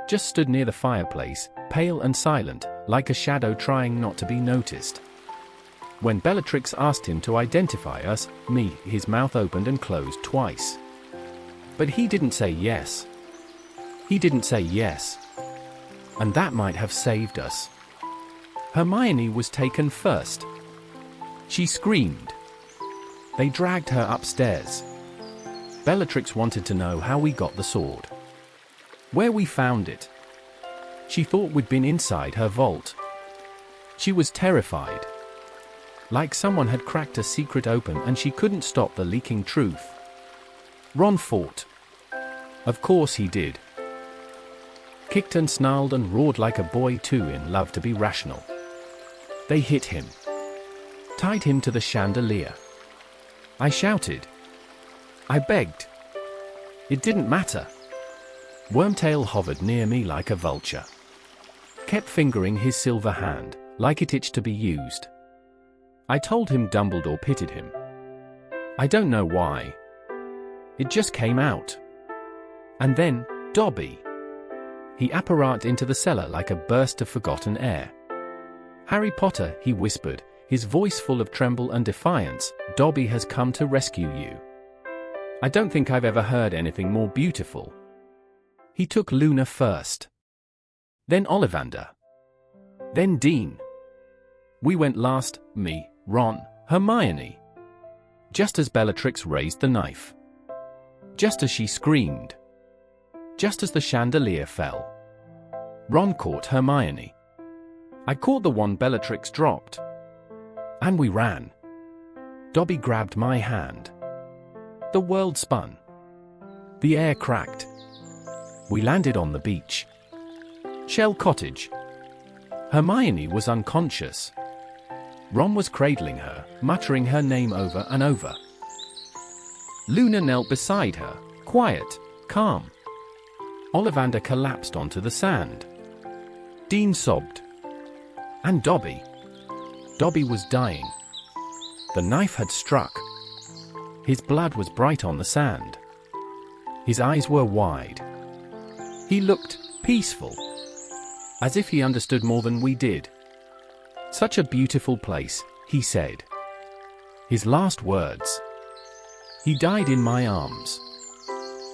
Just stood near the fireplace, pale and silent, like a shadow trying not to be noticed. When Bellatrix asked him to identify us, his mouth opened and closed twice. But he didn't say yes. He didn't say yes. And that might have saved us. Hermione was taken first. She screamed. They dragged her upstairs. Bellatrix wanted to know how we got the sword. Where we found it. She thought we'd been inside her vault. She was terrified. Like someone had cracked a secret open and she couldn't stop the leaking truth. Ron fought. Of course he did. Kicked and snarled and roared like a boy too in love to be rational. They hit him. Tied him to the chandelier. I shouted. I begged. It didn't matter. Wormtail hovered near me like a vulture. Kept fingering his silver hand, like it itched to be used. I told him Dumbledore pitied him. I don't know why. It just came out. And then, Dobby. He apparated into the cellar like a burst of forgotten air. Harry Potter, he whispered, his voice full of tremble and defiance, Dobby has come to rescue you. I don't think I've ever heard anything more beautiful. He took Luna first. Then Ollivander. Then Dean. We went last, me, Ron, Hermione. Just as Bellatrix raised the knife. Just as she screamed. Just as the chandelier fell. Ron caught Hermione. I caught the one Bellatrix dropped. And we ran. Dobby grabbed my hand. The world spun. The air cracked. We landed on the beach. Shell Cottage. Hermione was unconscious. Ron was cradling her, muttering her name over and over. Luna knelt beside her, quiet, calm. Ollivander collapsed onto the sand. Dean sobbed. And Dobby. Dobby was dying. The knife had struck. His blood was bright on the sand. His eyes were wide. He looked peaceful, as if he understood more than we did. Such a beautiful place, he said. His last words. He died in my arms.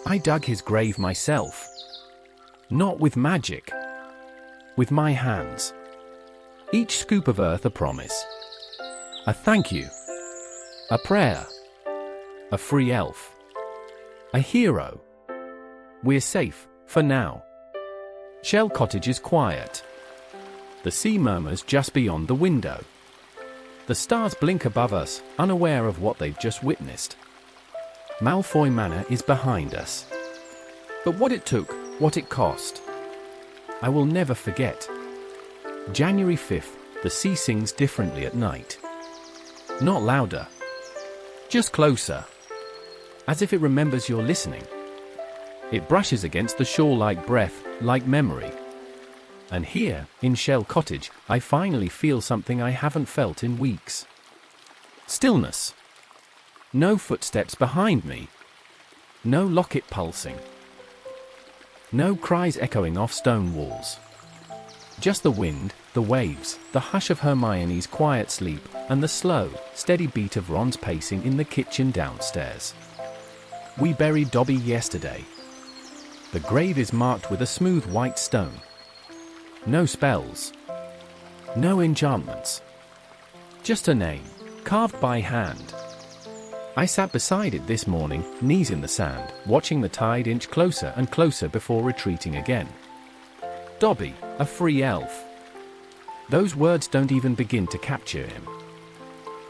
I dug his grave myself. Not with magic. With my hands. Each scoop of earth a promise. A thank you. A prayer. A free elf. A hero. We're safe, for now. Shell Cottage is quiet. The sea murmurs just beyond the window. The stars blink above us, unaware of what they've just witnessed. Malfoy Manor is behind us. But what it took, what it cost, I will never forget. January 5th, the sea sings differently at night. Not louder. Just closer. As if it remembers you're listening. It brushes against the shore like breath, like memory. And here, in Shell Cottage, I finally feel something I haven't felt in weeks. Stillness. No footsteps behind me. No locket pulsing. No cries echoing off stone walls. Just the wind, the waves, the hush of Hermione's quiet sleep, and the slow, steady beat of Ron's pacing in the kitchen downstairs. We buried Dobby yesterday. The grave is marked with a smooth white stone. No spells. No enchantments. Just a name, carved by hand. I sat beside it this morning, knees in the sand, watching the tide inch closer and closer before retreating again. Dobby, a free elf. Those words don't even begin to capture him.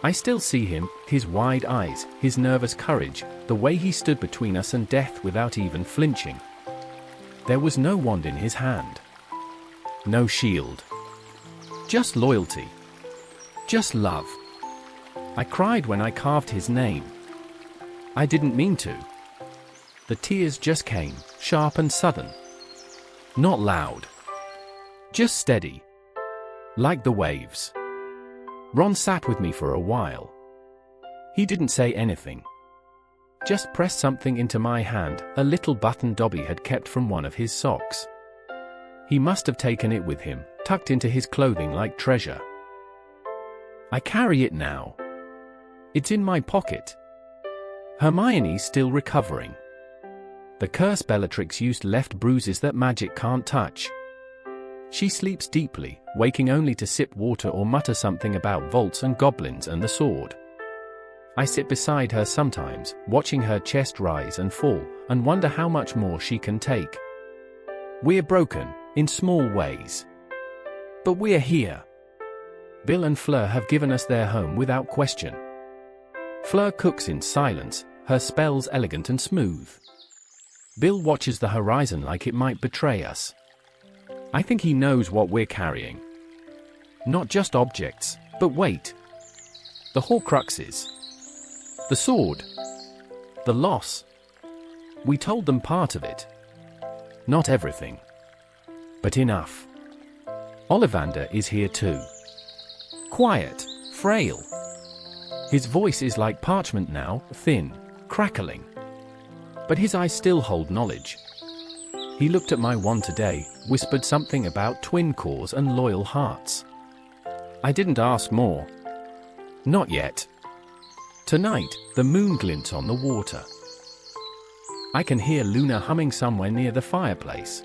I still see him, his wide eyes, his nervous courage, the way he stood between us and death without even flinching. There was no wand in his hand. No shield. Just loyalty. Just love. I cried when I carved his name. I didn't mean to. The tears just came, sharp and sudden. Not loud. Just steady. Like the waves. Ron sat with me for a while. He didn't say anything. Just pressed something into my hand, a little button Dobby had kept from one of his socks. He must have taken it with him, tucked into his clothing like treasure. I carry it now. It's in my pocket. Hermione's still recovering. The curse Bellatrix used left bruises that magic can't touch. She sleeps deeply, waking only to sip water or mutter something about vaults and goblins and the sword. I sit beside her sometimes, watching her chest rise and fall, and wonder how much more she can take. We're broken, in small ways. But we're here. Bill and Fleur have given us their home without question. Fleur cooks in silence, her spells elegant and smooth. Bill watches the horizon like it might betray us. I think he knows what we're carrying. Not just objects, but weight. The horcruxes. The sword. The loss. We told them part of it. Not everything. But enough. Ollivander is here too. Quiet, frail. His voice is like parchment now, thin, crackling. But his eyes still hold knowledge. He looked at my wand today, whispered something about twin cores and loyal hearts. I didn't ask more. Not yet. Tonight, the moon glints on the water. I can hear Luna humming somewhere near the fireplace.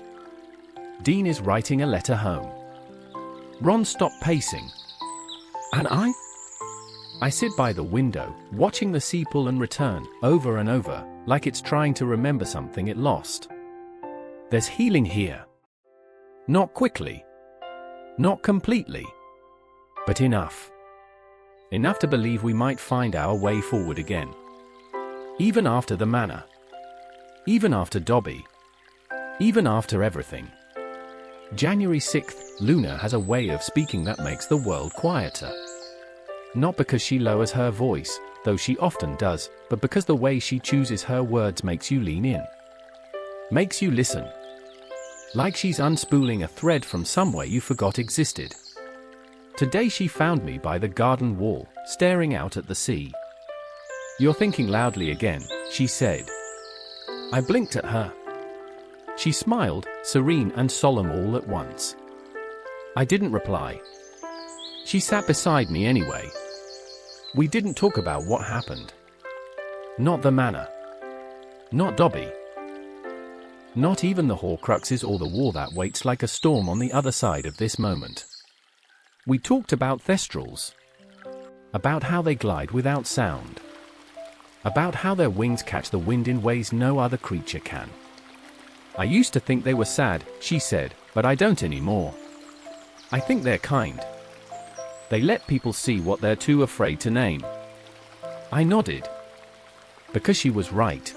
Dean is writing a letter home. Ron stopped pacing. And I sit by the window, watching the sea pull and return, over and over, like it's trying to remember something it lost. There's healing here. Not quickly. Not completely. But enough. Enough to believe we might find our way forward again. Even after the manor. Even after Dobby. Even after everything. January 6th, Luna has a way of speaking that makes the world quieter. Not because she lowers her voice, though she often does, but because the way she chooses her words makes you lean in. Makes you listen. Like she's unspooling a thread from somewhere you forgot existed. Today she found me by the garden wall, staring out at the sea. "You're thinking loudly again," she said. I blinked at her. She smiled, serene and solemn all at once. I didn't reply. She sat beside me anyway. We didn't talk about what happened. Not the manor. Not Dobby. Not even the horcruxes or the war that waits like a storm on the other side of this moment. We talked about thestrals. About how they glide without sound. About how their wings catch the wind in ways no other creature can. I used to think they were sad, she said, but I don't anymore. I think they're kind. They let people see what they're too afraid to name. I nodded. Because she was right.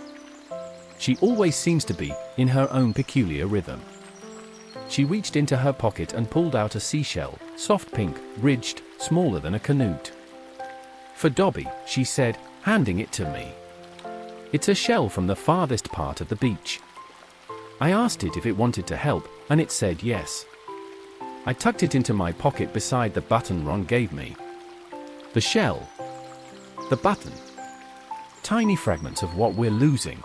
She always seems to be, in her own peculiar rhythm. She reached into her pocket and pulled out a seashell, soft pink, ridged, smaller than a canute. "For Dobby," she said, handing it to me. "It's a shell from the farthest part of the beach." I asked it if it wanted to help, and it said yes. I tucked it into my pocket beside the button Ron gave me. The shell. The button. Tiny fragments of what we're losing.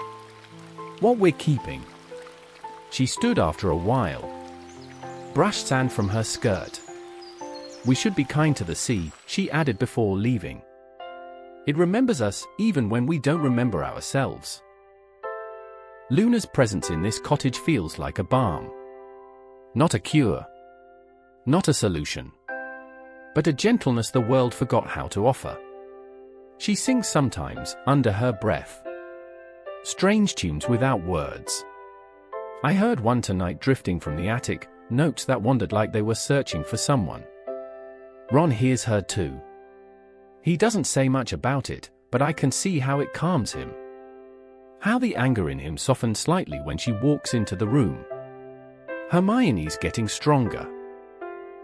What we're keeping. She stood after a while. Brushed sand from her skirt. "We should be kind to the sea," she added before leaving. "It remembers us, even when we don't remember ourselves." Luna's presence in this cottage feels like a balm. Not a cure. Not a solution. But a gentleness the world forgot how to offer. She sings sometimes, under her breath. Strange tunes without words. I heard one tonight drifting from the attic, notes that wandered like they were searching for someone. Ron hears her too. He doesn't say much about it, but I can see how it calms him. How the anger in him softens slightly when she walks into the room. Hermione's getting stronger.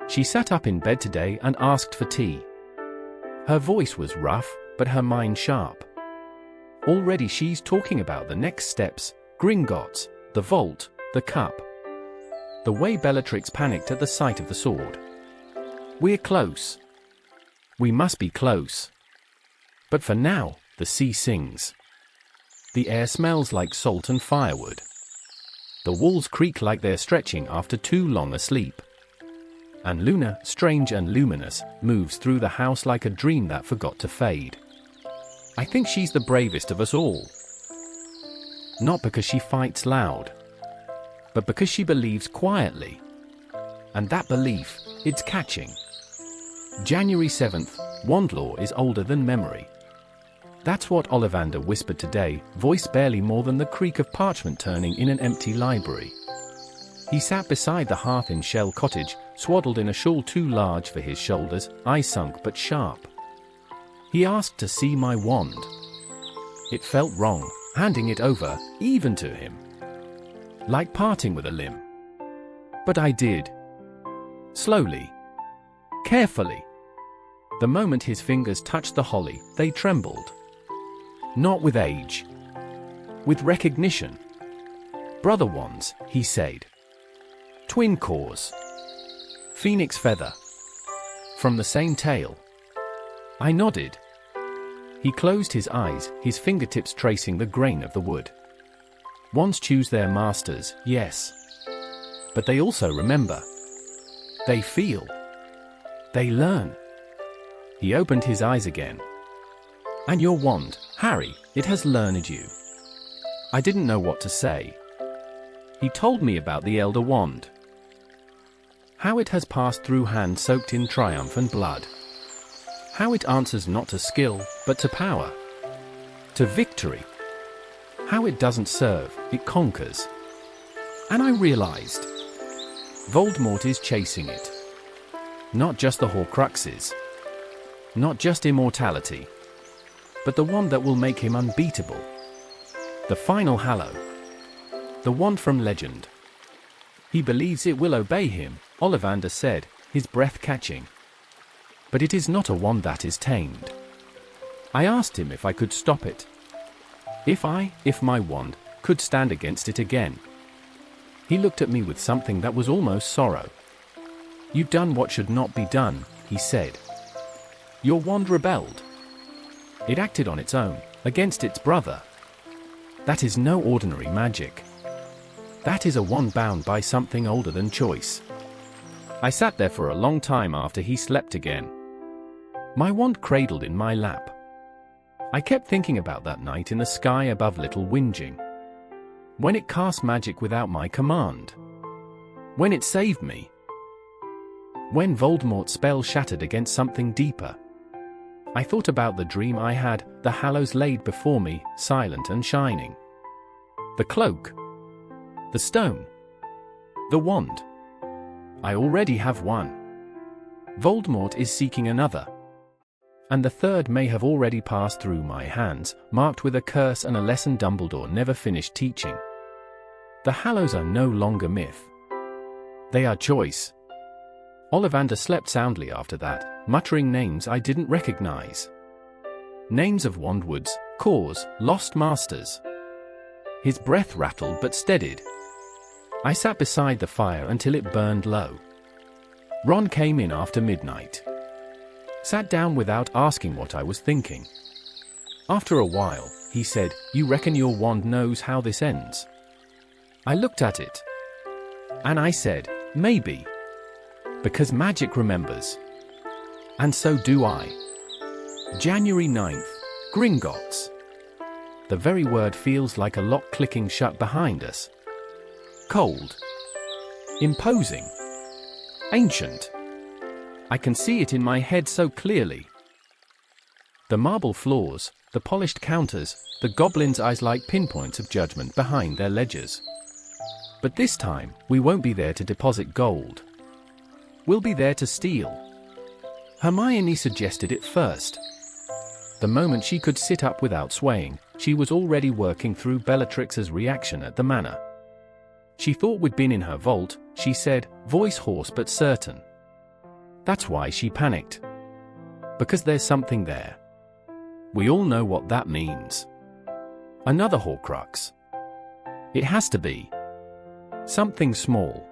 She sat up in bed today and asked for tea. Her voice was rough, but her mind sharp. Already she's talking about the next steps, Gringotts, the vault, the cup. The way Bellatrix panicked at the sight of the sword. We're close. We must be close. But for now, the sea sings. The air smells like salt and firewood. The walls creak like they're stretching after too long a sleep. And Luna, strange and luminous, moves through the house like a dream that forgot to fade. I think she's the bravest of us all. Not because she fights loud, but because she believes quietly. And that belief, it's catching. January 7th, Wandlore is older than memory. That's what Ollivander whispered today, voice barely more than the creak of parchment turning in an empty library. He sat beside the hearth in Shell Cottage, swaddled in a shawl too large for his shoulders, eyes sunk but sharp. He asked to see my wand. It felt wrong, handing it over, even to him. Like parting with a limb. But I did. Slowly. Carefully. The moment his fingers touched the holly, they trembled. Not with age. With recognition. Brother wands, he said. Twin cores. Phoenix feather. From the same tail. I nodded. He closed his eyes, his fingertips tracing the grain of the wood. Wands choose their masters, yes. But they also remember. They feel. They learn. He opened his eyes again. And your wand, Harry, it has learned you. I didn't know what to say. He told me about the Elder Wand. How it has passed through hands soaked in triumph and blood. How it answers not to skill, but to power. To victory. How it doesn't serve, it conquers. And I realized. Voldemort is chasing it. Not just the horcruxes. Not just immortality. But the wand that will make him unbeatable. The final Hallow. The wand from legend. He believes it will obey him, Ollivander said, his breath catching. But it is not a wand that is tamed. I asked him if I could stop it. If my wand could stand against it again. He looked at me with something that was almost sorrow. "You've done what should not be done," he said. "Your wand rebelled. It acted on its own, against its brother. That is no ordinary magic. That is a wand bound by something older than choice." I sat there for a long time after he slept again. My wand cradled in my lap. I kept thinking about that night in the sky above Little Whinging. When it cast magic without my command. When it saved me. When Voldemort's spell shattered against something deeper. I thought about the dream I had, the Hallows laid before me, silent and shining. The cloak. The stone. The wand. I already have one. Voldemort is seeking another. And the third may have already passed through my hands, marked with a curse and a lesson Dumbledore never finished teaching. The Hallows are no longer myth. They are choice. Ollivander slept soundly after that, muttering names I didn't recognize. Names of wandwoods, cores, lost masters. His breath rattled but steadied. I sat beside the fire until it burned low. Ron came in after midnight. Sat down without asking what I was thinking. After a while, he said, "You reckon your wand knows how this ends?" I looked at it. And I said, "Maybe. Because magic remembers. And so do I." January 9th, Gringotts. The very word feels like a lock clicking shut behind us. Cold. Imposing. Ancient. I can see it in my head so clearly. The marble floors, the polished counters, the goblins' eyes like pinpoints of judgment behind their ledgers. But this time, we won't be there to deposit gold. We'll be there to steal. Hermione suggested it first. The moment she could sit up without swaying, she was already working through Bellatrix's reaction at the manor. She thought we'd been in her vault, she said, voice hoarse but certain. That's why she panicked. Because there's something there. We all know what that means. Another horcrux. It has to be. Something small.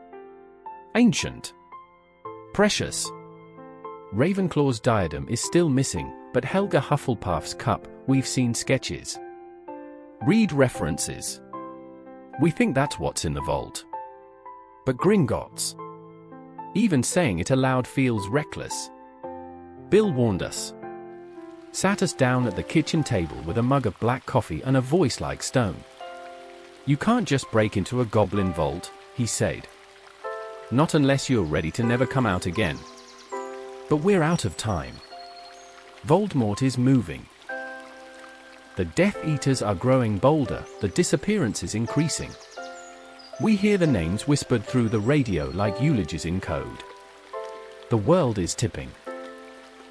Ancient. Precious. Ravenclaw's diadem is still missing, but Helga Hufflepuff's cup, we've seen sketches. Read references. We think that's what's in the vault. But Gringotts. Even saying it aloud feels reckless. Bill warned us. Sat us down at the kitchen table with a mug of black coffee and a voice like stone. "You can't just break into a goblin vault," he said. "Not unless you're ready to never come out again. But we're out of time. Voldemort is moving. The Death Eaters are growing bolder, the disappearances increasing. We hear the names whispered through the radio like eulogies in code. The world is tipping.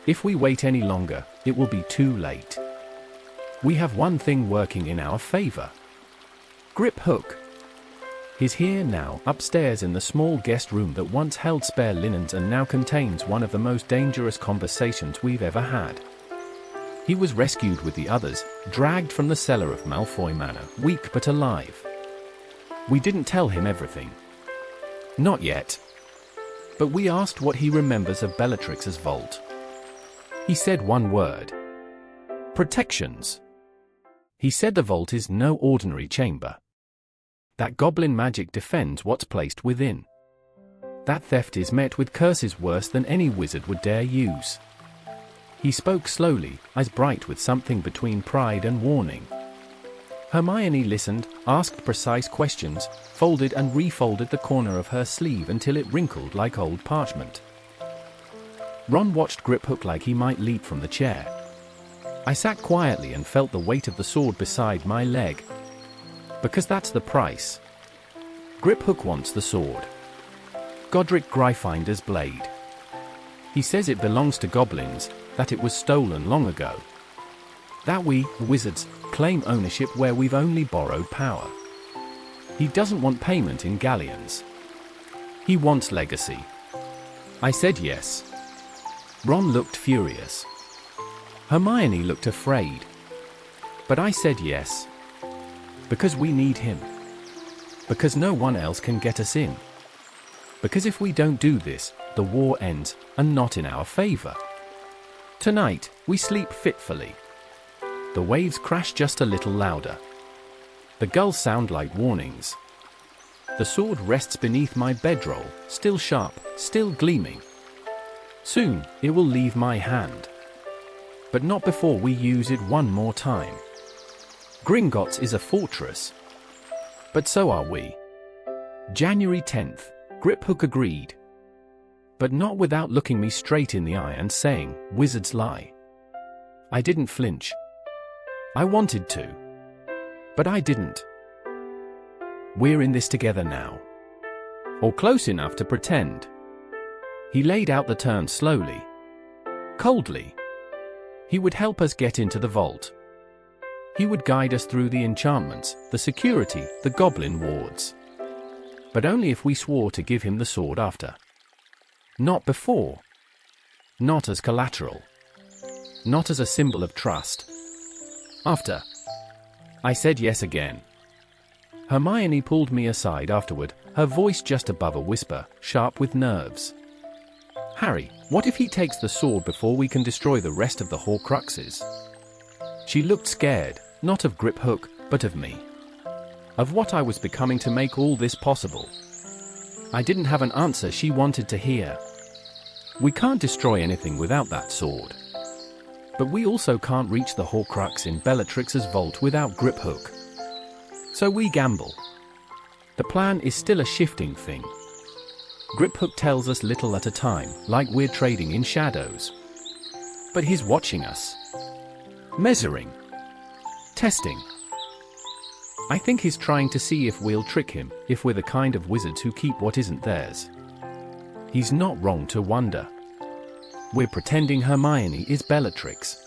If we wait any longer, it will be too late. We have one thing working in our favor. Grip Hook. He's here now, upstairs in the small guest room that once held spare linens and now contains one of the most dangerous conversations we've ever had. He was rescued with the others, dragged from the cellar of Malfoy Manor, weak but alive. We didn't tell him everything. Not yet. But we asked what he remembers of Bellatrix's vault. He said one word. Protections. He said the vault is no ordinary chamber. That goblin magic defends what's placed within. That theft is met with curses worse than any wizard would dare use. He spoke slowly, eyes bright with something between pride and warning. Hermione listened, asked precise questions, folded and refolded the corner of her sleeve until it wrinkled like old parchment. Ron watched Griphook like he might leap from the chair. I sat quietly and felt the weight of the sword beside my leg. Because that's the price. Griphook wants the sword. Godric Gryffinder's blade. He says it belongs to goblins, that it was stolen long ago. That we, the wizards, claim ownership where we've only borrowed power. He doesn't want payment in galleons. He wants legacy. I said yes. Ron looked furious. Hermione looked afraid. But I said yes. Because we need him. Because no one else can get us in. Because if we don't do this, the war ends, and not in our favor. Tonight, we sleep fitfully. The waves crash just a little louder. The gulls sound like warnings. The sword rests beneath my bedroll, still sharp, still gleaming. Soon, it will leave my hand. But not before we use it one more time. Gringotts is a fortress. But so are we. January 10th, Griphook agreed. But not without looking me straight in the eye and saying, "Wizards lie." I didn't flinch. I wanted to. But I didn't. We're in this together now. Or close enough to pretend. He laid out the terms slowly. Coldly. He would help us get into the vault. He would guide us through the enchantments, the security, the goblin wards. But only if we swore to give him the sword after. Not before. Not as collateral. Not as a symbol of trust. After. I said yes again. Hermione pulled me aside afterward, her voice just above a whisper, sharp with nerves. "Harry, what if he takes the sword before we can destroy the rest of the horcruxes?" She looked scared, not of Griphook, but of me. Of what I was becoming to make all this possible. I didn't have an answer she wanted to hear. We can't destroy anything without that sword. But we also can't reach the horcrux in Bellatrix's vault without Griphook. So we gamble. The plan is still a shifting thing. Griphook tells us little at a time, like we're trading in shadows. But he's watching us. Measuring. Testing. I think he's trying to see if we'll trick him, if we're the kind of wizards who keep what isn't theirs. He's not wrong to wonder. We're pretending Hermione is Bellatrix.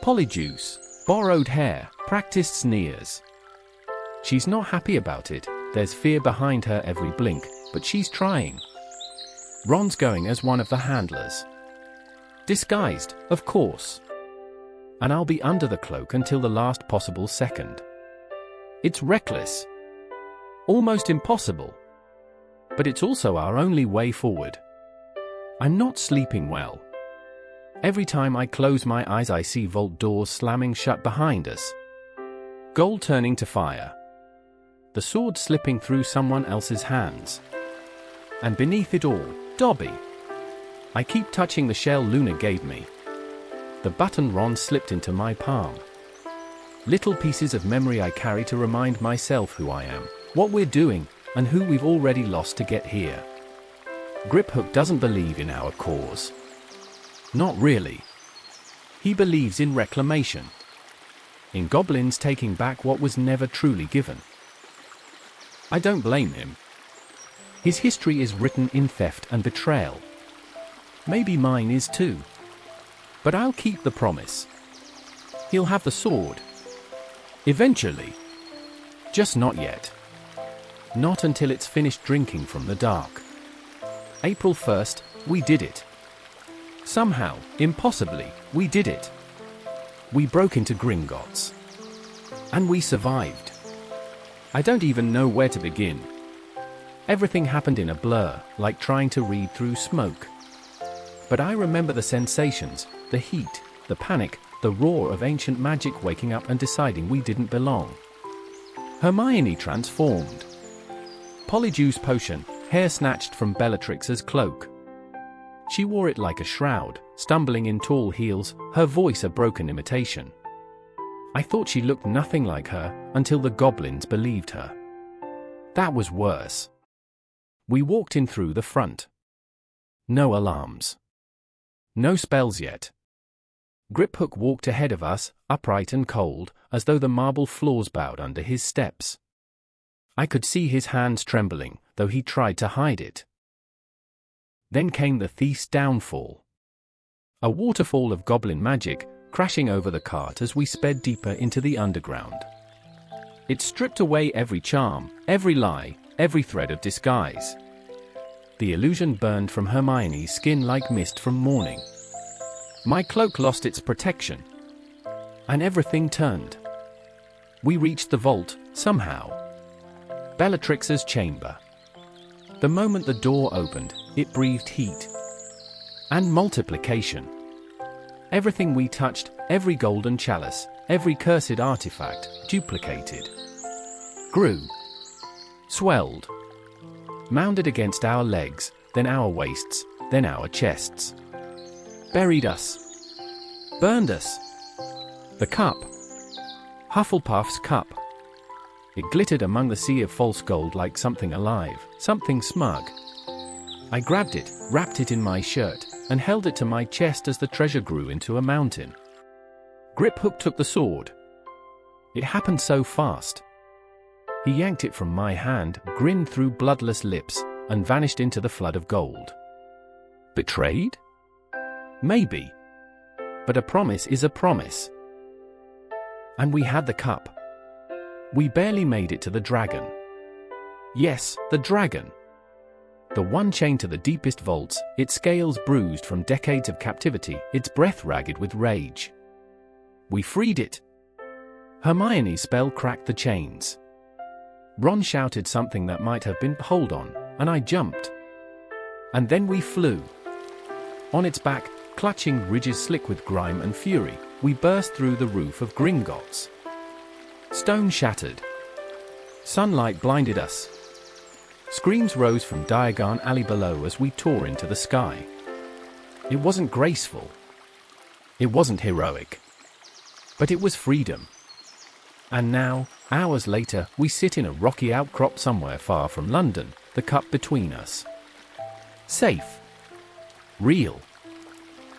Polyjuice, borrowed hair, practiced sneers. She's not happy about it, there's fear behind her every blink, but she's trying. Ron's going as one of the handlers. Disguised, of course. And I'll be under the cloak until the last possible second. It's reckless. Almost impossible. But it's also our only way forward. I'm not sleeping well. Every time I close my eyes I see vault doors slamming shut behind us. Gold turning to fire. The sword slipping through someone else's hands. And beneath it all, Dobby. I keep touching the shell Luna gave me. The button Ron slipped into my palm. Little pieces of memory I carry to remind myself who I am, what we're doing, and who we've already lost to get here. Griphook doesn't believe in our cause. Not really. He believes in reclamation. In goblins taking back what was never truly given. I don't blame him. His history is written in theft and betrayal. Maybe mine is too. But I'll keep the promise. He'll have the sword. Eventually. Just not yet. Not until it's finished drinking from the dark. April 1st, we did it. Somehow, impossibly, we did it. We broke into Gringotts. And we survived. I don't even know where to begin. Everything happened in a blur, like trying to read through smoke. But I remember the sensations, the heat, the panic, the roar of ancient magic waking up and deciding we didn't belong. Hermione transformed. Polyjuice potion, hair snatched from Bellatrix's cloak. She wore it like a shroud, stumbling in tall heels, her voice a broken imitation. I thought she looked nothing like her, until the goblins believed her. That was worse. We walked in through the front. No alarms. No spells yet. Griphook walked ahead of us, upright and cold, as though the marble floors bowed under his steps. I could see his hands trembling, though he tried to hide it. Then came the thief's downfall. A waterfall of goblin magic, crashing over the cart as we sped deeper into the underground. It stripped away every charm, every lie, every thread of disguise. The illusion burned from Hermione's skin like mist from Mourning. My cloak lost its protection. And everything turned. We reached the vault, somehow. Bellatrix's chamber. The moment the door opened, it breathed heat. And multiplication. Everything we touched, every golden chalice, every cursed artifact, duplicated. Grew. Swelled. Mounded against our legs, then our waists, then our chests. Buried us. Burned us. The cup. Hufflepuff's cup. It glittered among the sea of false gold like something alive, something smug. I grabbed it, wrapped it in my shirt, and held it to my chest as the treasure grew into a mountain. Griphook took the sword. It happened so fast. He yanked it from my hand, grinned through bloodless lips, and vanished into the flood of gold. Betrayed? Maybe. But a promise is a promise. And we had the cup. We barely made it to the dragon. Yes, the dragon. The one chained to the deepest vaults, its scales bruised from decades of captivity, its breath ragged with rage. We freed it. Hermione's spell cracked the chains. Ron shouted something that might have been "hold on," and I jumped. And then we flew. On its back, clutching ridges slick with grime and fury, we burst through the roof of Gringotts. Stone shattered. Sunlight blinded us. Screams rose from Diagon Alley below as we tore into the sky. It wasn't graceful. It wasn't heroic. But it was freedom. And now, hours later, we sit in a rocky outcrop somewhere far from London, the cup between us. Safe. Real.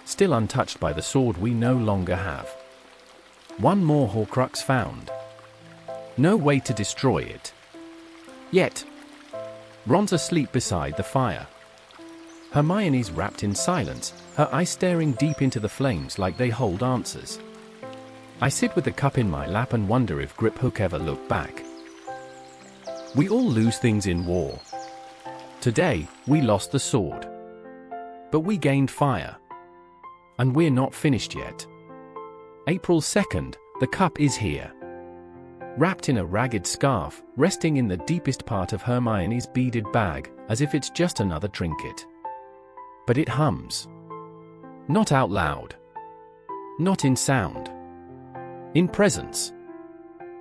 Still untouched by the sword we no longer have. One more horcrux found. No way to destroy it. Yet. Ron's asleep beside the fire. Hermione's wrapped in silence, her eyes staring deep into the flames like they hold answers. I sit with the cup in my lap and wonder if Griphook ever looked back. We all lose things in war. Today, we lost the sword. But we gained fire. And we're not finished yet. April 2nd, the cup is here. Wrapped in a ragged scarf, resting in the deepest part of Hermione's beaded bag, as if it's just another trinket. But it hums. Not out loud. Not in sound. In presence.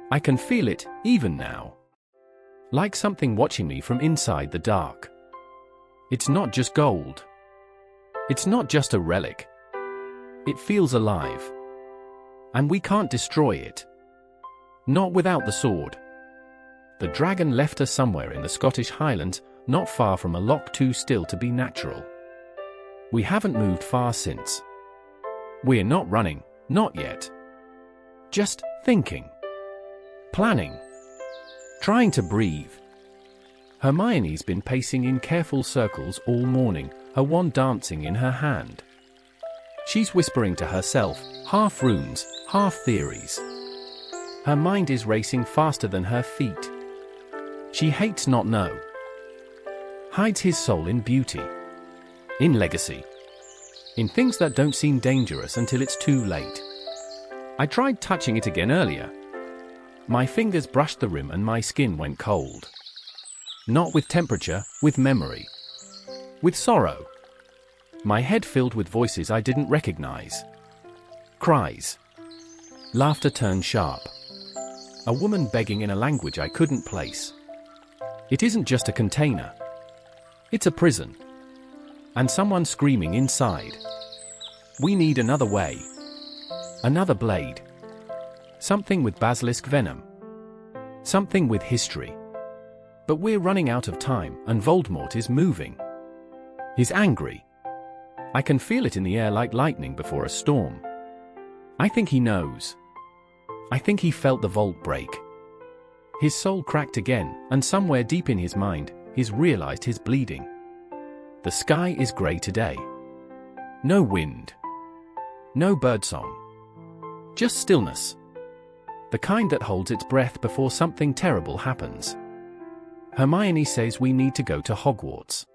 I can feel it, even now. Like something watching me from inside the dark. It's not just gold. It's not just a relic. It feels alive. And we can't destroy it. Not without the sword. The dragon left us somewhere in the Scottish Highlands, not far from a lock too still to be natural. We haven't moved far since. We're not running, not yet. Just thinking. Planning. Trying to breathe. Hermione's been pacing in careful circles all morning, her wand dancing in her hand. She's whispering to herself, half runes, half theories. Her mind is racing faster than her feet. She hates not know. Hides his soul in beauty. In legacy. In things that don't seem dangerous until it's too late. I tried touching it again earlier. My fingers brushed the rim and my skin went cold. Not with temperature, with memory. With sorrow. My head filled with voices I didn't recognize. Cries. Laughter turned sharp. A woman begging in a language I couldn't place. It isn't just a container. It's a prison. And someone screaming inside. We need another way. Another blade. Something with basilisk venom. Something with history. But we're running out of time, and Voldemort is moving. He's angry. I can feel it in the air like lightning before a storm. I think he knows. I think he felt the vault break. His soul cracked again, and somewhere deep in his mind, he's realized he's bleeding. The sky is grey today. No wind. No birdsong. Just stillness. The kind that holds its breath before something terrible happens. Hermione says we need to go to Hogwarts.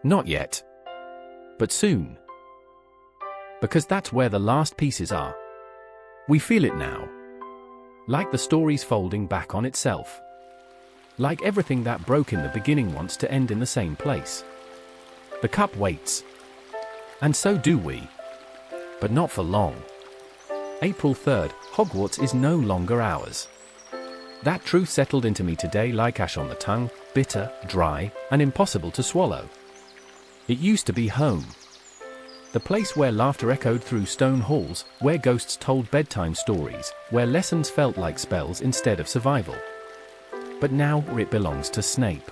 Not yet. But soon. Because that's where the last pieces are. We feel it now. Like the story's folding back on itself. Like everything that broke in the beginning wants to end in the same place. The cup waits. And so do we. But not for long. April 3rd, Hogwarts is no longer ours. That truth settled into me today like ash on the tongue, bitter, dry, and impossible to swallow. It used to be home. The place where laughter echoed through stone halls, where ghosts told bedtime stories, where lessons felt like spells instead of survival. But now it belongs to Snape.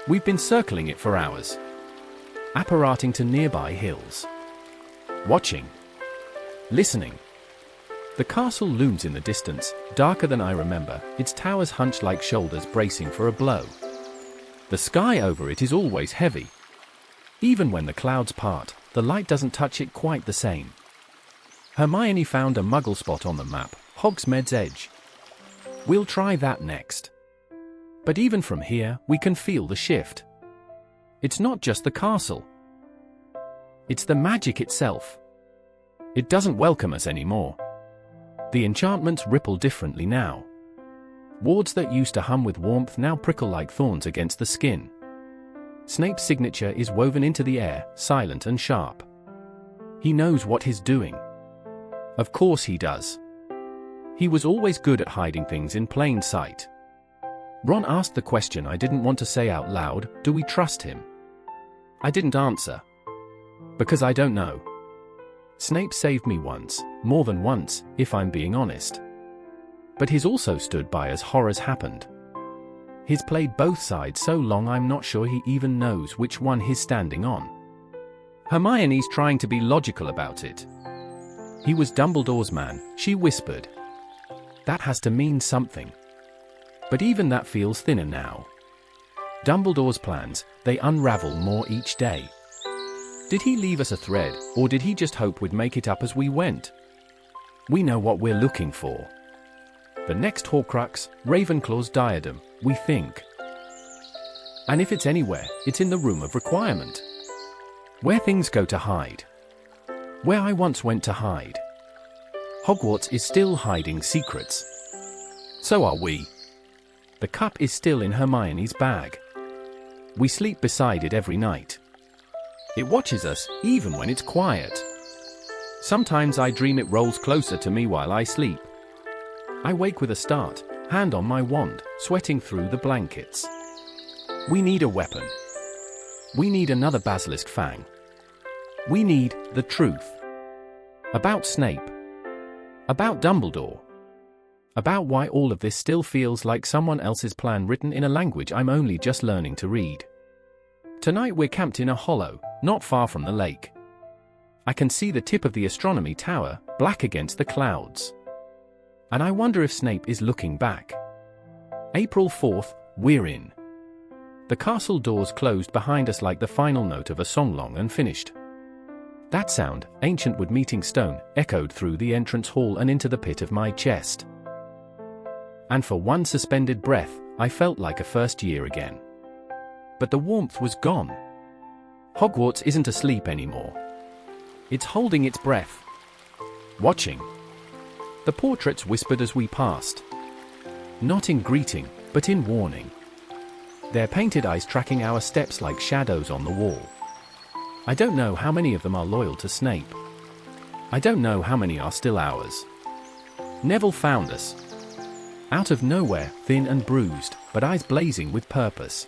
We've been circling it for hours. Apparating to nearby hills. Watching. Listening. The castle looms in the distance, darker than I remember, its towers hunch like shoulders bracing for a blow. The sky over it is always heavy. Even when the clouds part, the light doesn't touch it quite the same. Hermione found a muggle spot on the map, 𝑺𝒍𝒆𝒑. We'll try that next. But even from here, we can feel the shift. It's not just the castle. It's the magic itself. It doesn't welcome us anymore. The enchantments ripple differently now. Wards that used to hum with warmth now prickle like thorns against the skin. Snape's signature is woven into the air, silent and sharp. He knows what he's doing. Of course he does. He was always good at hiding things in plain sight. Ron asked the question I didn't want to say out loud, do we trust him? I didn't answer. Because I don't know. Snape saved me once, more than once, if I'm being honest. But he's also stood by as horrors happened. He's played both sides so long I'm not sure he even knows which one he's standing on. Hermione's trying to be logical about it. He was Dumbledore's man, she whispered. That has to mean something. But even that feels thinner now. Dumbledore's plans, they unravel more each day. Did he leave us a thread, or did he just hope we'd make it up as we went? We know what we're looking for. The next Horcrux, Ravenclaw's diadem, we think. And if it's anywhere, it's in the room of requirement. Where things go to hide. Where I once went to hide. Hogwarts is still hiding secrets. So are we. The cup is still in Hermione's bag. We sleep beside it every night. It watches us, even when it's quiet. Sometimes I dream it rolls closer to me while I sleep. I wake with a start, hand on my wand, sweating through the blankets. We need a weapon. We need another basilisk fang. We need the truth. About Snape. About Dumbledore. About why all of this still feels like someone else's plan written in a language I'm only just learning to read. Tonight we're camped in a hollow, not far from the lake. I can see the tip of the astronomy tower, black against the clouds. And I wonder if Snape is looking back. April 4th, we're in. The castle doors closed behind us like the final note of a song long and finished. That sound, ancient wood meeting stone, echoed through the entrance hall and into the pit of my chest. And for one suspended breath, I felt like a first year again. But the warmth was gone. Hogwarts isn't asleep anymore. It's holding its breath. Watching. The portraits whispered as we passed. Not in greeting, but in warning. Their painted eyes tracking our steps like shadows on the wall. I don't know how many of them are loyal to Snape. I don't know how many are still ours. Neville found us. Out of nowhere, thin and bruised, but eyes blazing with purpose.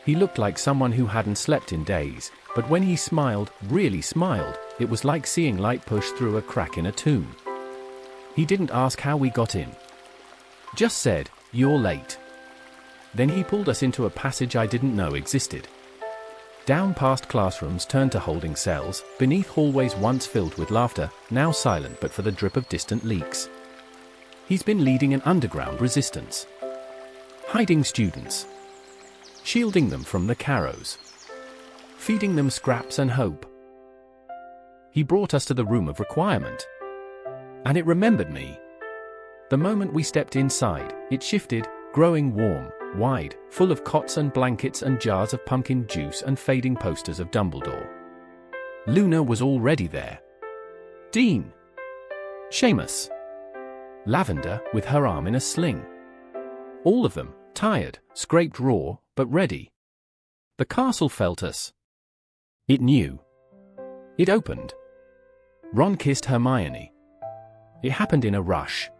He looked like someone who hadn't slept in days, but when he smiled, really smiled, it was like seeing light push through a crack in a tomb. He didn't ask how we got in. Just said, "You're late." Then he pulled us into a passage I didn't know existed. Down past classrooms turned to holding cells, beneath hallways once filled with laughter, now silent but for the drip of distant leaks. He's been leading an underground resistance. Hiding students. Shielding them from the Carrows. Feeding them scraps and hope. He brought us to the room of requirement. And it remembered me. The moment we stepped inside, it shifted, growing warm, wide, full of cots and blankets and jars of pumpkin juice and fading posters of Dumbledore. Luna was already there, Dean. Seamus. Lavender, with her arm in a sling. All of them, tired, scraped raw, but ready. The castle felt us. It knew. It opened. Ron kissed Hermione. It happened in a rush.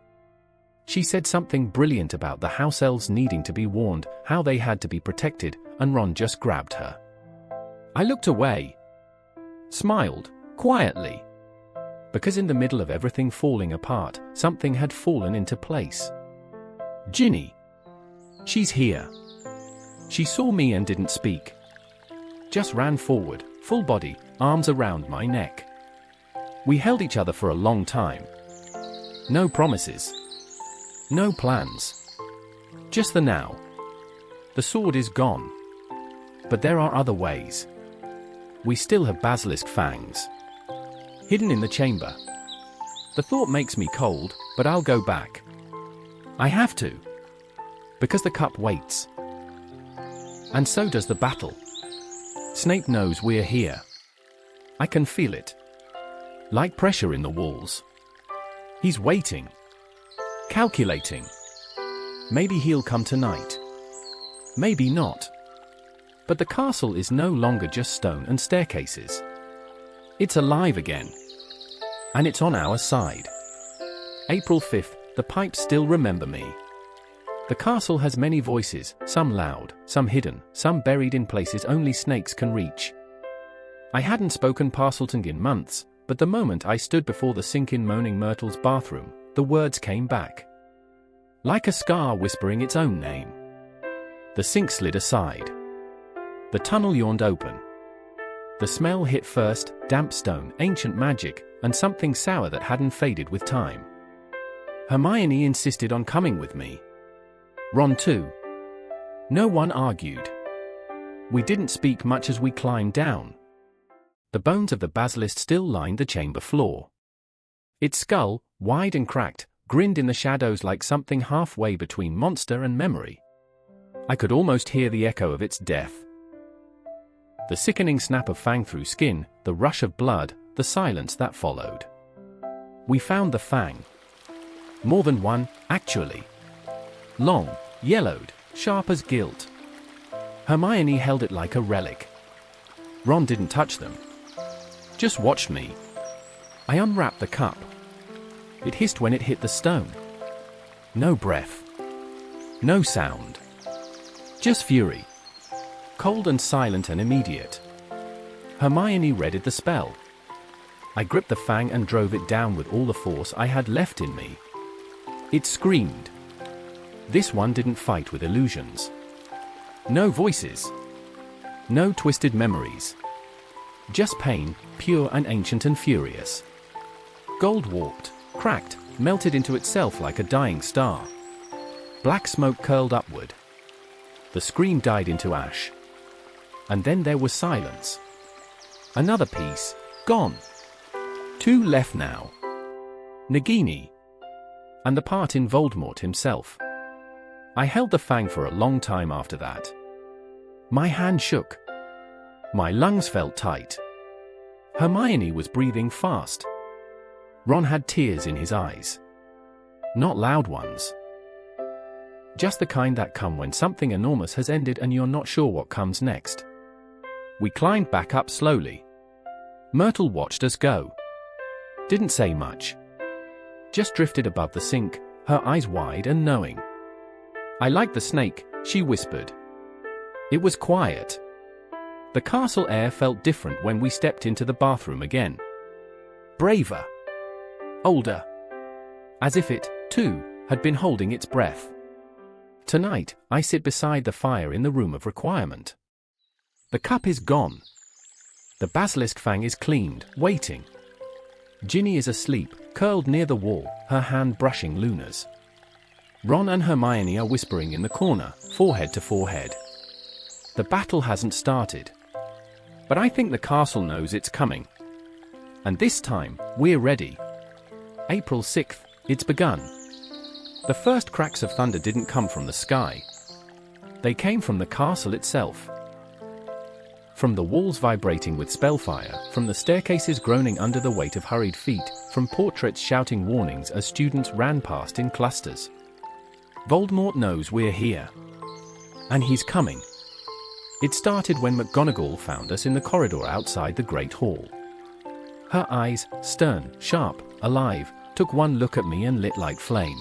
She said something brilliant about the house elves needing to be warned, how they had to be protected, and Ron just grabbed her. I looked away. Smiled, quietly. Because in the middle of everything falling apart, something had fallen into place. Ginny. She's here. She saw me and didn't speak. Just ran forward, full body, arms around my neck. We held each other for a long time. No promises. No plans. Just the now. The sword is gone. But there are other ways. We still have basilisk fangs. Hidden in the chamber. The thought makes me cold, but I'll go back. I have to. Because the cup waits. And so does the battle. Snape knows we're here. I can feel it. Like pressure in the walls. He's waiting. Calculating. Maybe he'll come tonight. Maybe not. But the castle is no longer just stone and staircases. It's alive again. And it's on our side. April 5th, the pipes still remember me. The castle has many voices, some loud, some hidden, some buried in places only snakes can reach. I hadn't spoken Parseltongue in months, but the moment I stood before the sink in Moaning Myrtle's bathroom, the words came back. Like a scar whispering its own name. The sink slid aside. The tunnel yawned open. The smell hit first, damp stone, ancient magic, and something sour that hadn't faded with time. Hermione insisted on coming with me. Ron too. No one argued. We didn't speak much as we climbed down. The bones of the basilisk still lined the chamber floor. Its skull, wide and cracked, grinned in the shadows like something halfway between monster and memory. I could almost hear the echo of its death. The sickening snap of fang through skin, the rush of blood, the silence that followed. We found the fang. More than one, actually. Long, yellowed, sharp as gilt. Hermione held it like a relic. Ron didn't touch them. Just watched me. I unwrapped the cup. It hissed when it hit the stone. No breath. No sound. Just fury. Cold and silent and immediate. Hermione readied the spell. I gripped the fang and drove it down with all the force I had left in me. It screamed. This one didn't fight with illusions. No voices. No twisted memories. Just pain, pure and ancient and furious. Gold warped, cracked, melted into itself like a dying star. Black smoke curled upward. The scream died into ash. And then there was silence. Another piece, gone. Two left now. Nagini. And the part in Voldemort himself. I held the fang for a long time after that. My hand shook. My lungs felt tight. Hermione was breathing fast. Ron had tears in his eyes. Not loud ones. Just the kind that come when something enormous has ended and you're not sure what comes next. We climbed back up slowly. Myrtle watched us go. Didn't say much. Just drifted above the sink, her eyes wide and knowing. I like the snake, she whispered. It was quiet. The castle air felt different when we stepped into the bathroom again. Braver. Older. As if it, too, had been holding its breath. Tonight, I sit beside the fire in the room of requirement. The cup is gone. The basilisk fang is cleaned, waiting. Ginny is asleep, curled near the wall, her hand brushing Luna's. Ron and Hermione are whispering in the corner, forehead to forehead. The battle hasn't started. But I think the castle knows it's coming. And this time, we're ready. April 6th, it's begun. The first cracks of thunder didn't come from the sky. They came from the castle itself. From the walls vibrating with spellfire, from the staircases groaning under the weight of hurried feet, from portraits shouting warnings as students ran past in clusters. Voldemort knows we're here. And he's coming. It started when McGonagall found us in the corridor outside the Great Hall. Her eyes, stern, sharp, alive, took one look at me and lit like flame.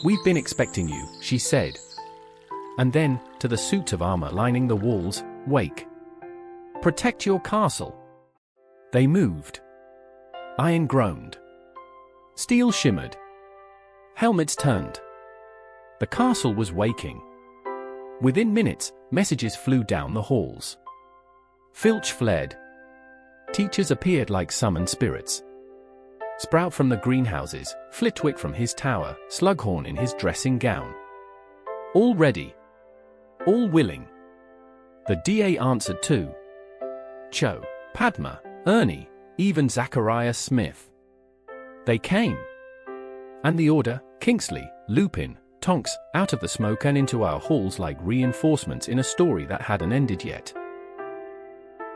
"We've been expecting you," she said. And then, to the suits of armor lining the walls, "Wake. Protect your castle." They moved. Iron groaned. Steel shimmered. Helmets turned. The castle was waking. Within minutes, messages flew down the halls. Filch fled. Teachers appeared like summoned spirits. Sprout from the greenhouses, Flitwick from his tower, Slughorn in his dressing gown. All ready. All willing. The DA answered too. Cho, Padma, Ernie, even Zachariah Smith. They came. And the Order, Kingsley, Lupin, Tonks, out of the smoke and into our halls like reinforcements in a story that hadn't ended yet.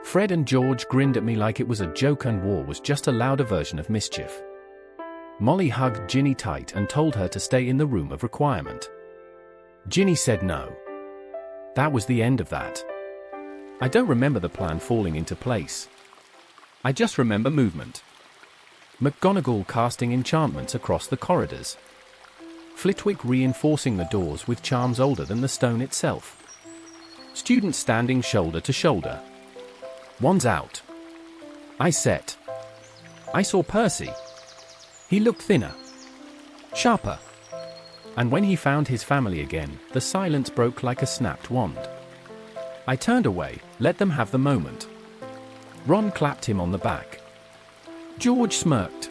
Fred and George grinned at me like it was a joke and war was just a louder version of mischief. Molly hugged Ginny tight and told her to stay in the room of requirement. Ginny said no. That was the end of that. I don't remember the plan falling into place. I just remember movement. McGonagall casting enchantments across the corridors. Flitwick reinforcing the doors with charms older than the stone itself. Students standing shoulder to shoulder. Wands out. I set. I saw Percy. He looked thinner. Sharper. And when he found his family again, the silence broke like a snapped wand. I turned away, let them have the moment. Ron clapped him on the back. George smirked.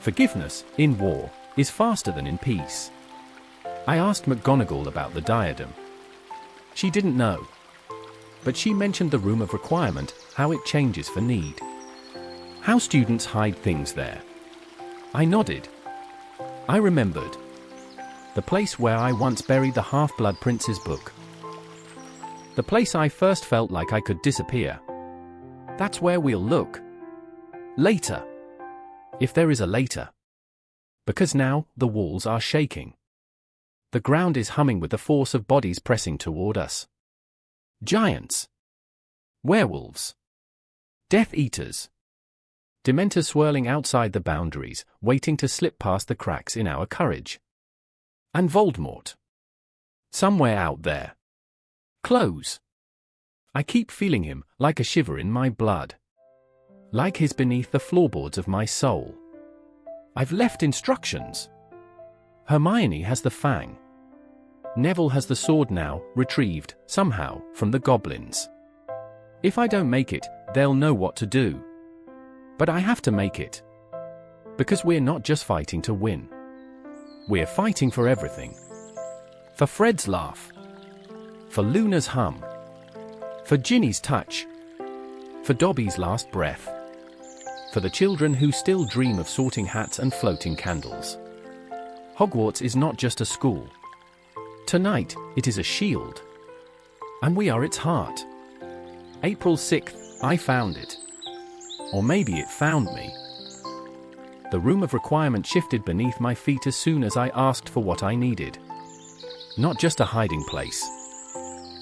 Forgiveness, in war, is faster than in peace. I asked McGonagall about the diadem. She didn't know. But she mentioned the room of requirement, how it changes for need. How students hide things there. I nodded. I remembered. The place where I once buried the Half-Blood Prince's book. The place I first felt like I could disappear. That's where we'll look. Later. If there is a later. Because now, the walls are shaking. The ground is humming with the force of bodies pressing toward us. Giants. Werewolves. Death Eaters. Dementors swirling outside the boundaries, waiting to slip past the cracks in our courage. And Voldemort. Somewhere out there. Close. I keep feeling him, like a shiver in my blood. Like he's beneath the floorboards of my soul. I've left instructions. Hermione has the fang. Neville has the sword now, retrieved, somehow, from the goblins. If I don't make it, they'll know what to do. But I have to make it. Because we're not just fighting to win. We're fighting for everything. For Fred's laugh. For Luna's hum. For Ginny's touch. For Dobby's last breath. For the children who still dream of sorting hats and floating candles. Hogwarts is not just a school. Tonight, it is a shield. And we are its heart. April 6th, I found it. Or maybe it found me. The room of requirement shifted beneath my feet as soon as I asked for what I needed. Not just a hiding place.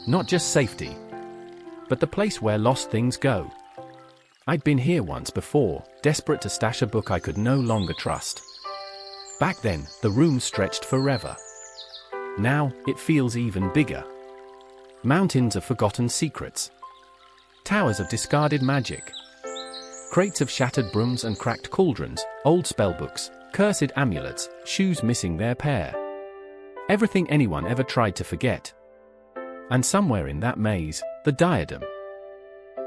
Not just safety. But the place where lost things go. I'd been here once before, desperate to stash a book I could no longer trust. Back then, the room stretched forever. Now, it feels even bigger. Mountains of forgotten secrets. Towers of discarded magic. Crates of shattered brooms and cracked cauldrons, old spellbooks, cursed amulets, shoes missing their pair. Everything anyone ever tried to forget. And somewhere in that maze, the diadem.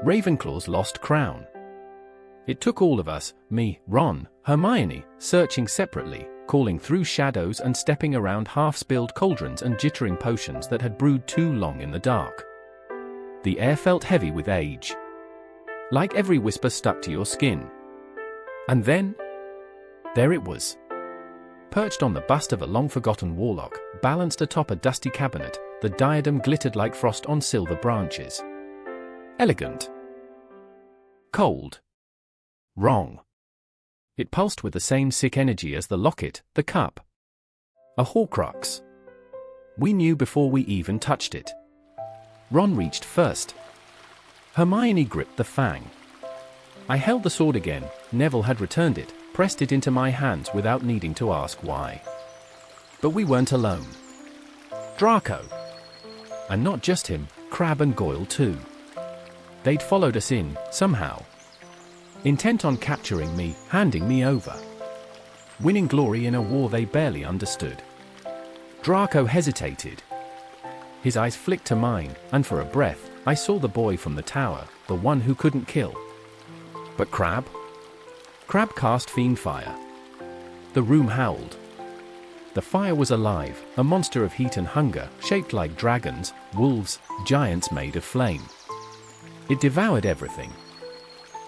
Ravenclaw's lost crown. It took all of us, me, Ron, Hermione, searching separately, calling through shadows and stepping around half-spilled cauldrons and jittering potions that had brewed too long in the dark. The air felt heavy with age. Like every whisper stuck to your skin. And then, there it was. Perched on the bust of a long-forgotten warlock, balanced atop a dusty cabinet, the diadem glittered like frost on silver branches. Elegant. Cold. Wrong. It pulsed with the same sick energy as the locket, the cup. A horcrux. We knew before we even touched it. Ron reached first. Hermione gripped the fang. I held the sword again. Neville had returned it, pressed it into my hands without needing to ask why. But we weren't alone. Draco. And not just him, Crabbe and Goyle too. They'd followed us in, somehow. Intent on capturing me, handing me over. Winning glory in a war they barely understood. Draco hesitated. His eyes flicked to mine, and for a breath, I saw the boy from the tower, the one who couldn't kill. But Crabbe? Crabbe cast fiend fire. The room howled. The fire was alive, a monster of heat and hunger, shaped like dragons, wolves, giants made of flame. It devoured everything.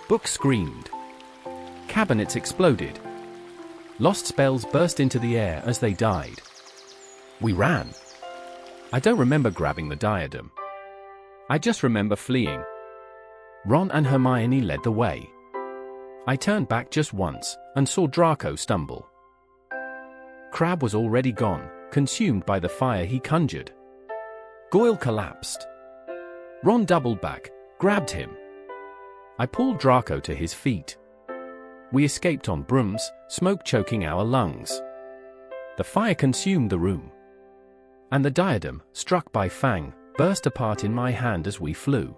Books screamed. Cabinets exploded. Lost spells burst into the air as they died. We ran. I don't remember grabbing the diadem. I just remember fleeing. Ron and Hermione led the way. I turned back just once, and saw Draco stumble. Crabbe was already gone, consumed by the fire he conjured. Goyle collapsed. Ron doubled back, grabbed him. I pulled Draco to his feet. We escaped on brooms, smoke choking our lungs. The fire consumed the room. And the diadem, struck by Fang, burst apart in my hand as we flew.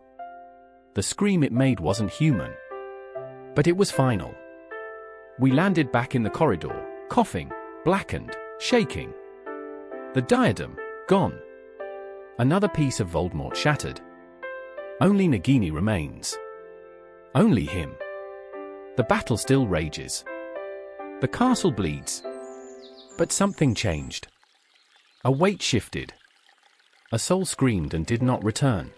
The scream it made wasn't human. But it was final. We landed back in the corridor, coughing, blackened, shaking. The diadem, gone. Another piece of Voldemort shattered. Only Nagini remains. Only him. The battle still rages. The castle bleeds. But something changed. A weight shifted. A soul screamed and did not return.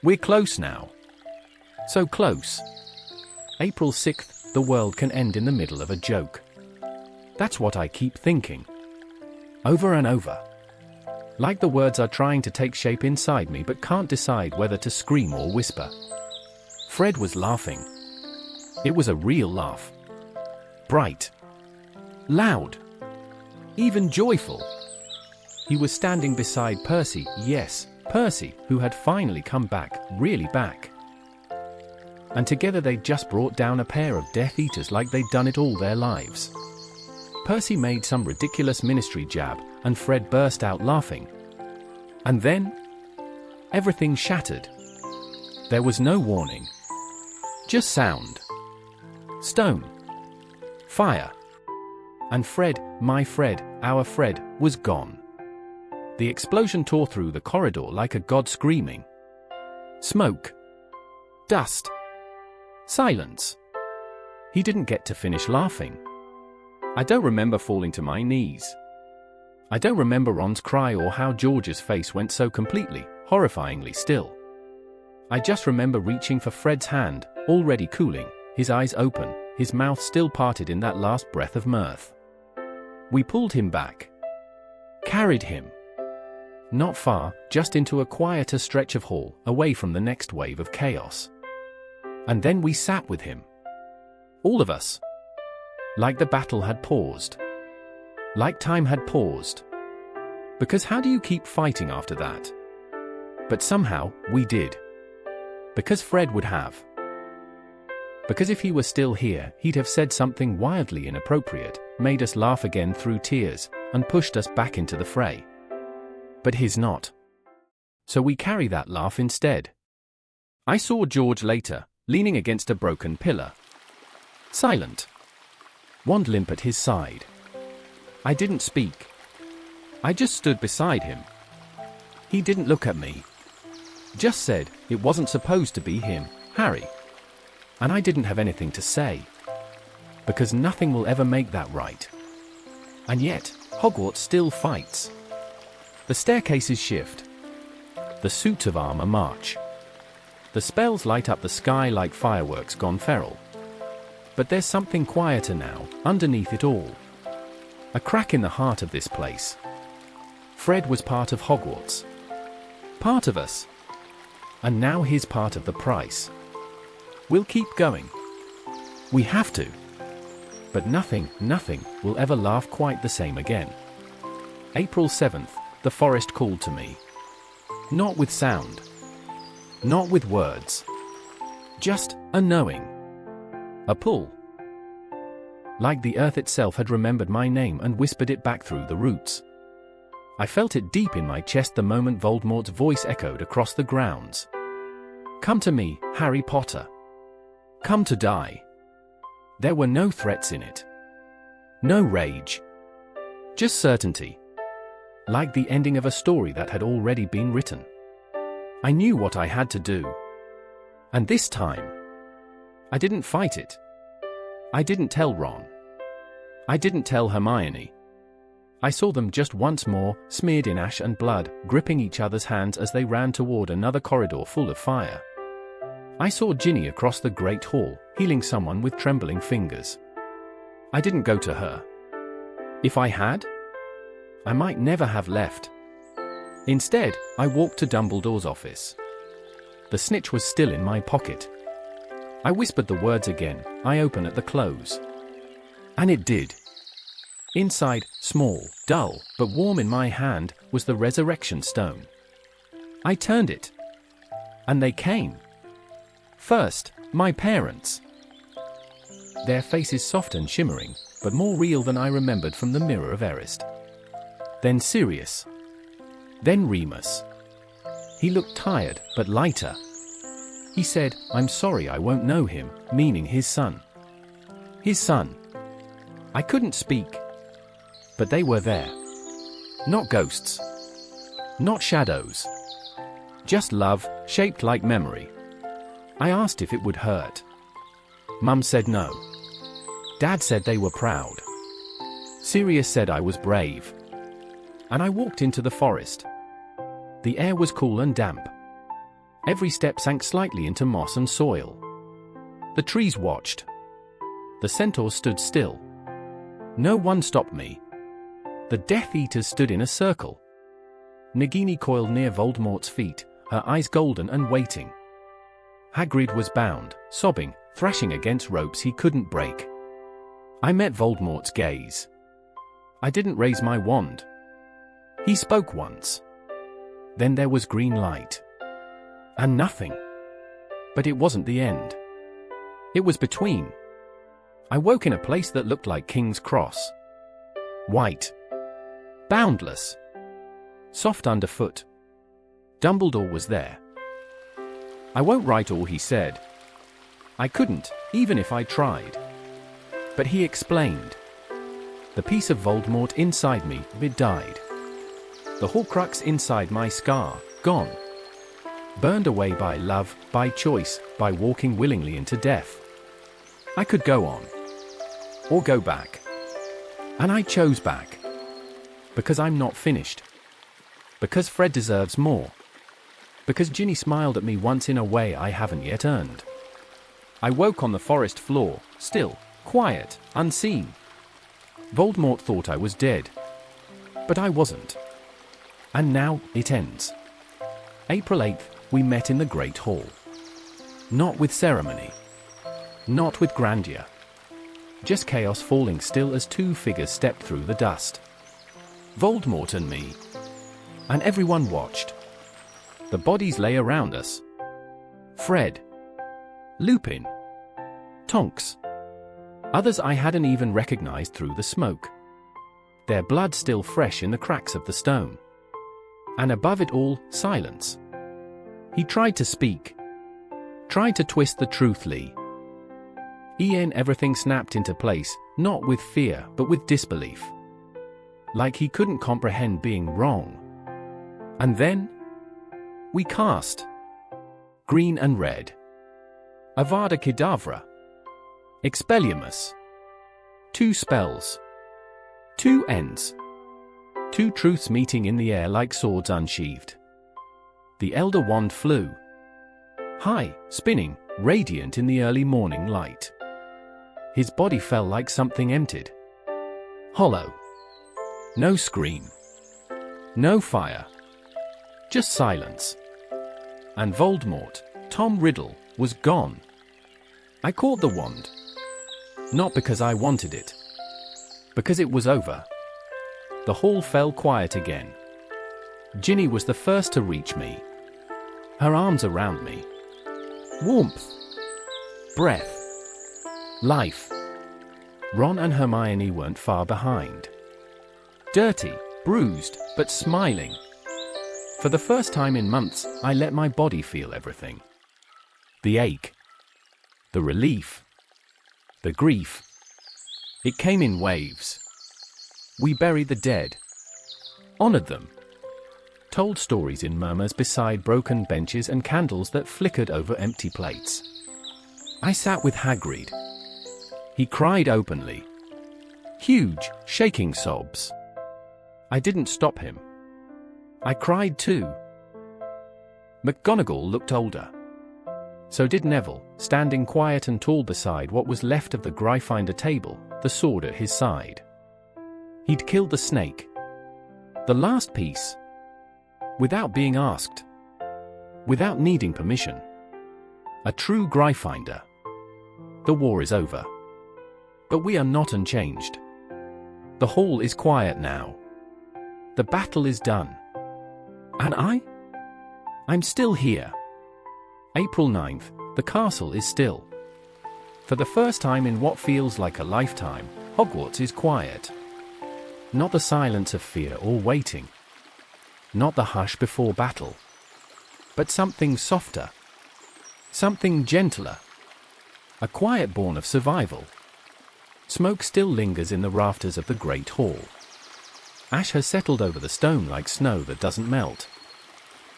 We're close now. So close. April 6th, the world can end in the middle of a joke. That's what I keep thinking. Over and over. Like the words are trying to take shape inside me but can't decide whether to scream or whisper. Fred was laughing. It was a real laugh. Bright. Loud. Even joyful. He was standing beside Percy, yes, Percy, who had finally come back, really back. And together they'd just brought down a pair of Death Eaters like they'd done it all their lives. Percy made some ridiculous ministry jab, and Fred burst out laughing. And then, everything shattered. There was no warning. Just sound. Stone. Fire. And Fred, my Fred, our Fred, was gone. The explosion tore through the corridor like a god screaming. Smoke. Dust. Silence. He didn't get to finish laughing. I don't remember falling to my knees. I don't remember Ron's cry or how George's face went so completely, horrifyingly still. I just remember reaching for Fred's hand, already cooling, his eyes open, his mouth still parted in that last breath of mirth. We pulled him back. Carried him. Not far, just into a quieter stretch of hall, away from the next wave of chaos. And then we sat with him. All of us. Like the battle had paused. Like time had paused. Because how do you keep fighting after that? But somehow, we did. Because Fred would have. Because if he were still here, he'd have said something wildly inappropriate, made us laugh again through tears, and pushed us back into the fray. But he's not. So we carry that laugh instead. I saw George later, leaning against a broken pillar. Silent. Wand limp at his side. I didn't speak. I just stood beside him. He didn't look at me. Just said, it wasn't supposed to be him, Harry. And I didn't have anything to say. Because nothing will ever make that right. And yet, Hogwarts still fights. The staircases shift. The suits of armor march. The spells light up the sky like fireworks gone feral. But there's something quieter now, underneath it all. A crack in the heart of this place. Fred was part of Hogwarts. Part of us. And now here's part of the price. We'll keep going. We have to. But nothing will ever laugh quite the same again. April 7th, the forest called to me. Not with sound. Not with words. Just a knowing. A pull. Like the earth itself had remembered my name and whispered it back through the roots. I felt it deep in my chest the moment Voldemort's voice echoed across the grounds. Come to me, Harry Potter. Come to die. There were no threats in it. No rage. Just certainty. Like the ending of a story that had already been written. I knew what I had to do. And this time, I didn't fight it. I didn't tell Ron. I didn't tell Hermione. I saw them just once more, smeared in ash and blood, gripping each other's hands as they ran toward another corridor full of fire. I saw Ginny across the Great Hall, healing someone with trembling fingers. I didn't go to her. If I had, I might never have left. Instead, I walked to Dumbledore's office. The snitch was still in my pocket. I whispered the words again, "I open at the close." And it did. Inside, small, dull, but warm in my hand, was the resurrection stone. I turned it. And they came. First, my parents. Their faces soft and shimmering, but more real than I remembered from the Mirror of Erised. Then Sirius. Then Remus. He looked tired, but lighter. He said, "I'm sorry I won't know him," meaning his son. His son. I couldn't speak. But they were there. Not ghosts. Not shadows. Just love, shaped like memory. I asked if it would hurt. Mum said no. Dad said they were proud. Sirius said I was brave. And I walked into the forest. The air was cool and damp. Every step sank slightly into moss and soil. The trees watched. The centaurs stood still. No one stopped me. The Death Eaters stood in a circle. Nagini coiled near Voldemort's feet, her eyes golden and waiting. Hagrid was bound, sobbing, thrashing against ropes he couldn't break. I met Voldemort's gaze. I didn't raise my wand. He spoke once. Then there was green light. And nothing. But it wasn't the end. It was between. I woke in a place that looked like King's Cross. White. Boundless. Soft underfoot. Dumbledore was there. I won't write all he said. I couldn't, even if I tried. But he explained. The piece of Voldemort inside me, it died. The horcrux inside my scar, gone. Burned away by love, by choice, by walking willingly into death. I could go on. Or go back. And I chose back. Because I'm not finished. Because Fred deserves more. Because Ginny smiled at me once in a way I haven't yet earned. I woke on the forest floor, still, quiet, unseen. Voldemort thought I was dead. But I wasn't. And now, it ends. April 8th, we met in the Great Hall. Not with ceremony. Not with grandeur. Just chaos falling still as two figures stepped through the dust. Voldemort and me. And everyone watched. The bodies lay around us. Fred. Lupin. Tonks. Others I hadn't even recognized through the smoke. Their blood still fresh in the cracks of the stone. And above it all, silence. He tried to speak. Tried to twist the truth, Lee. Everything snapped into place, not with fear, but with disbelief. Like he couldn't comprehend being wrong. And then, we cast. Green and red. Avada Kedavra. Expelliarmus. 2 spells. 2 ends. 2 truths meeting in the air like swords unsheathed. The Elder Wand flew. High, spinning, radiant in the early morning light. His body fell like something emptied. Hollow. No scream. No fire. Just silence. and Voldemort, Tom Riddle, was gone. I caught the wand. Not because I wanted it. Because it was over. The hall fell quiet again. Ginny was the first to reach me. Her arms around me. Warmth. Breath. Life. Ron and Hermione weren't far behind. Dirty, bruised, but smiling. For the first time in months, I let my body feel everything. The ache. The relief. The grief. It came in waves. We buried the dead. Honored them. Told stories in murmurs beside broken benches and candles that flickered over empty plates. I sat with Hagrid. He cried openly. Huge, shaking sobs. I didn't stop him. I cried too. McGonagall looked older. So did Neville, standing quiet and tall beside what was left of the Gryffindor table, the sword at his side. He'd killed the snake. The last piece. Without being asked. Without needing permission. A true Gryffindor. The war is over. But we are not unchanged. The hall is quiet now. The battle is done. And I'm still here. April 9th, the castle is still. For the first time in what feels like a lifetime, Hogwarts is quiet. Not the silence of fear or waiting. Not the hush before battle. But something softer. Something gentler. A quiet born of survival. Smoke still lingers in the rafters of the Great Hall. Ash has settled over the stone like snow that doesn't melt.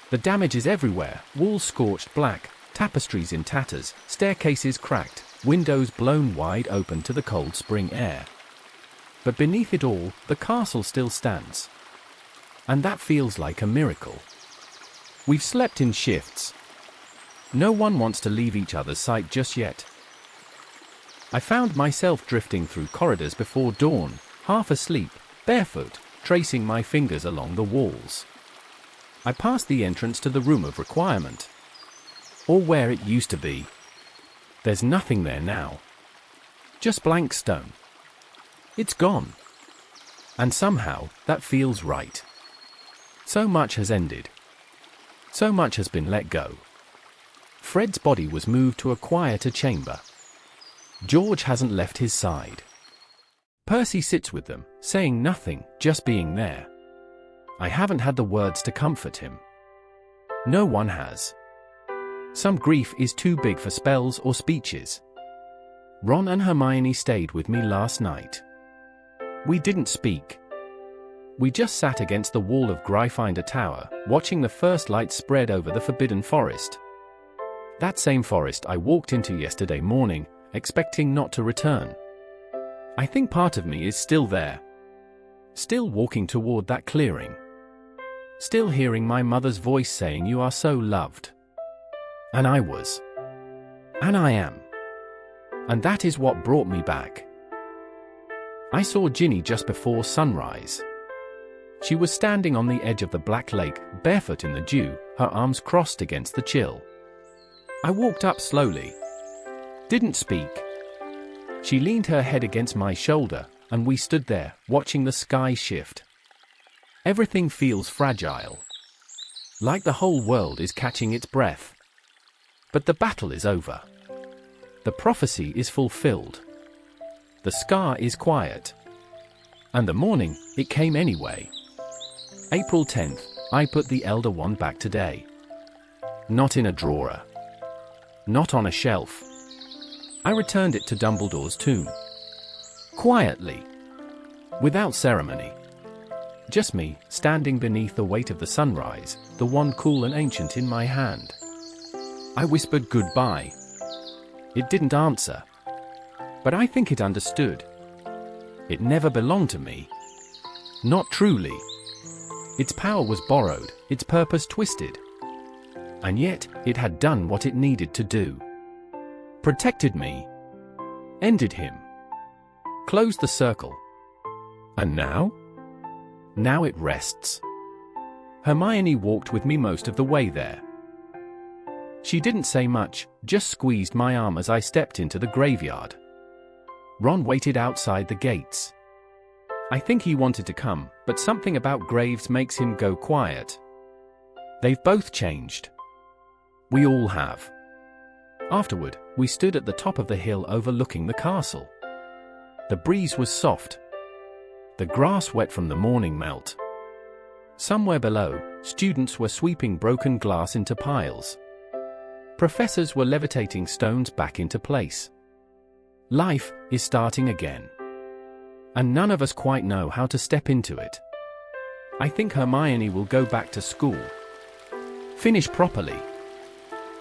The damage is everywhere, walls scorched black, tapestries in tatters, staircases cracked, windows blown wide open to the cold spring air. But beneath it all, the castle still stands. And that feels like a miracle. We've slept in shifts. No one wants to leave each other's sight just yet. I found myself drifting through corridors before dawn, half asleep, barefoot, tracing my fingers along the walls. I passed the entrance to the room of requirement. Or where it used to be. There's nothing there now. Just blank stone. It's gone. And somehow, that feels right. So much has ended. So much has been let go. Fred's body was moved to a quieter chamber. George hasn't left his side. Percy sits with them, saying nothing, just being there. I haven't had the words to comfort him. No one has. Some grief is too big for spells or speeches. Ron and Hermione stayed with me last night. We didn't speak. We just sat against the wall of Gryffindor Tower, watching the first light spread over the Forbidden Forest. That same forest I walked into yesterday morning, expecting not to return. I think part of me is still there. Still walking toward that clearing. Still hearing my mother's voice saying you are so loved. And I was. And I am. And that is what brought me back. I saw Ginny just before sunrise. She was standing on the edge of the Black Lake, barefoot in the dew, her arms crossed against the chill. I walked up slowly. Didn't speak. She leaned her head against my shoulder, and we stood there, watching the sky shift. Everything feels fragile. Like the whole world is catching its breath. But the battle is over. The prophecy is fulfilled. The scar is quiet. And the morning, it came anyway. April 10th, I put the Elder Wand back today. Not in a drawer. Not on a shelf. I returned it to Dumbledore's tomb. Quietly. Without ceremony. Just me, standing beneath the weight of the sunrise, the wand cool and ancient in my hand. I whispered goodbye. It didn't answer. But I think it understood. It never belonged to me. Not truly. Its power was borrowed, its purpose twisted. And yet, it had done what it needed to do. Protected me. Ended him. Closed the circle. And now? Now it rests. Hermione walked with me most of the way there. She didn't say much, just squeezed my arm as I stepped into the graveyard. Ron waited outside the gates. I think he wanted to come, but something about graves makes him go quiet. They've both changed. We all have. Afterward, we stood at the top of the hill overlooking the castle. The breeze was soft. The grass wet from the morning melt. Somewhere below, students were sweeping broken glass into piles. Professors were levitating stones back into place. Life is starting again. And none of us quite know how to step into it. I think Hermione will go back to school. Finish properly.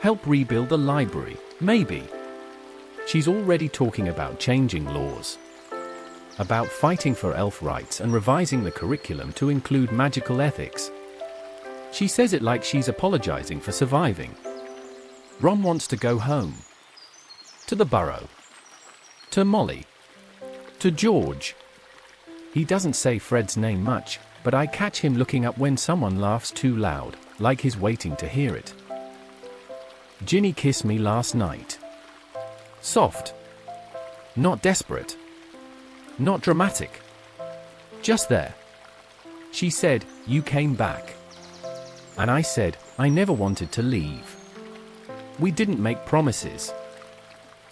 Help rebuild the library, maybe. She's already talking about changing laws. About fighting for elf rights and revising the curriculum to include magical ethics. She says it like she's apologizing for surviving. Ron wants to go home. To the Burrow. To Molly. To George. He doesn't say Fred's name much, but I catch him looking up when someone laughs too loud, like he's waiting to hear it. Ginny kissed me last night. Soft. Not desperate. Not dramatic. Just there. She said, "You came back." And I said, I never wanted to leave. We didn't make promises.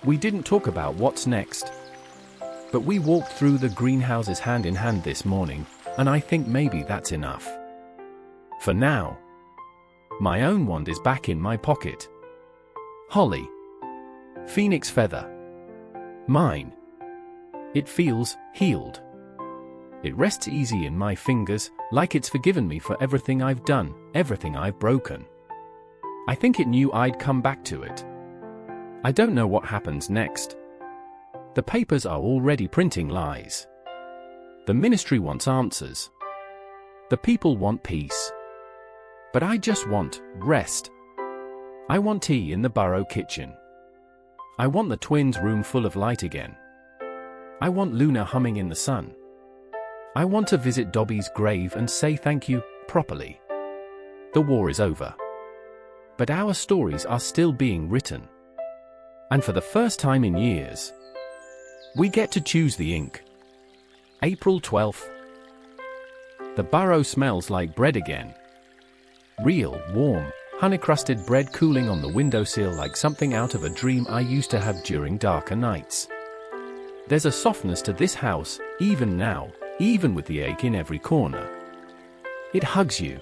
We didn't talk about what's next. But we walked through the greenhouses hand in hand this morning, and I think maybe that's enough. For now. My own wand is back in my pocket. Holly. Phoenix feather. Mine. It feels healed. It rests easy in my fingers, like it's forgiven me for everything I've done, everything I've broken. I think it knew I'd come back to it. I don't know what happens next. The papers are already printing lies. The ministry wants answers. The people want peace. But I just want rest. I want tea in the Burrow kitchen. I want the twins' room full of light again. I want Luna humming in the sun. I want to visit Dobby's grave and say thank you, properly. The war is over. But our stories are still being written. And for the first time in years, we get to choose the ink. April 12th. The Burrow smells like bread again. Real, warm, honey-crusted bread cooling on the windowsill like something out of a dream I used to have during darker nights. There's a softness to this house, even now, even with the ache in every corner. It hugs you.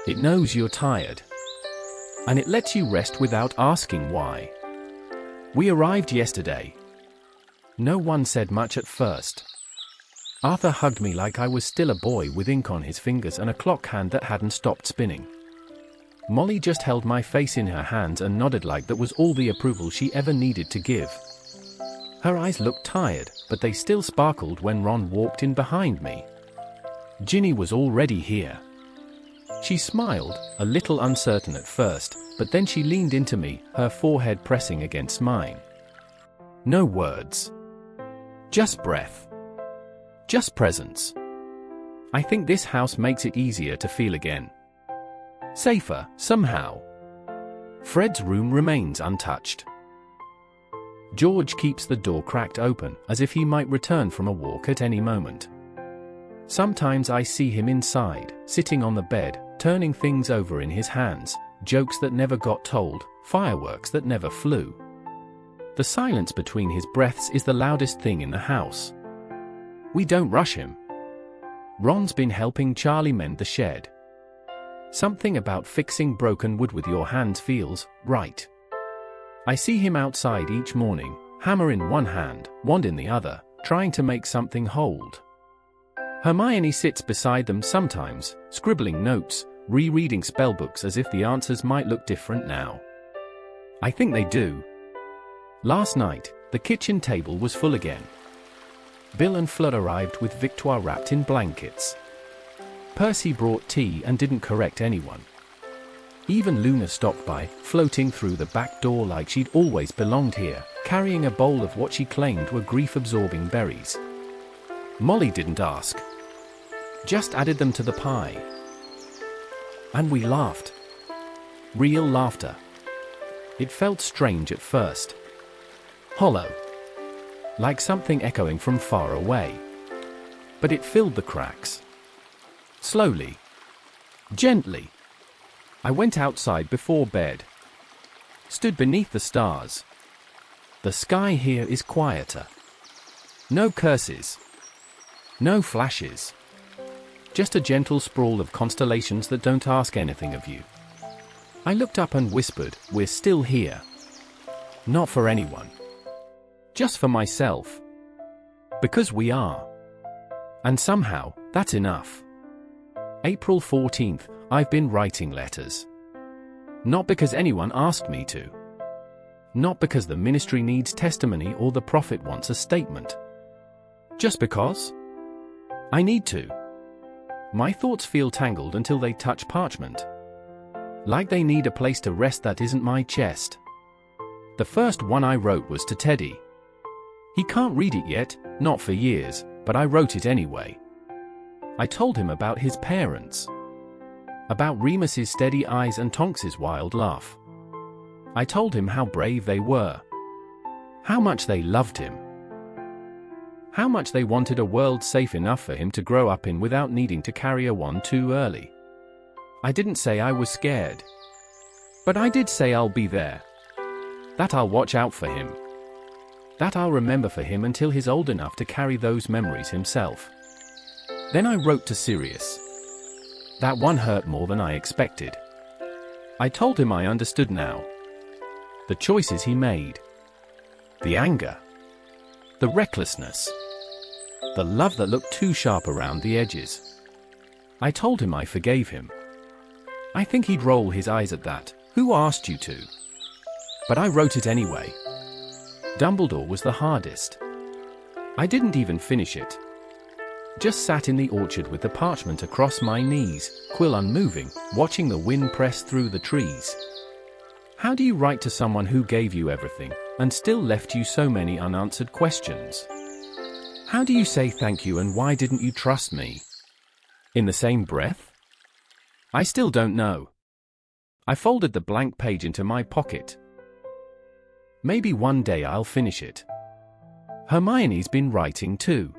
It knows you're tired. And it lets you rest without asking why. We arrived yesterday. No one said much at first. Arthur hugged me like I was still a boy with ink on his fingers and a clock hand that hadn't stopped spinning. Molly just held my face in her hands and nodded like that was all the approval she ever needed to give. Her eyes looked tired, but they still sparkled when Ron walked in behind me. Ginny was already here. She smiled, a little uncertain at first, but then she leaned into me, her forehead pressing against mine. No words. Just breath. Just presence. I think this house makes it easier to feel again. Safer, somehow. Fred's room remains untouched. George keeps the door cracked open, as if he might return from a walk at any moment. Sometimes I see him inside, sitting on the bed, turning things over in his hands, jokes that never got told, fireworks that never flew. The silence between his breaths is the loudest thing in the house. We don't rush him. Ron's been helping Charlie mend the shed. Something about fixing broken wood with your hands feels right. I see him outside each morning, hammer in one hand, wand in the other, trying to make something hold. Hermione sits beside them sometimes, scribbling notes, rereading spellbooks as if the answers might look different now. I think they do. Last night, the kitchen table was full again. Bill and Fleur arrived with Victoire wrapped in blankets. Percy brought tea and didn't correct anyone. Even Luna stopped by, floating through the back door like she'd always belonged here, carrying a bowl of what she claimed were grief-absorbing berries. Molly didn't ask. Just added them to the pie. And we laughed. Real laughter. It felt strange at first. Hollow. Like something echoing from far away. But it filled the cracks. Slowly. Gently. I went outside before bed. Stood beneath the stars. The sky here is quieter. No curses. No flashes. Just a gentle sprawl of constellations that don't ask anything of you. I looked up and whispered, "We're still here." Not for anyone. Just for myself. Because we are. And somehow, that's enough. April 14th, I've been writing letters. Not because anyone asked me to. Not because the ministry needs testimony or the prophet wants a statement. Just because? I need to. My thoughts feel tangled until they touch parchment. Like they need a place to rest that isn't my chest. The first one I wrote was to Teddy. He can't read it yet, not for years, but I wrote it anyway. I told him about his parents. About Remus's steady eyes and Tonks's wild laugh. I told him how brave they were. How much they loved him. How much they wanted a world safe enough for him to grow up in without needing to carry a wand too early. I didn't say I was scared. But I did say I'll be there. That I'll watch out for him. That I'll remember for him until he's old enough to carry those memories himself. Then I wrote to Sirius. That one hurt more than I expected. I told him I understood now. The choices he made. The anger. The recklessness. The love that looked too sharp around the edges. I told him I forgave him. I think he'd roll his eyes at that. Who asked you to? But I wrote it anyway. Dumbledore was the hardest. I didn't even finish it. Just sat in the orchard with the parchment across my knees, quill unmoving, watching the wind press through the trees. How do you write to someone who gave you everything, and still left you so many unanswered questions? How do you say thank you and why didn't you trust me? In the same breath? I still don't know. I folded the blank page into my pocket. Maybe one day I'll finish it. Hermione's been writing too.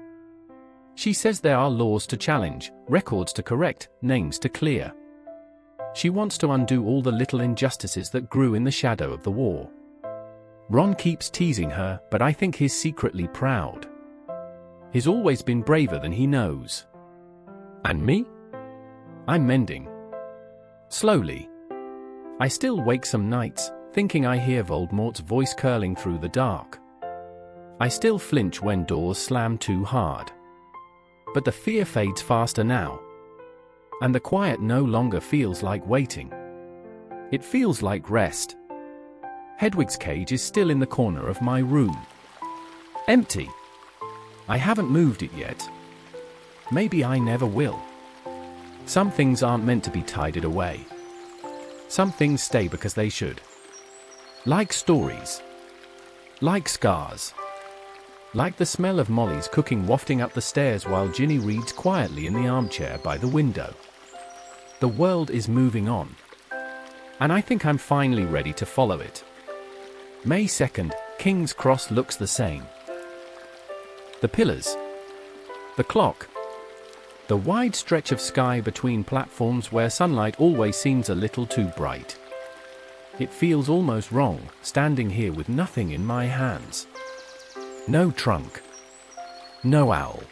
She says there are laws to challenge, records to correct, names to clear. She wants to undo all the little injustices that grew in the shadow of the war. Ron keeps teasing her, but I think he's secretly proud. He's always been braver than he knows. And me? I'm mending. Slowly. I still wake some nights, thinking I hear Voldemort's voice curling through the dark. I still flinch when doors slam too hard. But the fear fades faster now. And the quiet no longer feels like waiting. It feels like rest. Hedwig's cage is still in the corner of my room. Empty. I haven't moved it yet. Maybe I never will. Some things aren't meant to be tidied away. Some things stay because they should. Like stories. Like scars. Like the smell of Molly's cooking wafting up the stairs while Ginny reads quietly in the armchair by the window. The world is moving on. And I think I'm finally ready to follow it. May 2nd, King's Cross looks the same. The pillars. The clock. The wide stretch of sky between platforms where sunlight always seems a little too bright. It feels almost wrong, standing here with nothing in my hands. No trunk. No owl.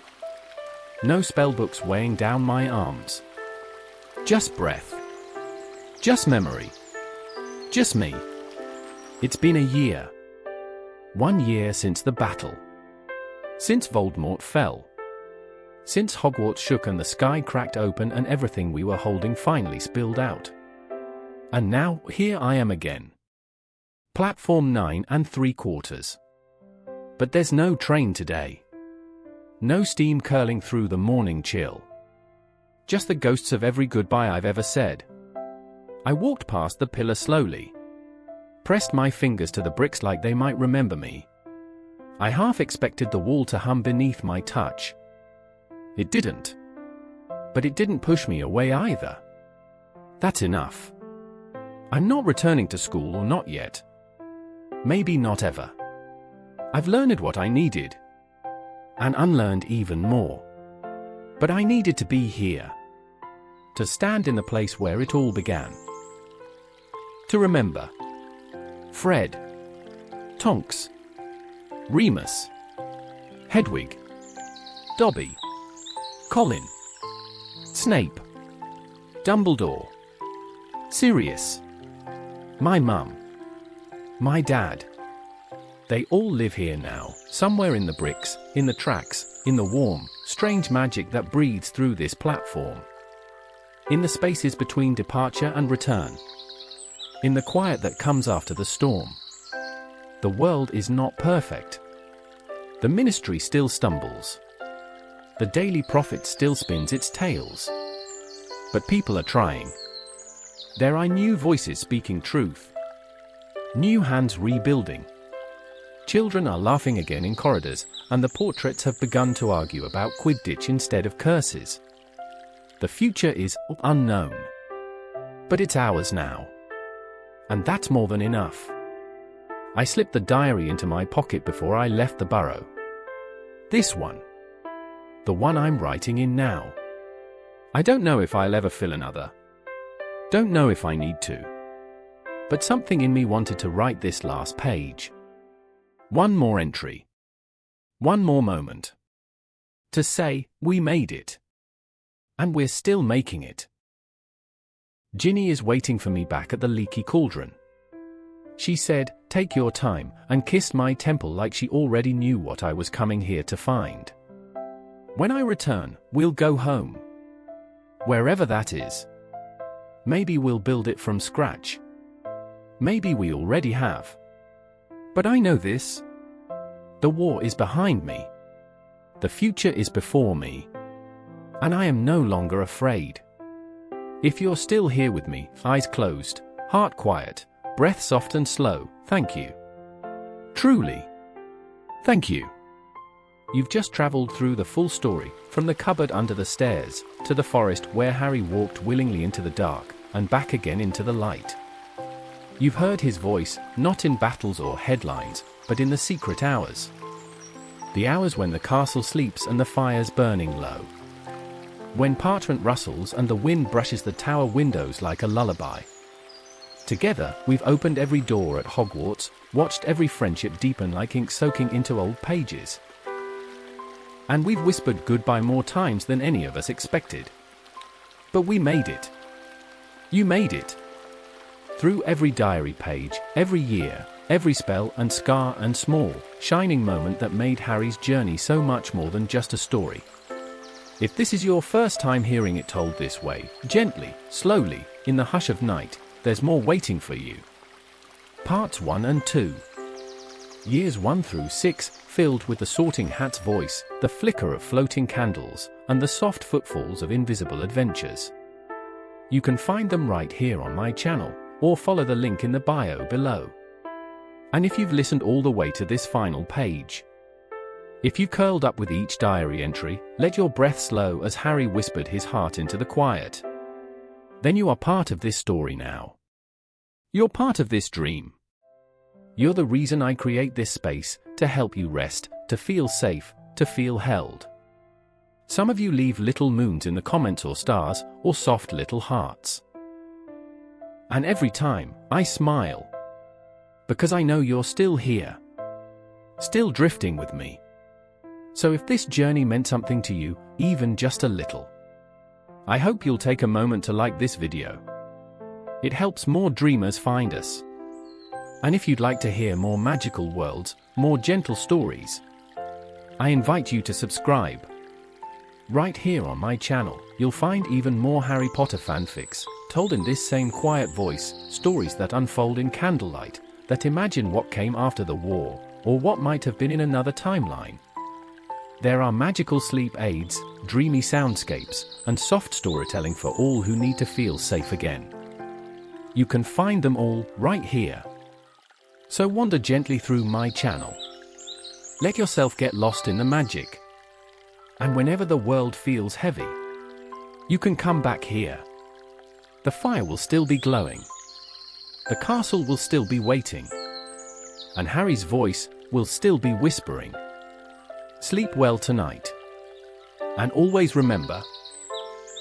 No spellbooks weighing down my arms. Just breath. Just memory. Just me. It's been a year. 1 year since the battle. Since Voldemort fell. Since Hogwarts shook and the sky cracked open and everything we were holding finally spilled out. And now, here I am again. Platform 9 3/4. But there's no train today. No steam curling through the morning chill. Just the ghosts of every goodbye I've ever said. I walked past the pillar slowly. Pressed my fingers to the bricks like they might remember me. I half expected the wall to hum beneath my touch. It didn't. But it didn't push me away either. That's enough. I'm not returning to school or not yet. Maybe not ever. I've learned what I needed. And unlearned even more. But I needed to be here. To stand in the place where it all began. To remember. Fred. Tonks. Remus. Hedwig. Dobby. Colin. Snape. Dumbledore. Sirius. My mum. My dad. They all live here now, somewhere in the bricks, in the tracks, in the warm, strange magic that breathes through this platform. In the spaces between departure and return. In the quiet that comes after the storm. The world is not perfect. The ministry still stumbles. The Daily Prophet still spins its tales. But people are trying. There are new voices speaking truth. New hands rebuilding. Children are laughing again in corridors, and the portraits have begun to argue about Quidditch instead of curses. The future is unknown. But it's ours now. And that's more than enough. I slipped the diary into my pocket before I left the burrow. This one. The one I'm writing in now. I don't know if I'll ever fill another. Don't know if I need to. But something in me wanted to write this last page. One more entry. One more moment. To say, we made it. And we're still making it. Ginny is waiting for me back at the leaky cauldron. She said, take your time, and kissed my temple like she already knew what I was coming here to find. When I return, we'll go home. Wherever that is. Maybe we'll build it from scratch. Maybe we already have. But I know this. The war is behind me. The future is before me. And I am no longer afraid. If you're still here with me, eyes closed, heart quiet, breath soft and slow, thank you. Truly. Thank you. You've just traveled through the full story, from the cupboard under the stairs, to the forest where Harry walked willingly into the dark, and back again into the light. You've heard his voice, not in battles or headlines, but in the secret hours. The hours when the castle sleeps and the fire's burning low. When parchment rustles and the wind brushes the tower windows like a lullaby. Together, we've opened every door at Hogwarts, watched every friendship deepen like ink soaking into old pages. And we've whispered goodbye more times than any of us expected. But we made it. You made it. Through every diary page, every year, every spell and scar and small, shining moment that made Harry's journey so much more than just a story. If this is your first time hearing it told this way, gently, slowly, in the hush of night, there's more waiting for you. Parts 1 and 2. Years 1 through 6, filled with the sorting hat's voice, the flicker of floating candles, and the soft footfalls of invisible adventures. You can find them right here on my channel, or follow the link in the bio below. And if you've listened all the way to this final page, if you curled up with each diary entry, let your breath slow as Harry whispered his heart into the quiet. Then you are part of this story now. You're part of this dream. You're the reason I create this space, to help you rest, to feel safe, to feel held. Some of you leave little moons in the comments or stars, or soft little hearts. And every time, I smile. Because I know you're still here. Still drifting with me. So if this journey meant something to you, even just a little, I hope you'll take a moment to like this video. It helps more dreamers find us. And if you'd like to hear more magical worlds, more gentle stories, I invite you to subscribe. Right here on my channel, you'll find even more Harry Potter fanfics, told in this same quiet voice, stories that unfold in candlelight, that imagine what came after the war, or what might have been in another timeline. There are magical sleep aids, dreamy soundscapes, and soft storytelling for all who need to feel safe again. You can find them all right here. So wander gently through my channel. Let yourself get lost in the magic. And whenever the world feels heavy, you can come back here. The fire will still be glowing. The castle will still be waiting. and Harry's voice will still be whispering. Sleep well tonight. And always remember,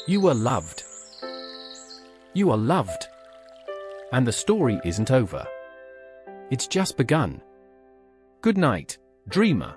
you are loved. You are loved. And the story isn't over. It's just begun. Good night, dreamer.